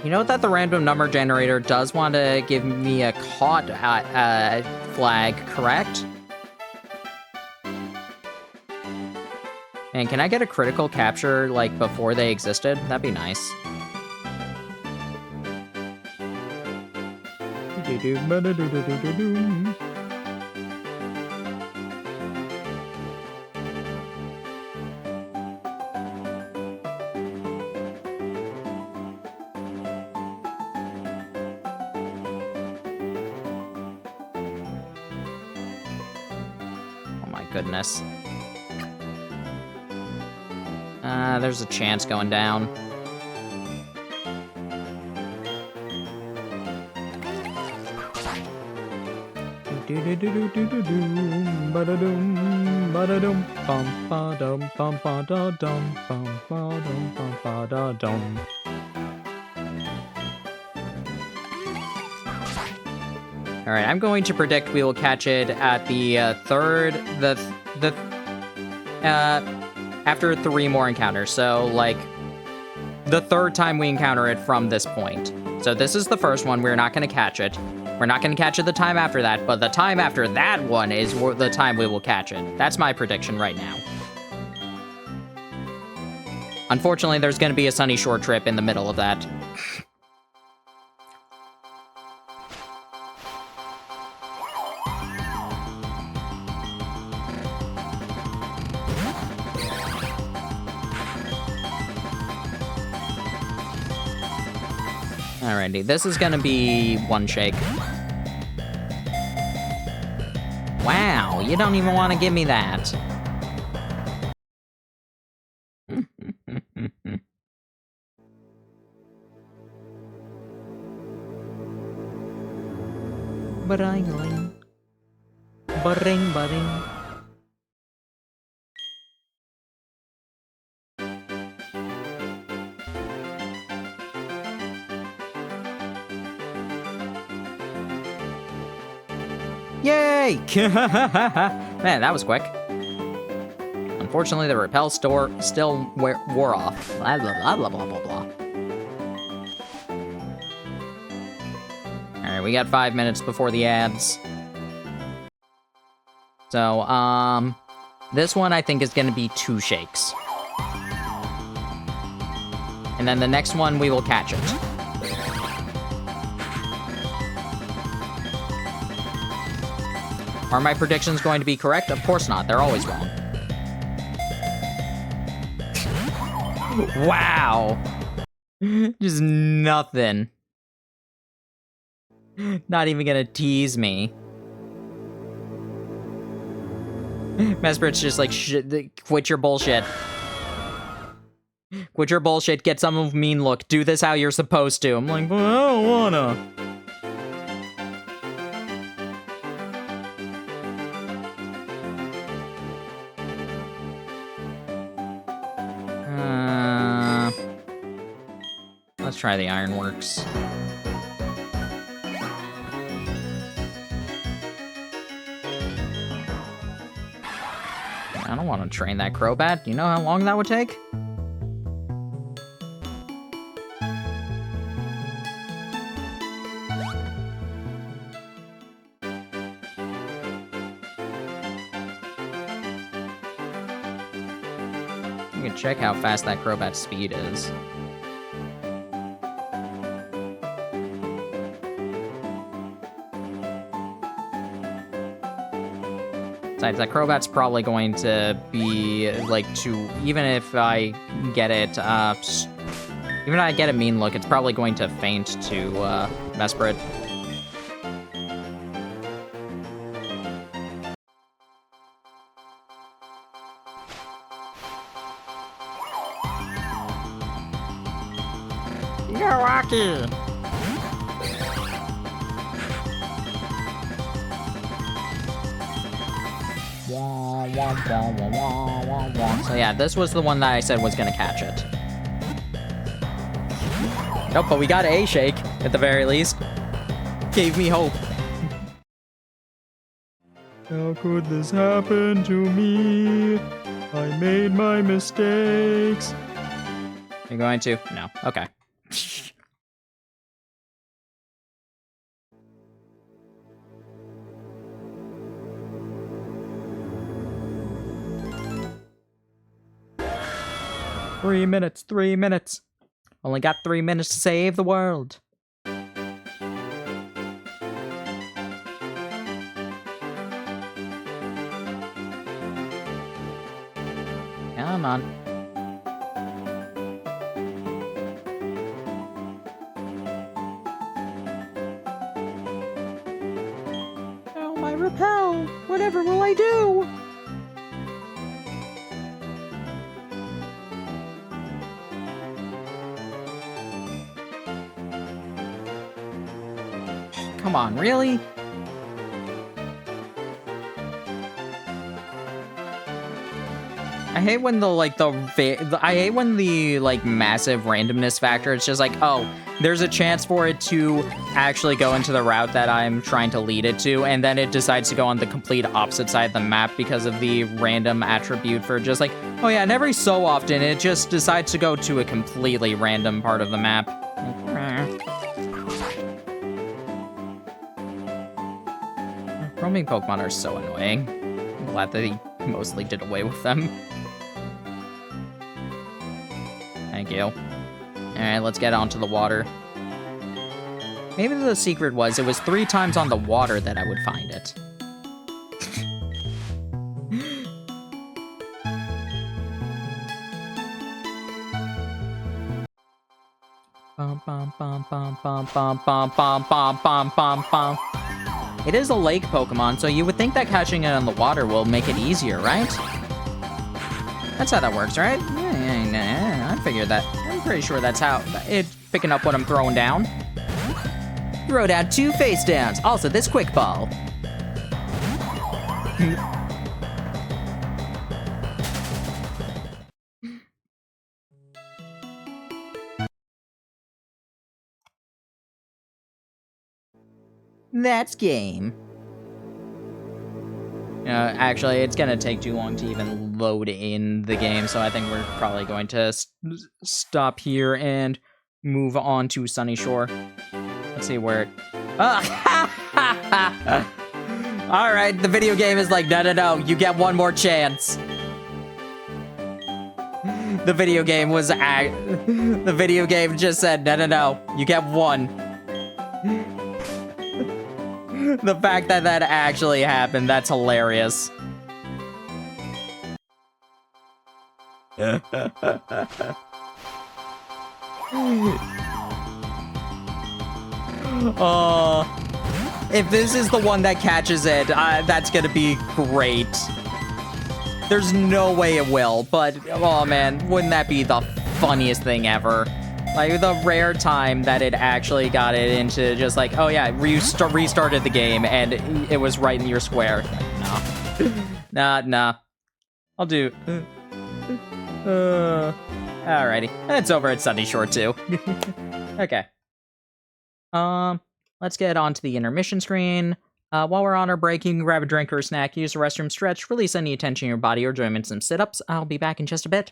You know that the random number generator does want to give me a caught flag, correct? And can I get a critical capture, like, before they existed? That'd be nice. Oh my goodness. There's a chance going down. All right, I'm going to predict we will catch it at the after 3 more encounters. So, like, the 3rd time we encounter it from this point. So this is the first one. We're not going to catch it. We're not going to catch it the time after that, but the time after that one is the time we will catch it. That's my prediction right now. Unfortunately, there's going to be a Sunny Shore trip in the middle of that. Alrighty, this is gonna be one shake. Wow, you don't even want to give me that. Baring, baring, baring. Yay! Man, that was quick. Unfortunately, the repel still wore off. Blah, blah, blah, blah, blah, blah. Alright, we got 5 minutes before the ads. So, this one I think is gonna be 2 shakes. And then the next one, we will catch it. Are my predictions going to be correct? Of course not. They're always wrong. Wow. Just nothing. Not even gonna tease me. Mesperit's just like, quit your bullshit. Quit your bullshit, get some of mean look. Do this how you're supposed to. I'm like, well, I don't wanna. Let's try the Ironworks. want to train that Crobat. You know how long that would take? You can check how fast that Crobat's speed is. Besides, that Crobat's probably going to be, like, even if I get it, even if I get a mean look, it's probably going to faint to, Mesprit. Milwaukee! So yeah, this was the one that I said was gonna catch it. Nope, but we got a shake, at the very least. Gave me hope. How could this happen to me? I made my mistakes. You're going to? No. Okay. Three minutes. Only got 3 minutes to save the world. Come on. Oh, my repel! Whatever will I do? Come on, really? I hate when the massive randomness factor, it's just like, oh, there's a chance for it to actually go into the route that I'm trying to lead it to, and then it decides to go on the complete opposite side of the map because of the random attribute for just like, oh yeah, and every so often it just decides to go to a completely random part of the map. Roaming Pokemon are so annoying. I'm glad that he mostly did away with them. Thank you. Alright, let's get onto the water. Maybe the secret was it was 3 times on the water that I would find it. It is a lake Pokemon, so you would think that catching it on the water will make it easier, right? That's how that works, right? Yeah, I figured that. I'm pretty sure that's how it's picking up what I'm throwing down. Throw down 2 face downs. Also, this quick ball. That's game. Actually, it's gonna take too long to even load in the game, so I think we're probably going to stop here and move on to Sunny Shore. Let's see where it... Alright, the video game is like, no, you get one more chance. The video game was... The video game just said, no, you get one. The fact that that actually happened, that's hilarious. If this is the one that catches it, that's gonna be great. There's no way it will, but, oh man, wouldn't that be the funniest thing ever? Like, the rare time that it actually got it into just like, oh yeah, restarted the game, and it was right in your square. Like, nah. I'll do... Alrighty. It's over at Sunny Shore, too. Okay. Let's get onto the intermission screen. While we're on our break, you can grab a drink or a snack, use the restroom, stretch, release any tension in your body, or join in some sit-ups. I'll be back in just a bit.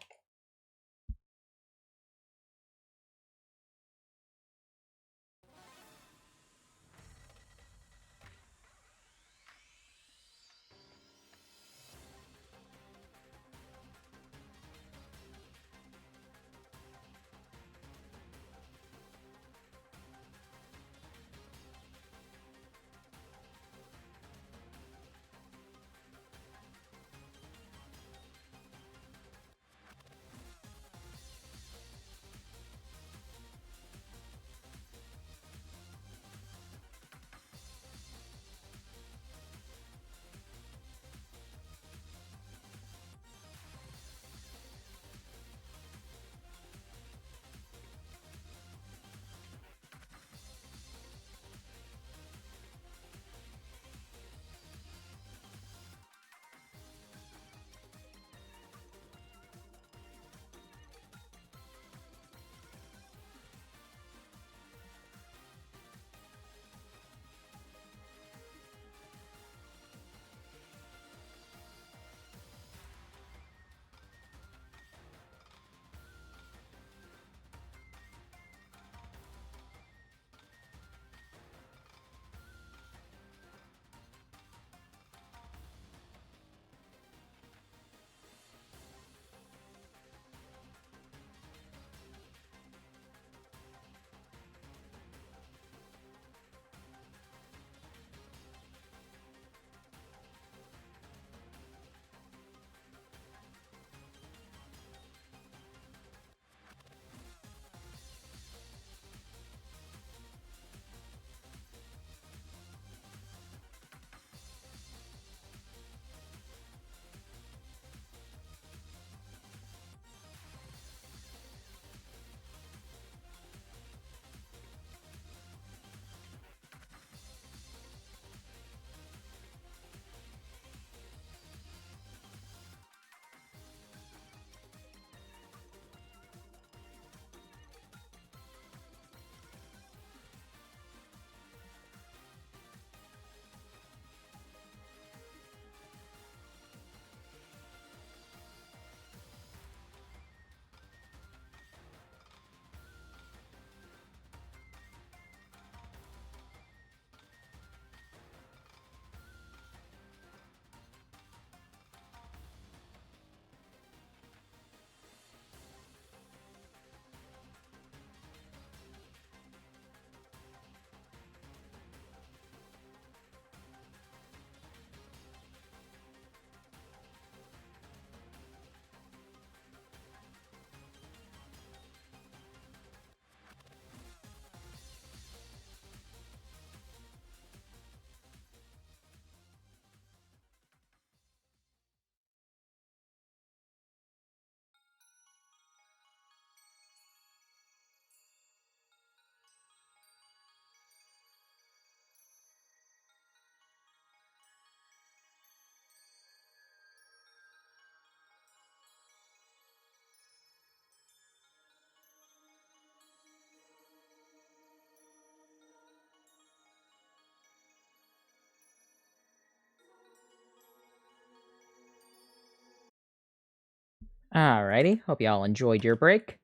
Alrighty, hope y'all enjoyed your break.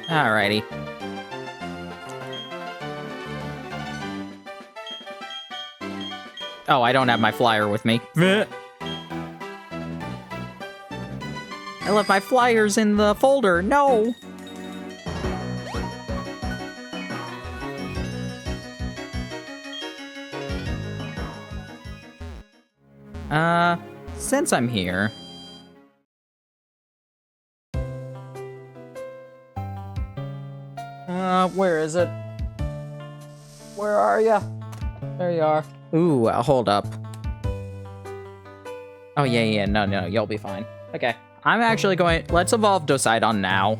Alrighty. Oh, I don't have my flyer with me. I left my flyers in the folder. No! Since I'm here... where is it? Where are ya? There you are. Ooh, hold up. Oh, yeah, no, you'll be fine. Okay, I'm actually going... Let's evolve Dosidon now.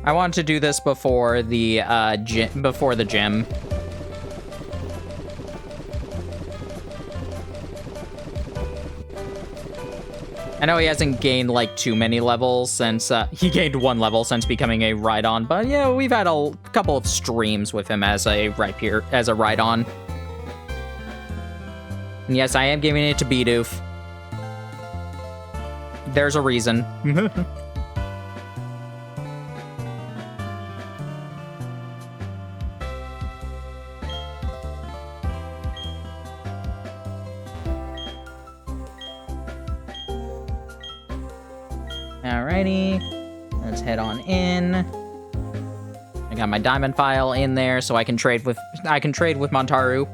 I want to do this before the, gym. I know he hasn't gained like too many levels since he gained 1 level since becoming a ride-on, but yeah, we've had a couple of streams with him as a ride-on. And yes, I am giving it to Bidoof. There's a reason. Alrighty, let's head on in. I got my diamond file in there, so I can trade with Montaru.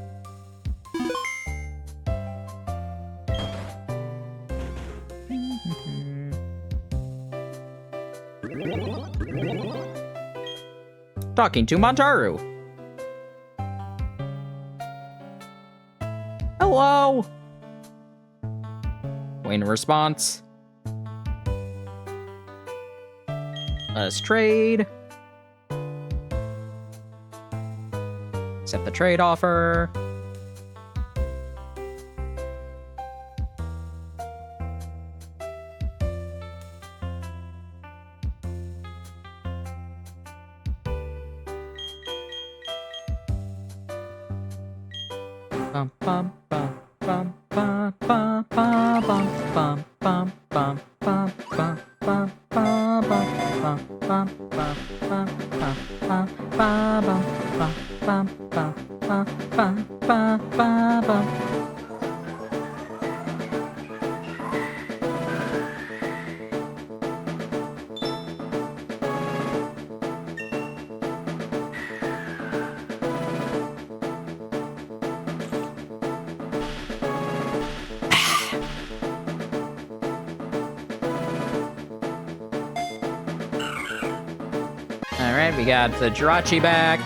Talking to Montaru. Hello. Waiting a response. Let us trade. Accept the trade offer. Bum bum bum bum bum bum bum bum bum bum bum bum bum Alright, we got the Jirachi back.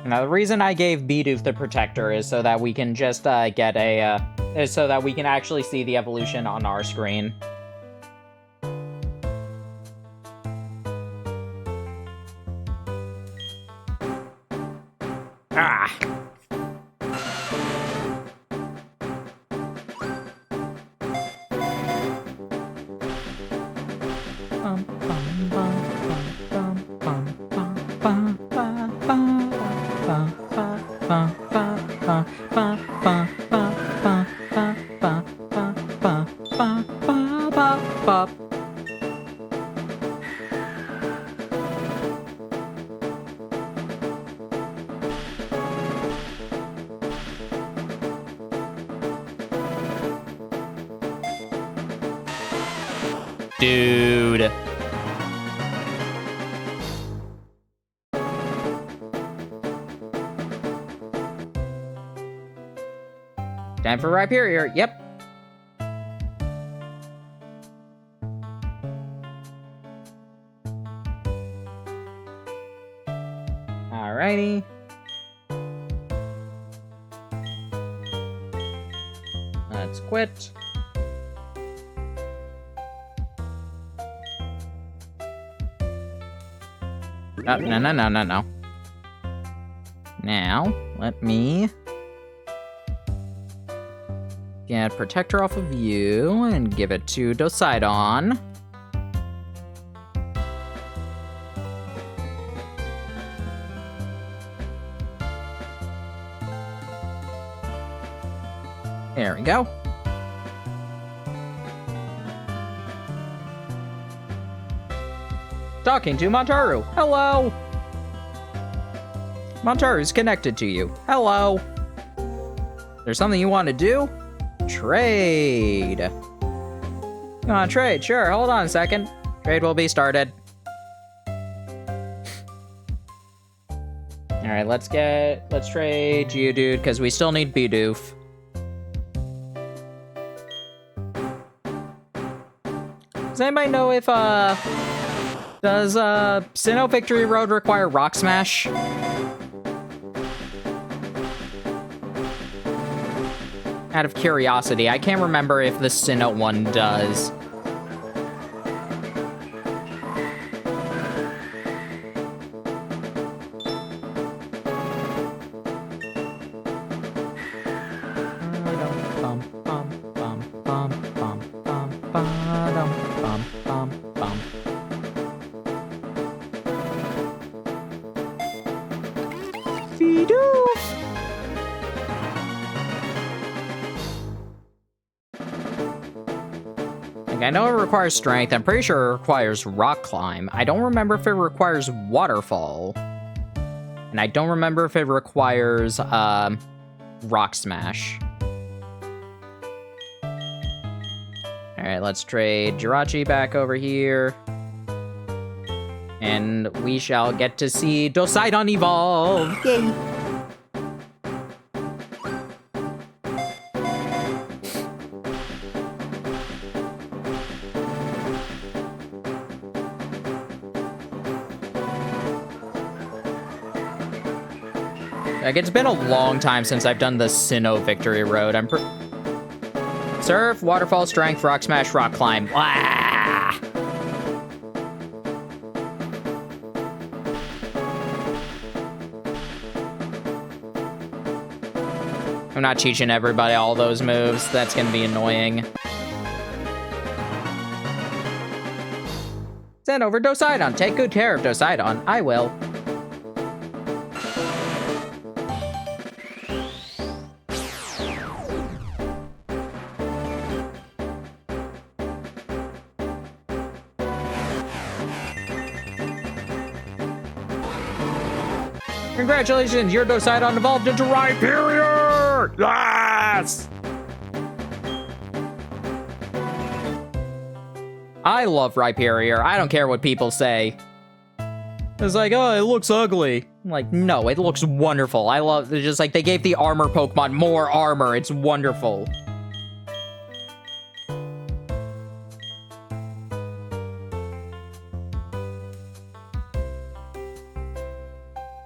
Now, the reason I gave Bidoof the Protector is so that we can just get a, is so that we can actually see the evolution on our screen. Ah! Dude. Time for Rhyperior. Yep. Alrighty. Let's quit. No. Now, let me get Protector off of you and give it to Dosidon. There we go. Talking to Montaru. Hello. Montaru's connected to you. Hello. There's something you want to do? Trade. You want to trade? Sure, hold on a second. Trade will be started. Alright, let's trade Geodude, because we still need Bidoof. Does anybody know if, does, Sinnoh Victory Road require Rock Smash? Out of curiosity, I can't remember if the Sinnoh one does. doof. Like, I know it requires strength. I'm pretty sure it requires rock climb. I don't remember if it requires waterfall. And I don't remember if it requires rock smash. Alright, let's trade Jirachi back over here. And we shall get to see Dosidon evolve! Yay! Like, it's been a long time since I've done the Sinnoh Victory Road. Surf, Waterfall, Strength, Rock Smash, Rock Climb. Wah! I'm not teaching everybody all those moves. That's gonna be annoying. Send over Dosidon. Take good care of Dosidon. I will. Congratulations, your Dosidon evolved into Rhyperior! Yes! I love Rhyperior. I don't care what people say. It's like, oh, it looks ugly. I'm like, no, it looks wonderful. I love, it's just like they gave the armor Pokemon more armor. It's wonderful.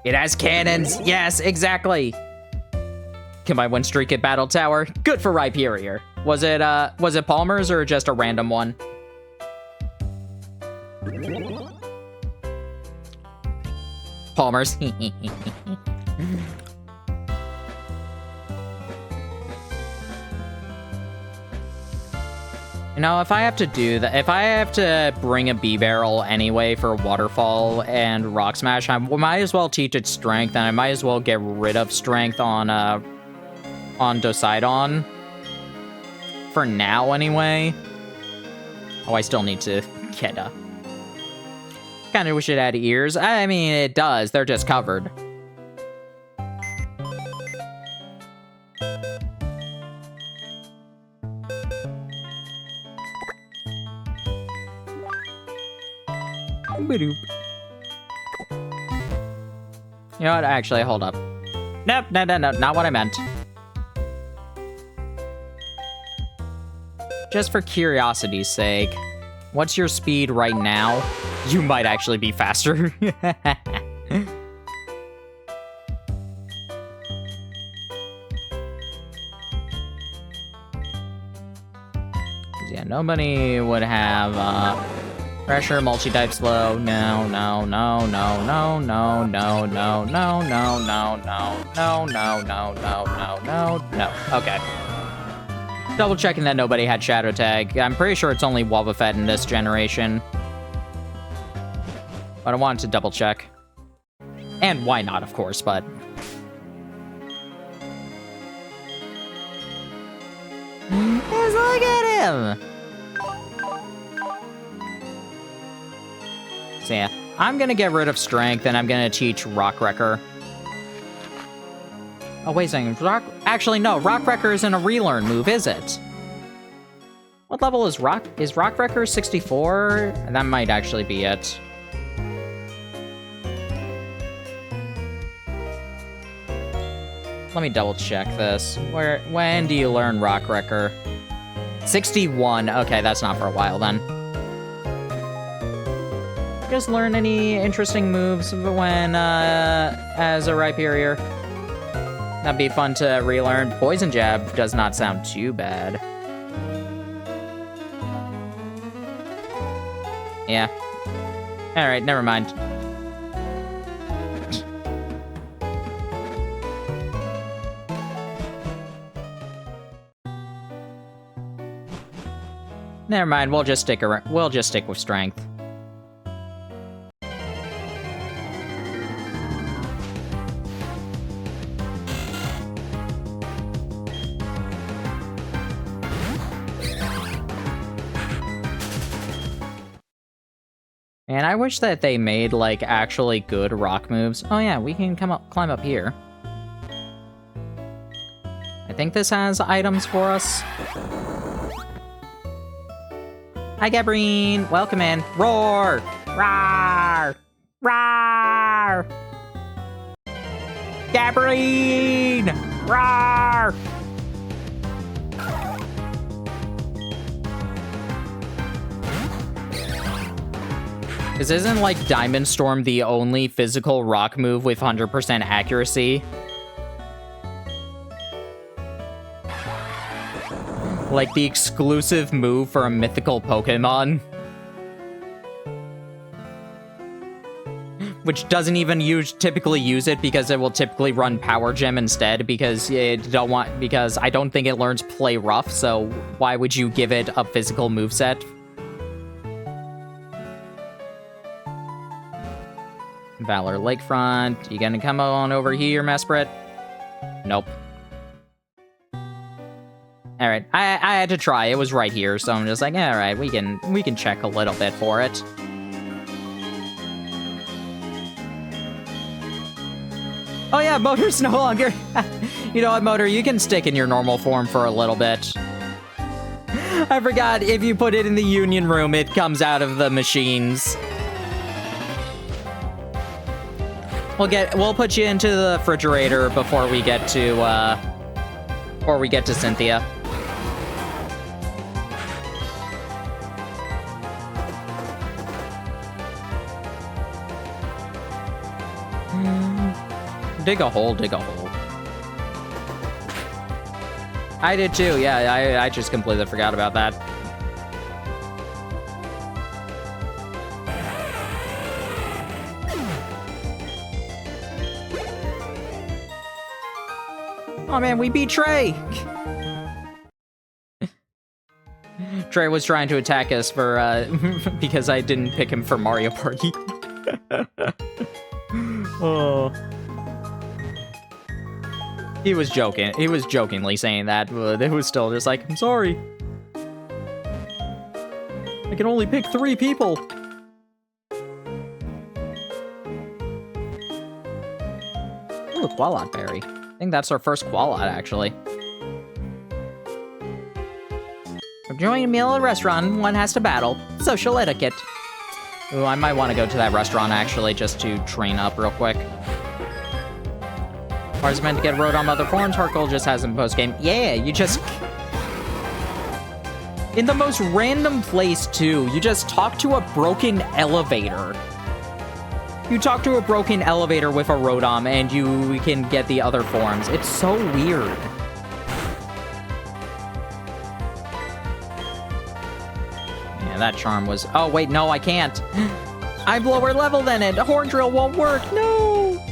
It has cannons. Yes, exactly. Can my win streak at Battle Tower? Good for Rhyperior. Was it Palmer's or just a random one? Palmer's. You know, if I have to do that, if I have to bring a B-Barrel anyway for Waterfall and Rock Smash, I might as well teach it Strength, and I might as well get rid of Strength on Dosidon. For now, anyway. Oh, I still need to get a... Kinda wish it had ears. I mean, it does. They're just covered. You know what? Actually, hold up. Nope, no, not what I meant. Just for curiosity's sake, what's your speed right now? You might actually be faster. Yeah, nobody would have, pressure, multi-type slow. No. Okay. Double checking that nobody had Shadow Tag. I'm pretty sure it's only Wobbuffet in this generation. But I wanted to double check. And why not, of course, but... Just look at him! So yeah, I'm gonna get rid of Strength, and I'm gonna teach Rock Wrecker. Oh, wait a second. Actually, no. Rock Wrecker isn't a relearn move, is it? What level is Rock Wrecker? 64? That might actually be it. Let me double check this. When do you learn Rock Wrecker? 61. Okay, that's not for a while then. Just learn any interesting moves when as a Rhyperior. That'd be fun to relearn. Poison Jab does not sound too bad. Yeah. Alright, never mind. Never mind, we'll just stick around. We'll just stick with Strength. And I wish that they made, like, actually good rock moves. Oh yeah, we can climb up here. I think this has items for us. Hi, Gabrine! Welcome in. Roar! Roar! Roar! Gabrine! Roar! This isn't like Diamond Storm the only physical rock move with 100% accuracy. Like the exclusive move for a mythical Pokemon. Which doesn't even typically use it because it will typically run Power Gem instead because I don't think it learns Play Rough, so why would you give it a physical moveset? Valor Lakefront, you gonna come on over here, Mesprit? Nope. Alright, I had to try, it was right here, so I'm just like, alright, we can check a little bit for it. Oh yeah, Motor's no longer... You know what, Motor, you can stick in your normal form for a little bit. I forgot, if you put it in the Union Room, it comes out of the machines. We'll put you into the refrigerator before we get to Cynthia. Dig a hole, dig a hole. I did too, yeah, I just completely forgot about that. Oh man, we beat Trey! Trey was trying to attack us for, because I didn't pick him for Mario Party. Oh. He was joking. He was jokingly saying that, but it was still just like, I'm sorry. I can only pick 3 people. Ooh, Qualot Berry. I think that's our first Qualot, actually. During a meal at a restaurant, one has to battle. Social etiquette. Ooh, I might want to go to that restaurant, actually, just to train up real quick. Mars meant to get Rotom other forms, Harkle just has him post-game. Yeah, you just... In the most random place, too. You just talk to a broken elevator. You talk to a broken elevator with a Rotom, and you can get the other forms. It's so weird. Yeah, that charm was... Oh, wait, no, I can't. I'm lower level than it. Horn Drill won't work. No!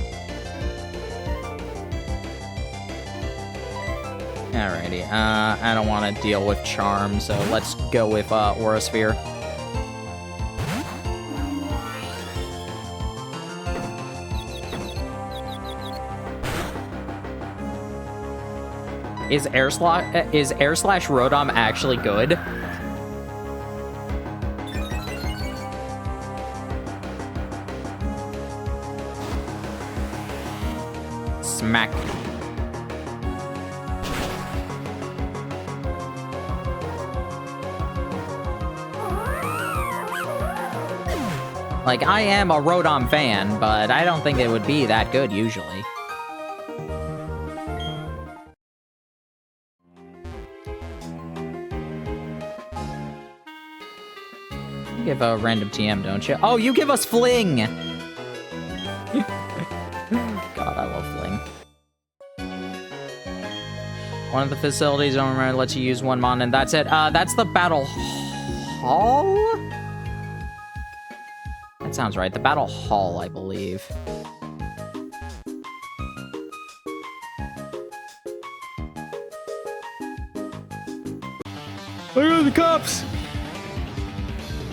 Alrighty, I don't want to deal with Charm, so let's go with Aura Sphere. Is Air Slash Rotom actually good? Smack. Like, I am a Rotom fan, but I don't think it would be that good, usually. You give a random TM, don't you? Oh, you give us Fling! God, I love Fling. One of the facilities, don't remember, lets you use one mon, and that's it. That's the Battle Hall? That sounds right. The Battle Hall, I believe. Look at the cops!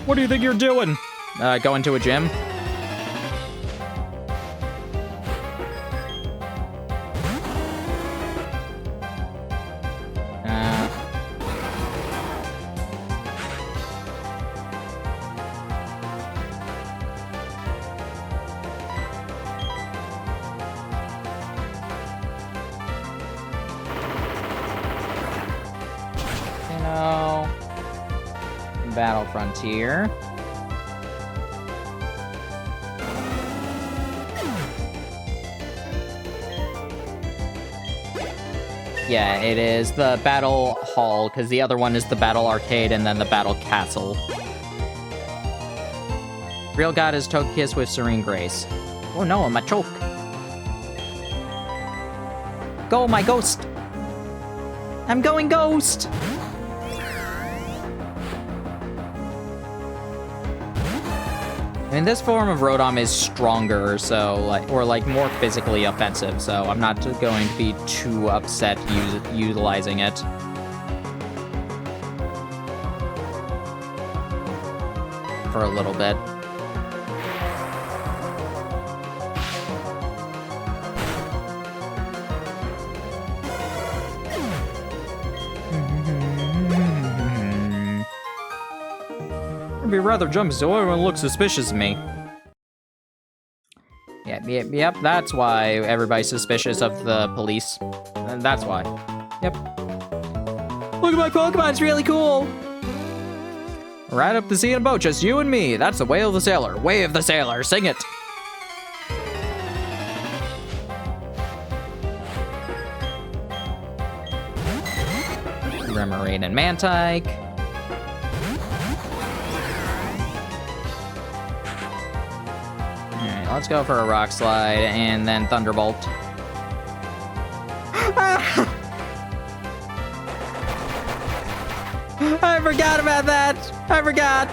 What do you think you're doing? Going to a gym? Battle Frontier. Yeah, it is the Battle Hall, because the other one is the Battle Arcade and then the Battle Castle. Real God is Togekiss with Serene Grace. Oh no, I'm a choke. Go, my ghost! I'm going ghost! I mean, this form of Rotom is stronger, so, like, more physically offensive, so I'm not going to be too upset utilizing it. For a little bit. It'd be rather jumpy, so everyone looks suspicious of me. Yep, that's why everybody's suspicious of the police. That's why. Yep. Look at my Pokemon, it's really cool! Right up the sea in a boat, just you and me. That's the Way of the Sailor. Way of the Sailor, sing it! Remoraid and Mantike. Alright, let's go for a Rock Slide and then Thunderbolt. I forgot about that! I forgot!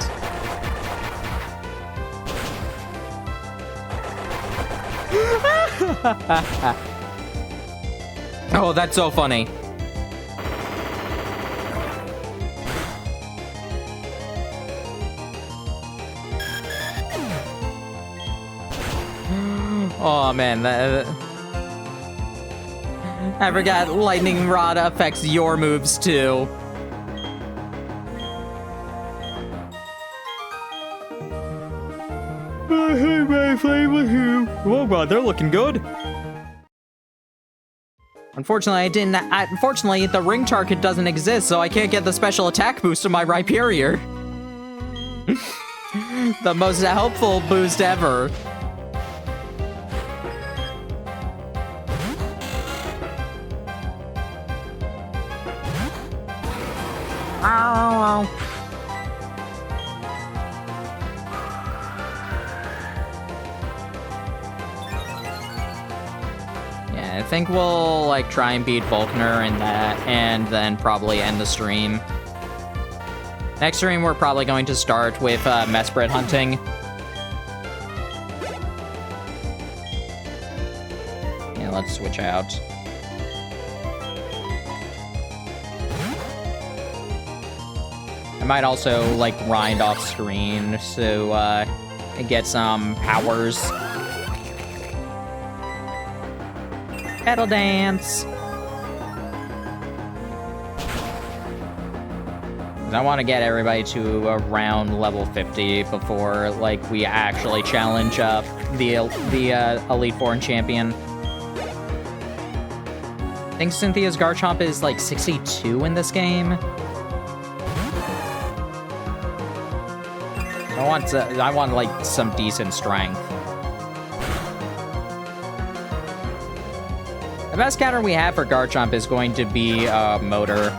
Oh, that's so funny. Oh man, I forgot Lightning Rod affects your moves too. Hey, my flame. Oh god, they're looking good. Unfortunately, the ring target doesn't exist, so I can't get the special attack boost to my Rhyperior. The most helpful boost ever. Ow. Yeah, I think we'll like try and beat Volkner in that, and then probably end the stream. Next stream, we're probably going to start with Mesprit hunting. Yeah, let's switch out. I might also, like, grind off screen so, get some powers. Pedal dance! I want to get everybody to around level 50 before, like, we actually challenge the Elite Four and Champion. I think Cynthia's Garchomp is, like, 62 in this game. I want like some decent strength. The best counter we have for Garchomp is going to be Motor.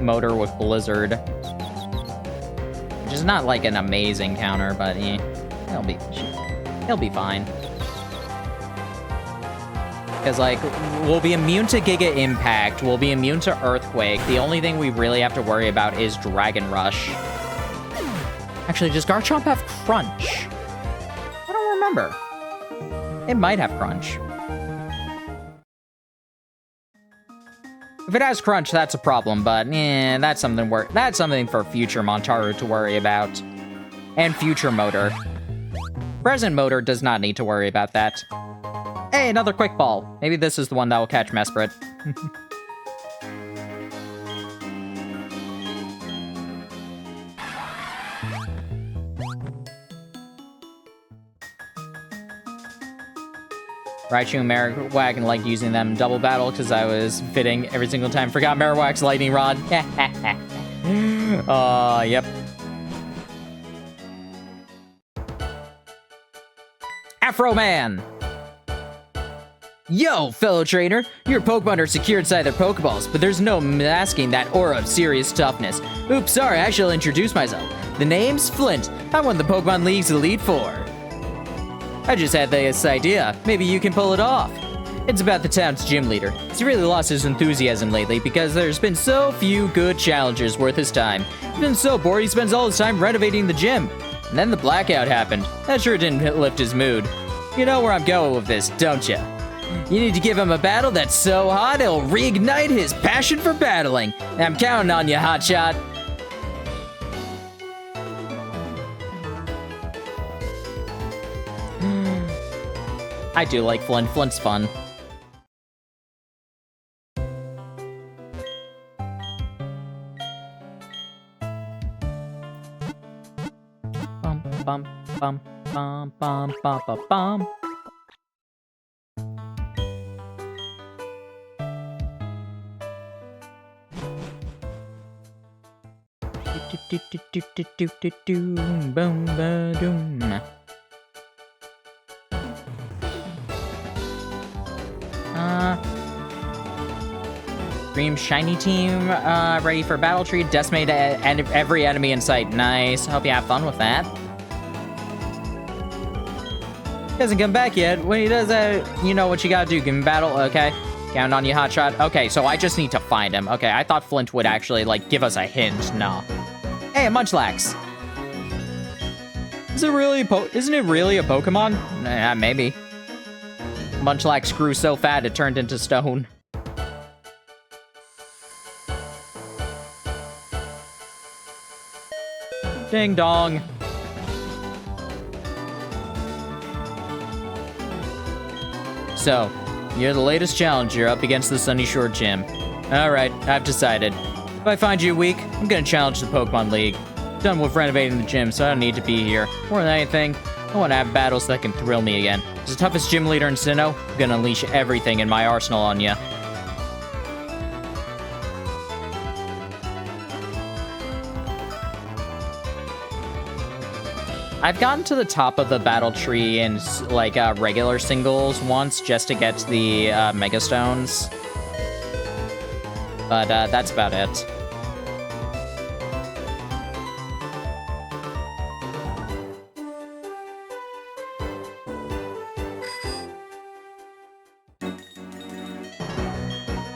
Motor with Blizzard, which is not like an amazing counter, but he'll be fine. Because, like, we'll be immune to Giga Impact, we'll be immune to Earthquake. The only thing we really have to worry about is Dragon Rush. Actually, does Garchomp have Crunch? I don't remember. It might have Crunch. If it has Crunch, that's a problem, but that's something for future Montaru to worry about. And future Motor. Present Motor does not need to worry about that. Hey, another Quick Ball. Maybe this is the one that will catch Mesprit. Raichu and Marowak and liked using them double battle because I was fitting every single time. Forgot Marowak's lightning rod. Yep. Afro Man! Yo, fellow trainer! Your Pokemon are secure inside their Pokeballs, but there's no masking that aura of serious toughness. Oops, sorry, I shall introduce myself. The name's Flint. I'm one of the Pokemon League's Elite Four. I just had this idea. Maybe you can pull it off. It's about the town's gym leader. He's really lost his enthusiasm lately because there's been so few good challengers worth his time. He's been so bored he spends all his time renovating the gym. And then the blackout happened. That sure didn't lift his mood. You know where I'm going with this, don't you? You need to give him a battle that's so hot it'll reignite his passion for battling. I'm counting on you, Hotshot. I do like Flint. Flint's fun. Bum bum bum bum bum bum bum bum. Do do do do do do do boom ba doom. Dream Shiny Team, ready for Battle Tree. Decimate every enemy in sight. Nice. Hope you have fun with that. He hasn't come back yet. When he does that, you know what you gotta do. Give him battle, okay? Count on you, Hotshot. Okay, so I just need to find him. Okay, I thought Flint would actually, like, give us a hint. No. Hey, a Munchlax. Isn't it really a Pokemon? Nah, maybe. Munchlax grew so fat it turned into stone. Ding dong. So, you're the latest challenger up against the Sunny Shore Gym. Alright, I've decided. If I find you weak, I'm gonna challenge the Pokemon League. Done with renovating the gym, so I don't need to be here. More than anything, I want to have battles that can thrill me again. As the toughest gym leader in Sinnoh, I'm gonna unleash everything in my arsenal on you. I've gotten to the top of the battle tree in, like, regular singles once, just to get to the Mega Stones. But, that's about it.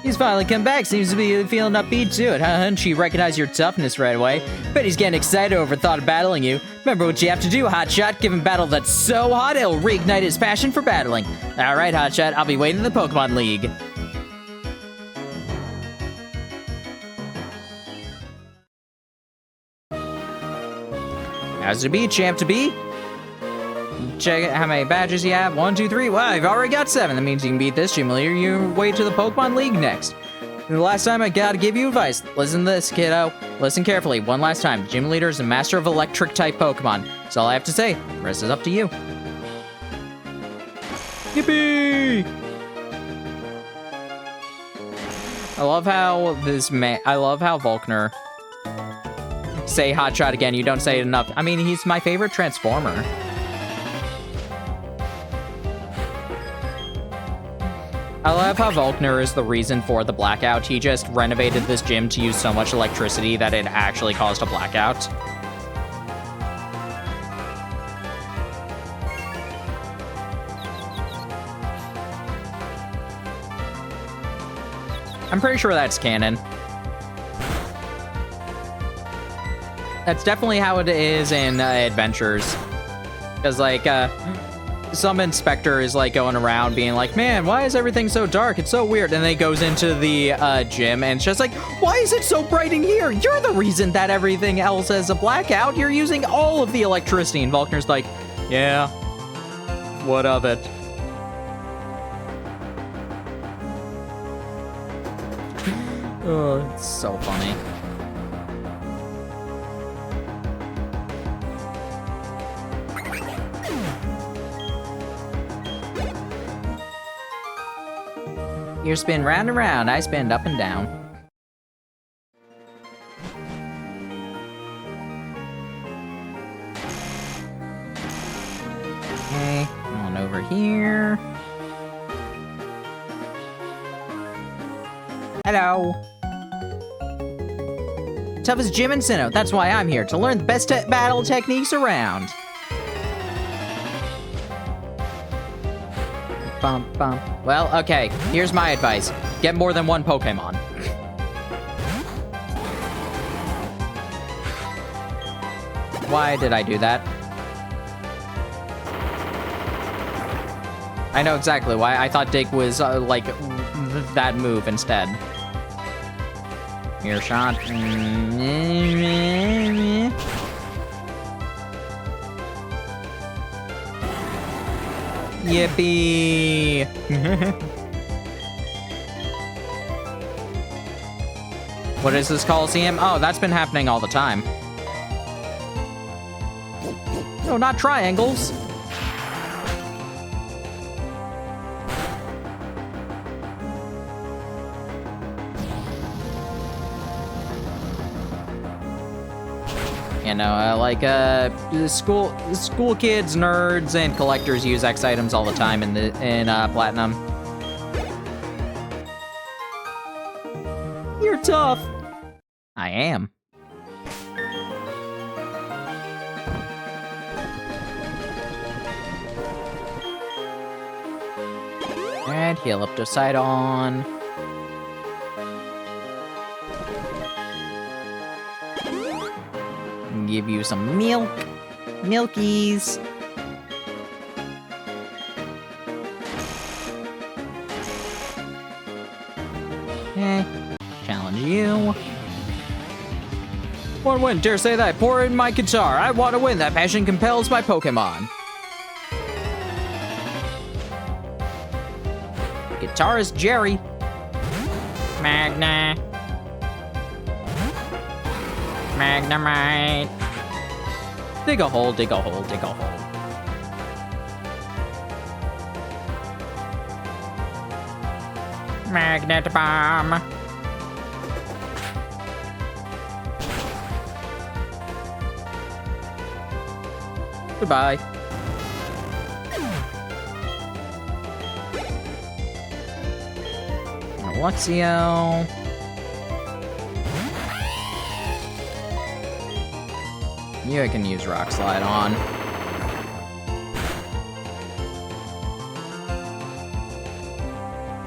He's finally come back, seems to be feeling upbeat to it, huh? She recognized your toughness right away. Bet he's getting excited over the thought of battling you. Remember what you have to do, Hotshot. Give him a battle that's so hot it'll reignite his passion for battling. Alright, Hotshot, I'll be waiting in the Pokemon League. How's it be, champ to be? Check how many badges you have. 1, 2, 3. Wow, you've already got 7. That means you can beat this gym leader. You wait to the Pokemon League next. And the last time I gotta give you advice. Listen to this, kiddo. Listen carefully. One last time. Gym leader is a master of electric type Pokemon. That's all I have to say. The rest is up to you. Yippee! I love how Volkner. Say Hotshot again. You don't say it enough. I mean, he's my favorite Transformer. I love how Volkner is the reason for the blackout. He just renovated this gym to use so much electricity that it actually caused a blackout. I'm pretty sure that's canon. That's definitely how it is in Adventures. Because, like, some inspector is, like, going around being like, man, why is everything so dark? It's so weird. And then he goes into the gym and it's just like, why is it so bright in here? You're the reason that everything else has a blackout. You're using all of the electricity. And Volkner's like, yeah, what of it? Oh, it's so funny. You spin round and round, I spin up and down. Okay, come on over here. Hello. Toughest gym in Sinnoh. That's why I'm here, to learn the best battle techniques around. Bum, bum. Well, okay, here's my advice. Get more than one Pokemon. Why did I do that? I know exactly why. I thought Dig was, like, that move instead. Ear shot. Yippee! What is this Coliseum? Oh, that's been happening all the time. No, not triangles. You know, school kids, nerds, and collectors use X items all the time in Platinum. You're tough. I am. Alright, heal up to Sidon. Give you some milk. Milkies. Okay. Challenge you. One win, dare say that. I pour in my guitar. I want to win. That passion compels my Pokemon. Guitarist Jerry. Magna. Magnemite. Dig a hole, dig a hole, dig a hole. Magnet bomb. Goodbye. Luxio. You can use Rock Slide on.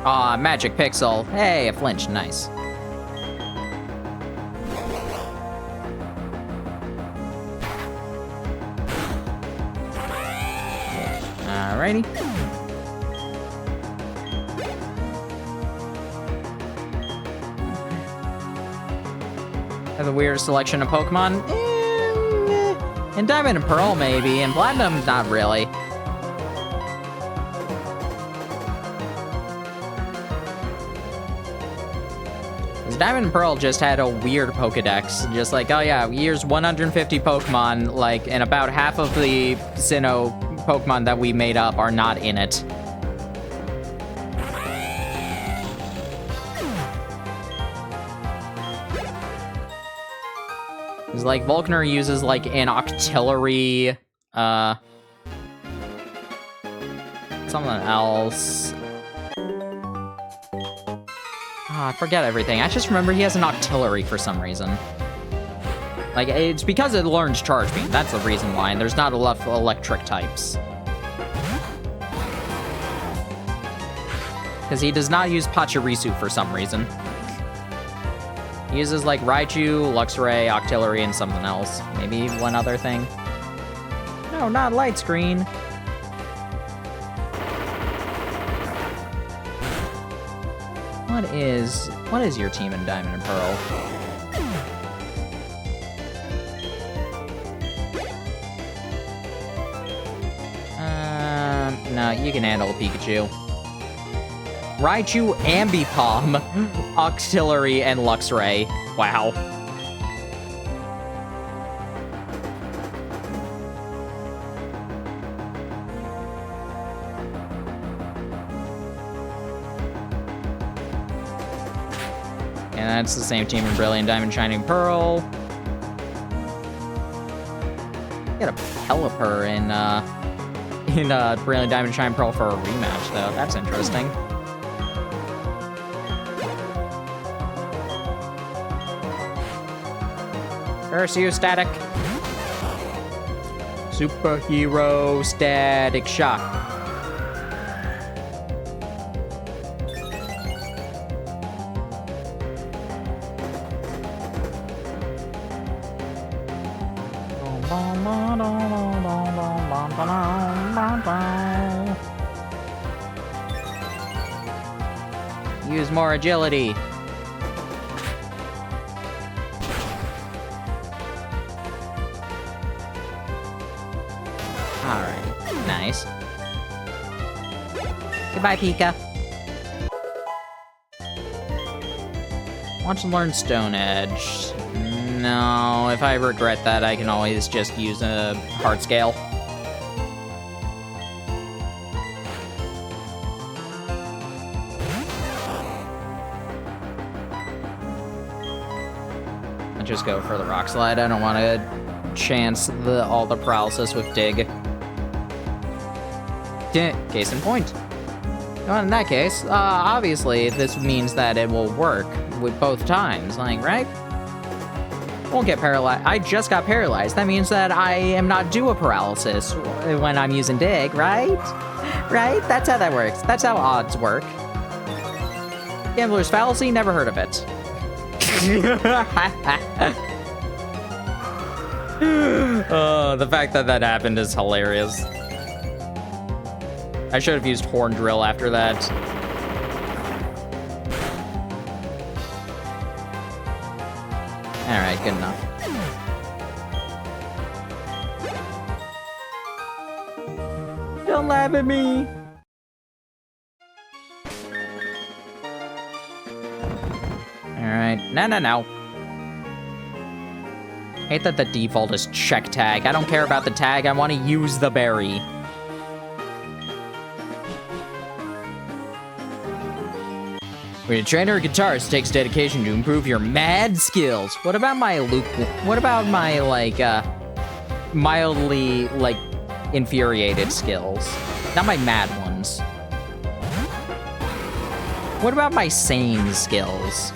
Aw, Magic Pixel. Hey, a flinch, nice. Alrighty. Have the weirdest selection of Pokemon. In Diamond and Pearl, maybe. In Platinum, not really. Because Diamond and Pearl just had a weird Pokedex. Just like, oh yeah, here's 150 Pokemon, like, and about half of the Sinnoh Pokemon that we made up are not in it. Because, like, Volkner uses, like, an Octillery, something else. I forget everything. I just remember he has an Octillery for some reason. Like, it's because it learns Charge Beam. That's the reason why. And there's not enough electric types. Because he does not use Pachirisu for some reason. He uses, like, Raichu, Luxray, Octillery, and something else. Maybe one other thing. No, not Light Screen. What is your team in Diamond and Pearl? No, you can handle Pikachu. Raichu, Ambipom, Octillery, and Luxray. Wow. That's the same team in Brilliant Diamond Shining Pearl. Get a Pelipper in Brilliant Diamond Shining Pearl for a rematch, though. That's interesting. Curse you, Static. Superhero Static Shock. Use more agility. Alright, nice. Goodbye, Pika. Want to learn Stone Edge? No, if I regret that, I can always just use a Heart Scale. I'll just go for the Rock Slide. I don't want to chance all the paralysis with Dig. Case in point. Well, in that case, obviously, this means that it will work with both times, like, right? Won't get paralyzed. I just got paralyzed. That means that I am not due a paralysis when I'm using Dig, right? Right? That's how that works. That's how odds work. Gambler's Fallacy, never heard of it. The fact that that happened is hilarious. I should have used Horn Drill after that. Alright, good enough. Don't laugh at me! Alright, no. Hate that the default is check tag. I don't care about the tag, I want to use the berry. When a trainer or guitarist takes dedication to improve your mad skills. What about my mildly, infuriated skills? Not my mad ones. What about my sane skills?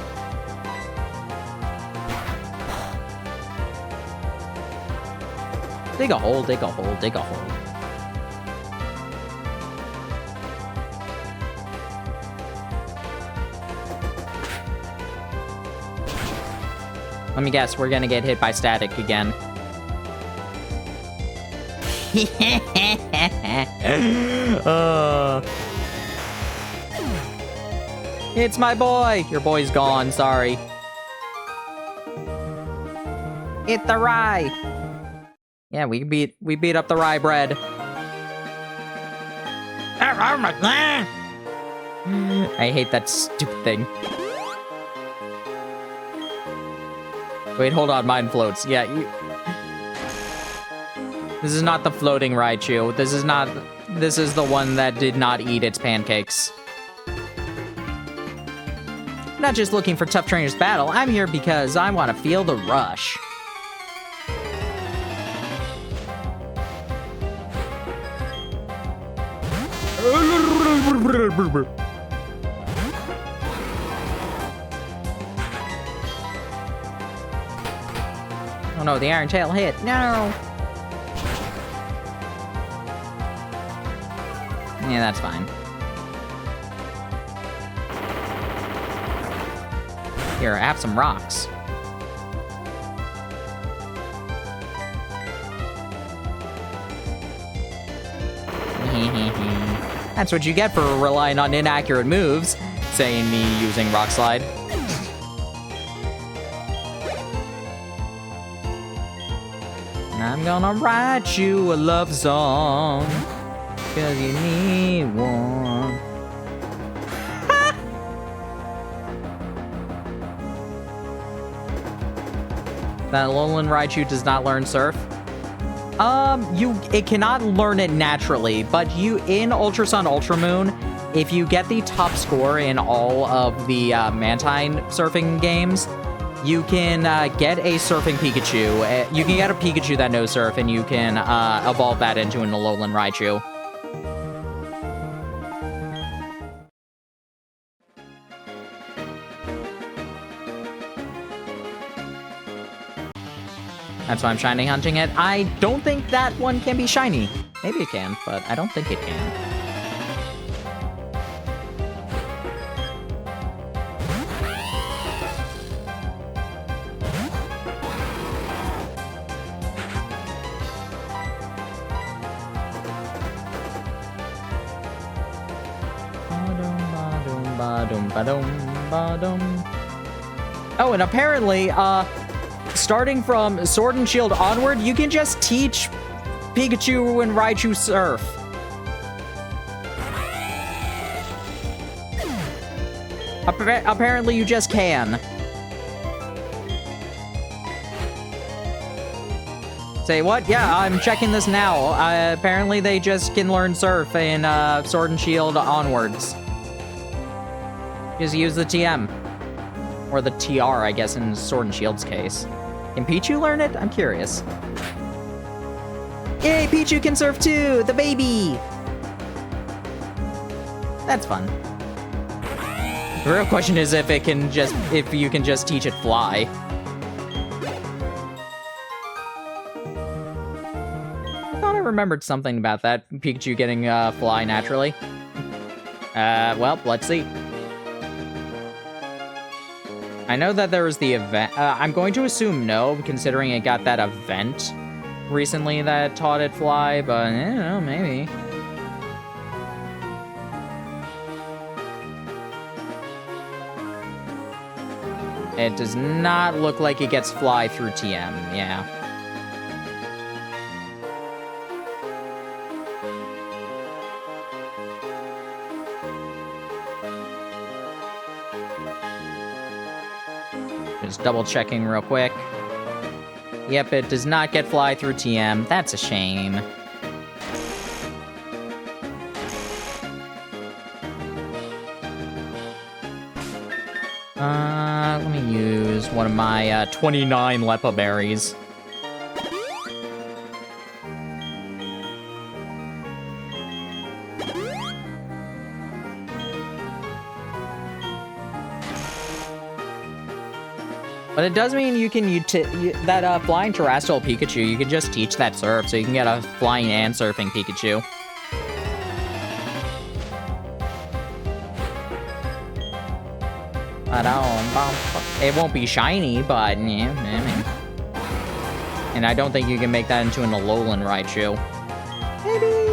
Dig a hole, dig a hole, dig a hole. Let me guess, we're gonna get hit by static again. It's my boy! Your boy's gone, sorry. Hit the rye! Yeah, we beat up the rye bread. I hate that stupid thing. Wait, hold on, mine floats. Yeah, This is not the floating Raichu. This is the one that did not eat its pancakes. I'm not just looking for tough trainers battle, I'm here because I want to feel the rush. Oh no, the Iron Tail hit. No! Yeah, that's fine. Here, I have some rocks. That's what you get for relying on inaccurate moves, saying me using Rock Slide. I'm gonna write you a love song, 'cause you need one. That Alolan Raichu does not learn Surf. It cannot learn it naturally, but in Ultra Sun, Ultra Moon, if you get the top score in all of the Mantine surfing games, you can get a surfing Pikachu. You can get a Pikachu that knows surf, and you can evolve that into an Alolan Raichu. That's why I'm shiny hunting it. I don't think that one can be shiny. Maybe it can, but I don't think it can. Oh, and apparently, starting from Sword and Shield onward, you can just teach Pikachu and Raichu surf. Apparently you just can. Say what? Yeah, I'm checking this now. Apparently they just can learn surf in Sword and Shield onwards. Just use the TM. Or the TR, I guess, in Sword and Shield's case. Can Pichu learn it? I'm curious. Yay, Pichu can surf too! The baby! That's fun. The real question is if you can just teach it fly. I thought I remembered something about that. Pikachu getting fly naturally. Well, let's see. I know that there was the event. I'm going to assume no, considering it got that event recently that taught it fly, but I don't know, maybe. It does not look like it gets fly through TM, yeah. Just double checking real quick. Yep, it does not get fly through TM. That's a shame. Let me use one of my 29 Lepa berries. But it does mean you can that flying terrestrial Pikachu, you can just teach that surf, so you can get a flying and surfing Pikachu. It won't be shiny, but yeah, I mean. And I don't think you can make that into an Alolan Raichu. Maybe.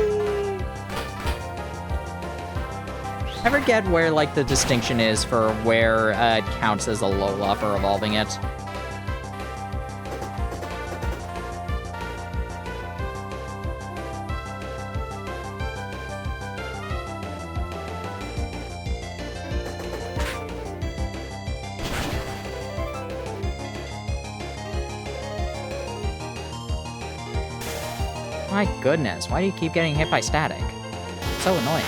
I forget where, like, the distinction is for where it counts as a Alola for evolving it. My goodness, why do you keep getting hit by static? So annoying.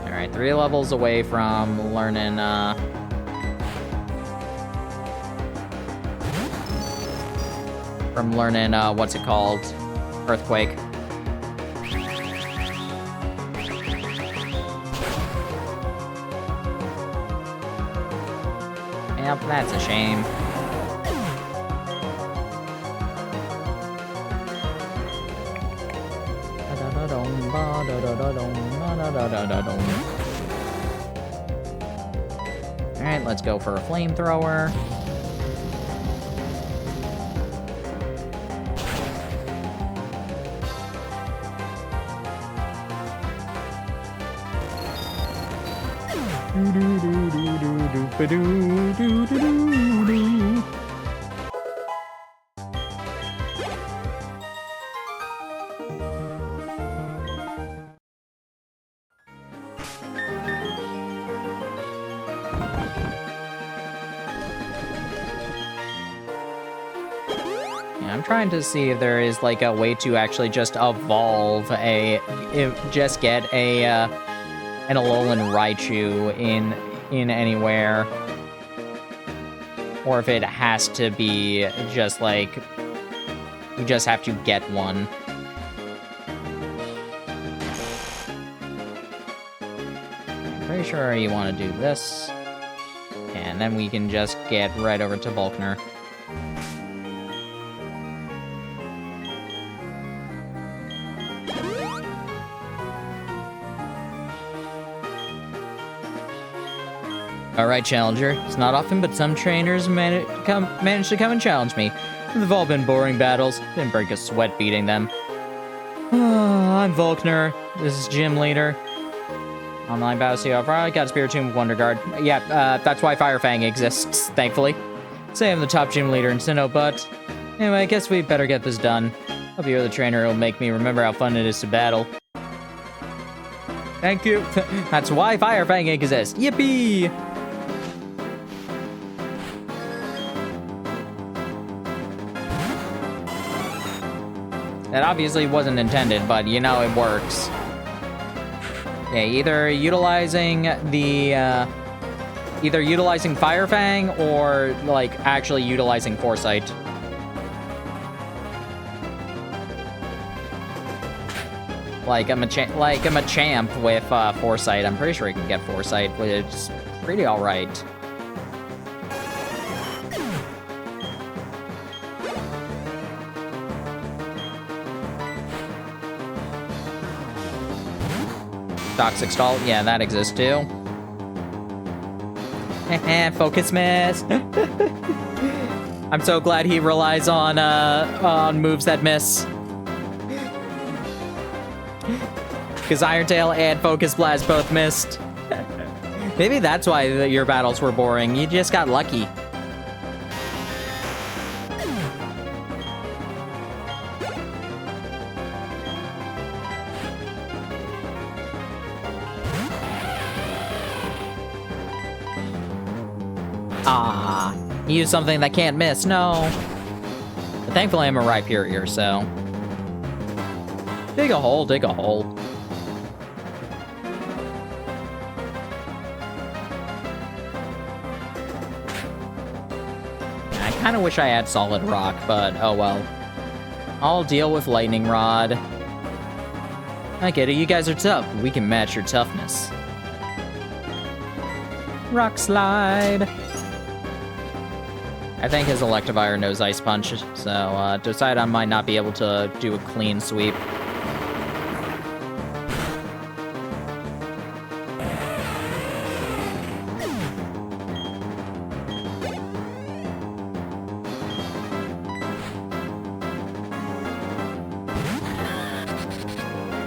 Alright, 3 levels away from learning, what's it called? Earthquake. Yep, that's a shame. Alright, let's go for a flamethrower. I'm trying to see if there is like a way to actually just evolve just get an Alolan Raichu in anywhere, or if it has to be just like you just have to get one. I'm pretty sure you want to do this, and then we can just get right over to Volkner. Alright, Challenger. It's not often, but some trainers manage to come and challenge me. They've all been boring battles. Didn't break a sweat beating them. I'm Volkner. This is Gym Leader. Online battle see off. I got a Spiritomb Wonder Guard. Yeah, that's why Fire Fang exists, thankfully. Say I'm the top Gym Leader in Sinnoh, but anyway, I guess we better get this done. Hope you're the trainer who'll make me remember how fun it is to battle. Thank you. That's why Fire Fang exists. Yippee! That obviously wasn't intended, but you know it works. Yeah, either utilizing Fire Fang or like actually utilizing Foresight. Like a Machamp with Foresight. I'm pretty sure he can get Foresight, which is pretty alright. Toxic Stall, yeah, that exists too. Focus miss. I'm so glad he relies on moves that miss. Because Iron Tail and Focus Blast both missed. Maybe that's why your battles were boring. You just got lucky. Ah, use something that can't miss, no. But thankfully I'm a Rhyperior, so. Dig a hole, dig a hole. I kinda wish I had Solid Rock, but oh well. I'll deal with Lightning Rod. I get it, you guys are tough, but we can match your toughness. Rock Slide. I think his Electivire knows Ice Punch, so Dosidon might not be able to do a clean sweep.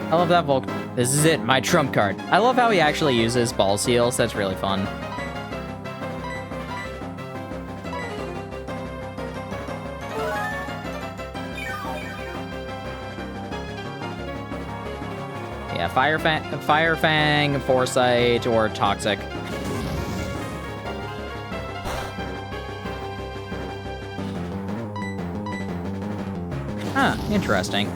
I love that Volk. This is it, my trump card. I love how he actually uses Ball Seals. That's really fun. Yeah, Fire Fang, Foresight, or Toxic. Huh, interesting.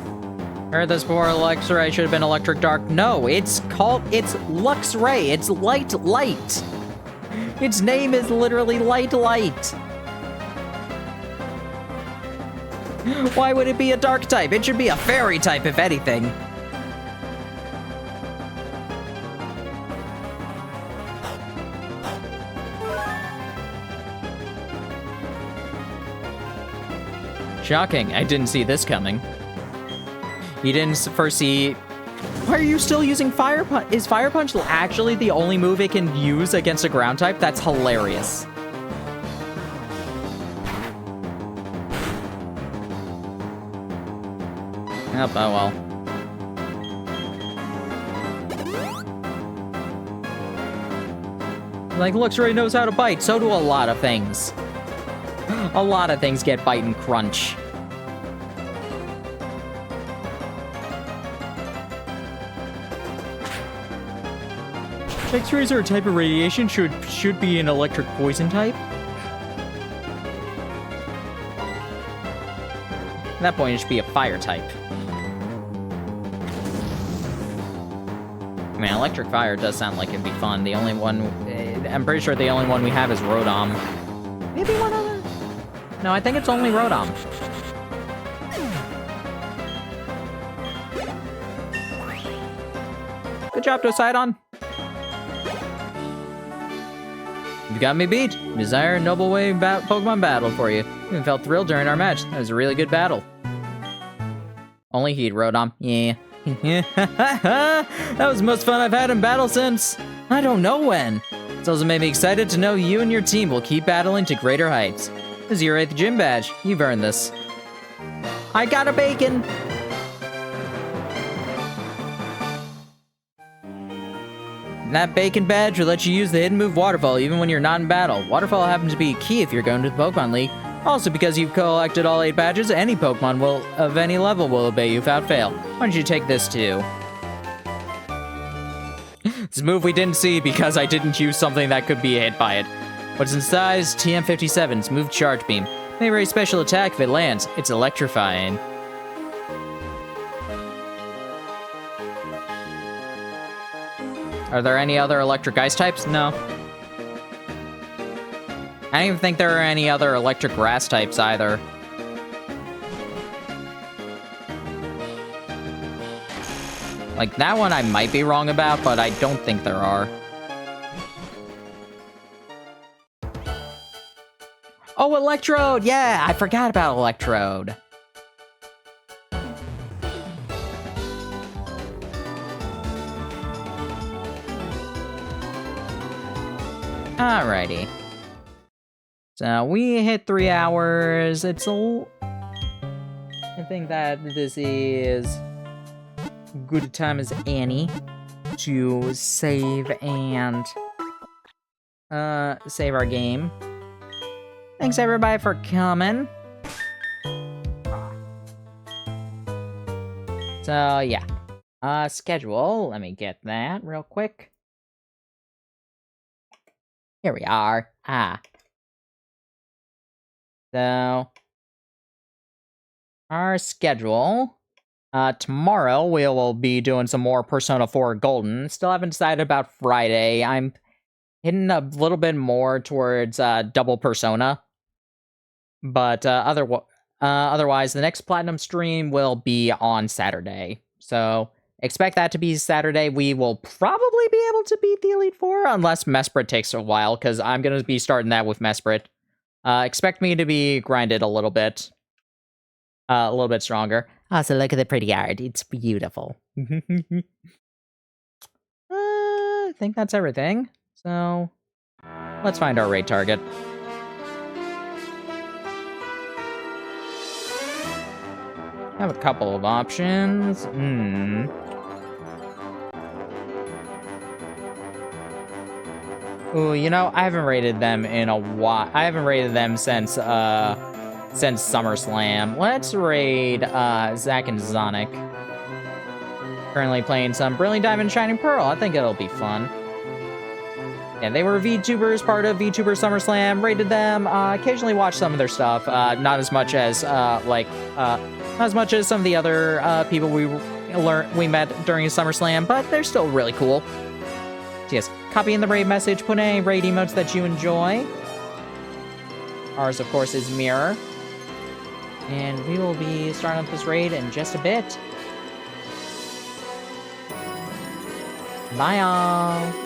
Heard this before, Luxray should have been Electric Dark. No, it's Luxray. It's Light. Its name is literally Light. Why would it be a Dark type? It should be a Fairy type, if anything. Shocking, I didn't see this coming. You didn't foresee... Why are you still using Fire Punch? Is Fire Punch actually the only move it can use against a ground type? That's hilarious. Yep, oh well. Like, Luxray knows how to bite, so do a lot of things. A lot of things get bite and crunch. X-rays are a type of radiation, should be an electric poison type. that point, it should be a fire type. I mean, electric fire does sound like it'd be fun. The only one... I'm pretty sure the only one we have is Rodom. Maybe one other? No, I think it's only Rodom. Good job, Poseidon. You got me beat. Desire Noble Way Pokemon battle for you. Even felt thrilled during our match. That was a really good battle. Only heat, Rodom. Yeah. That was the most fun I've had in battle since... I don't know when. It's also made me excited to know you and your team will keep battling to greater heights. This is your 8th gym badge. You've earned this. I got a bacon! That bacon badge will let you use the hidden move Waterfall even when you're not in battle. Waterfall happens to be key if you're going to the Pokemon League. Also, because you've collected all 8 badges, any Pokemon of any level will obey you without fail. Why don't you take this too? This move we didn't see because I didn't use something that could be hit by it. What's inside is TM57's Move Charge Beam. May raise special attack if it lands. It's electrifying. Are there any other electric ice types? No. I don't even think there are any other electric grass types either. Like, that one I might be wrong about, but I don't think there are. Oh, Electrode! Yeah, I forgot about Electrode. Alrighty. So we hit 3 hours. I think that this is good time as any to save and save our game. Thanks everybody for coming. So yeah. Schedule. Let me get that real quick. Here we are. So, our schedule. Tomorrow we will be doing some more Persona 4 Golden. Still haven't decided about Friday. I'm hitting a little bit more towards Double Persona. But otherwise, the next Platinum stream will be on Saturday. So, expect that to be Saturday. We will probably be able to beat the Elite Four, unless Mesprit takes a while, because I'm going to be starting that with Mesprit. Expect me to be grinded a little bit stronger. Also, look at the pretty art. It's beautiful. I think that's everything. So, let's find our raid target. I have a couple of options. Ooh, you know, I haven't rated them in a while. I haven't rated them since SummerSlam. Let's raid Zack and Zonic. Currently playing some Brilliant Diamond Shining Pearl. I think it'll be fun. Yeah, they were VTubers, part of VTuber SummerSlam. Rated them. Occasionally watch some of their stuff. Not as much as not as much as some of the other people we met during SummerSlam, but they're still really cool. So yes, copy in the raid message, put any raid emotes that you enjoy. Ours, of course, is Mirror. And we will be starting up this raid in just a bit. Bye, y'all.